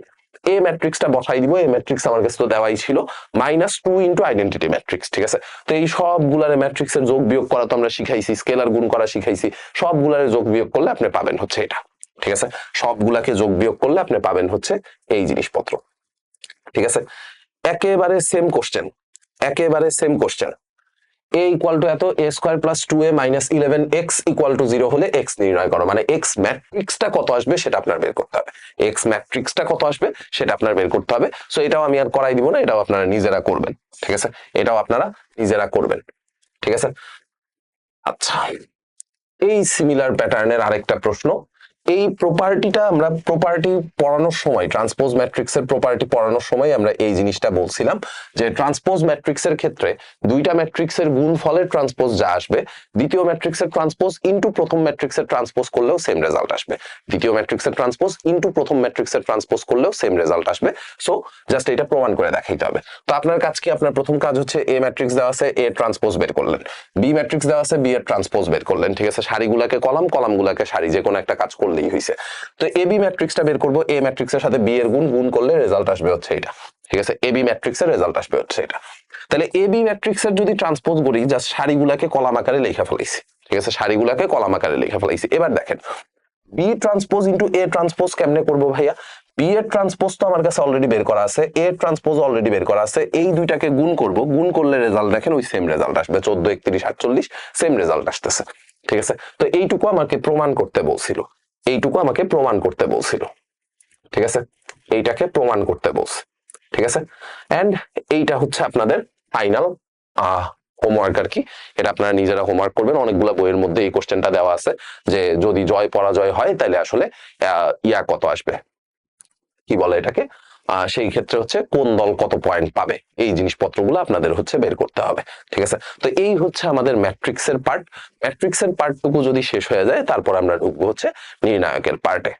ম্যাট্রিক্সটা বসাই দিব। এ ম্যাট্রিক্স আমার কাছে তো দেওয়াই ছিল, -2 ইন্টু আইডেন্টিটি ম্যাট্রিক্স। ঠিক আছে, তো এই সবগুলার ম্যাট্রিক্সের যোগ বিয়োগ করা তো আমরা শিখাইছি, স্কেলার গুণ করা শিখাইছি, সবগুলার যোগ বিয়োগ করলে আপনি পাবেন হচ্ছে এটা। ঠিক আছে, সবগুলাকে যোগ বিয়োগ করলে আপনি পাবেন হচ্ছে এই জিনিসপত্র। ঠিক আছে, একেবারে সেম কোশ্চেন, একেবারে same question. a equal to এত, a square plus 2a minus 11x equal to 0 হলে x নির্ণয় করো। মানে x ম্যাট্রিক্সটা কত আসবে সেটা আপনার বের করতে হবে, x ম্যাট্রিক্সটা কত আসবে সেটা আপনার বের করতে হবে। সো এটাও আমি আর করাই দিব না, এটাও আপনারা নিজেরা করবেন। ঠিক আছে, এটাও আপনারা নিজেরা করবেন। ঠিক আছে, আচ্ছা, এই সিমিলার প্যাটার্নের আরেকটা প্রশ্ন। এই প্রপার্টিটা আমরা প্রপার্টি পড়ানোর সময়, ট্রান্সপোজ ম্যাট্রিক্সের প্রপার্টি পড়ানোর সময় আমরা এই জিনিসটা বলছিলাম যে ট্রান্সপোজ ম্যাট্রিক্সের ক্ষেত্রে দুইটা ম্যাট্রিক্সের গুণফলের ট্রান্সপোজ যা আসবে, দ্বিতীয় ম্যাট্রিক্সের ট্রান্সপোজ ইনটু প্রথম ম্যাট্রিক্সের ট্রান্সপোজ করলেও সেম রেজাল্ট আসবে। দ্বিতীয় ম্যাট্রিক্সের ট্রান্সপোজ ইনটু প্রথম ম্যাট্রিক্সের ট্রান্সপোজ করলেও সেম রেজাল্ট আসবে। সো জাস্ট এটা প্রমাণ করে দেখাইতে হবে। তো আপনার কাজ কি? আপনার প্রথম কাজ হচ্ছে এ ম্যাট্রিক্স দেওয়া আছে, এ ট্রান্সপোজ বের করলেন, বি ম্যাট্রিক্স দেওয়া আছে, বি এর ট্রান্সপোজ বের করলেন। ঠিক আছে, সারিগুলাকে কলাম, কলামগুলাকে সারি, যে কোনো একটা কাজ করলেই হয়েছে। তো এ বি ম্যাট্রিক্সটা বের করবো, এ ম্যাট্রিক্সের সাথে বি এর গুণ, গুণ করলে রেজাল্ট আসবে হচ্ছে এটা। ঠিক আছে, এ বি ম্যাট্রিক্সের রেজাল্ট আসবে হচ্ছে এটা। তাহলে এ বি ম্যাট্রিক্সের যদি ট্রান্সপোজ করি, জাস্ট সারিগুলাকে কলাম আকারে লেখা ফেলাইছি। ঠিক আছে, সারিগুলাকে কলাম আকারে লেখা ফেলাইছি। এবার দেখেন B transpose into A transpose কেমনে করবো ভাইয়া? বি এর ট্রান্সপোজ তো আমার কাছে অলরেডি বের করা আছে, এ ট্রান্সপোজ অলরেডি বের করা আছে, এই দুইটাকে গুণ করব, গুণ করলে রেজাল্ট দেখেন ওই সেম রেজাল্ট আসবে, 14 31 48 সেম রেজাল্ট আসতেছে। ঠিক আছে, তো এইটুকু আমাকে প্রমাণ করতে বলছিল, এইটুকু আমাকে প্রমাণ করতে বলছিল। ঠিক আছে, এইটাকে প্রমাণ করতে বলছে। ঠিক আছে, এন্ড এইটা হচ্ছে আপনাদের ফাইনাল হোমওয়ার্ক আর কি। এটা আপনারা নিজেরা হোমওয়ার্ক করবেন। অনেকগুলো বইয়ের মধ্যে এই কোশ্চেনটা দেওয়া আছে যে যদি জয় পরাজয় হয় তাহলে আসলে ইয়া কত আসবে, কি বলে এটাকে, সেই ক্ষেত্রে হচ্ছে কোন দল কত পয়েন্ট পাবে, এই জিনিসপত্রগুলো আপনাদের হচ্ছে বের করতে হবে। ঠিক আছে, তো এই হচ্ছে আমাদের ম্যাট্রিক্সের পার্ট। ম্যাট্রিক্সের পার্টটুকু যদি শেষ হয়ে যায় তারপর আমরা ঢুকবো হচ্ছে নির্ণায়কের পার্টে।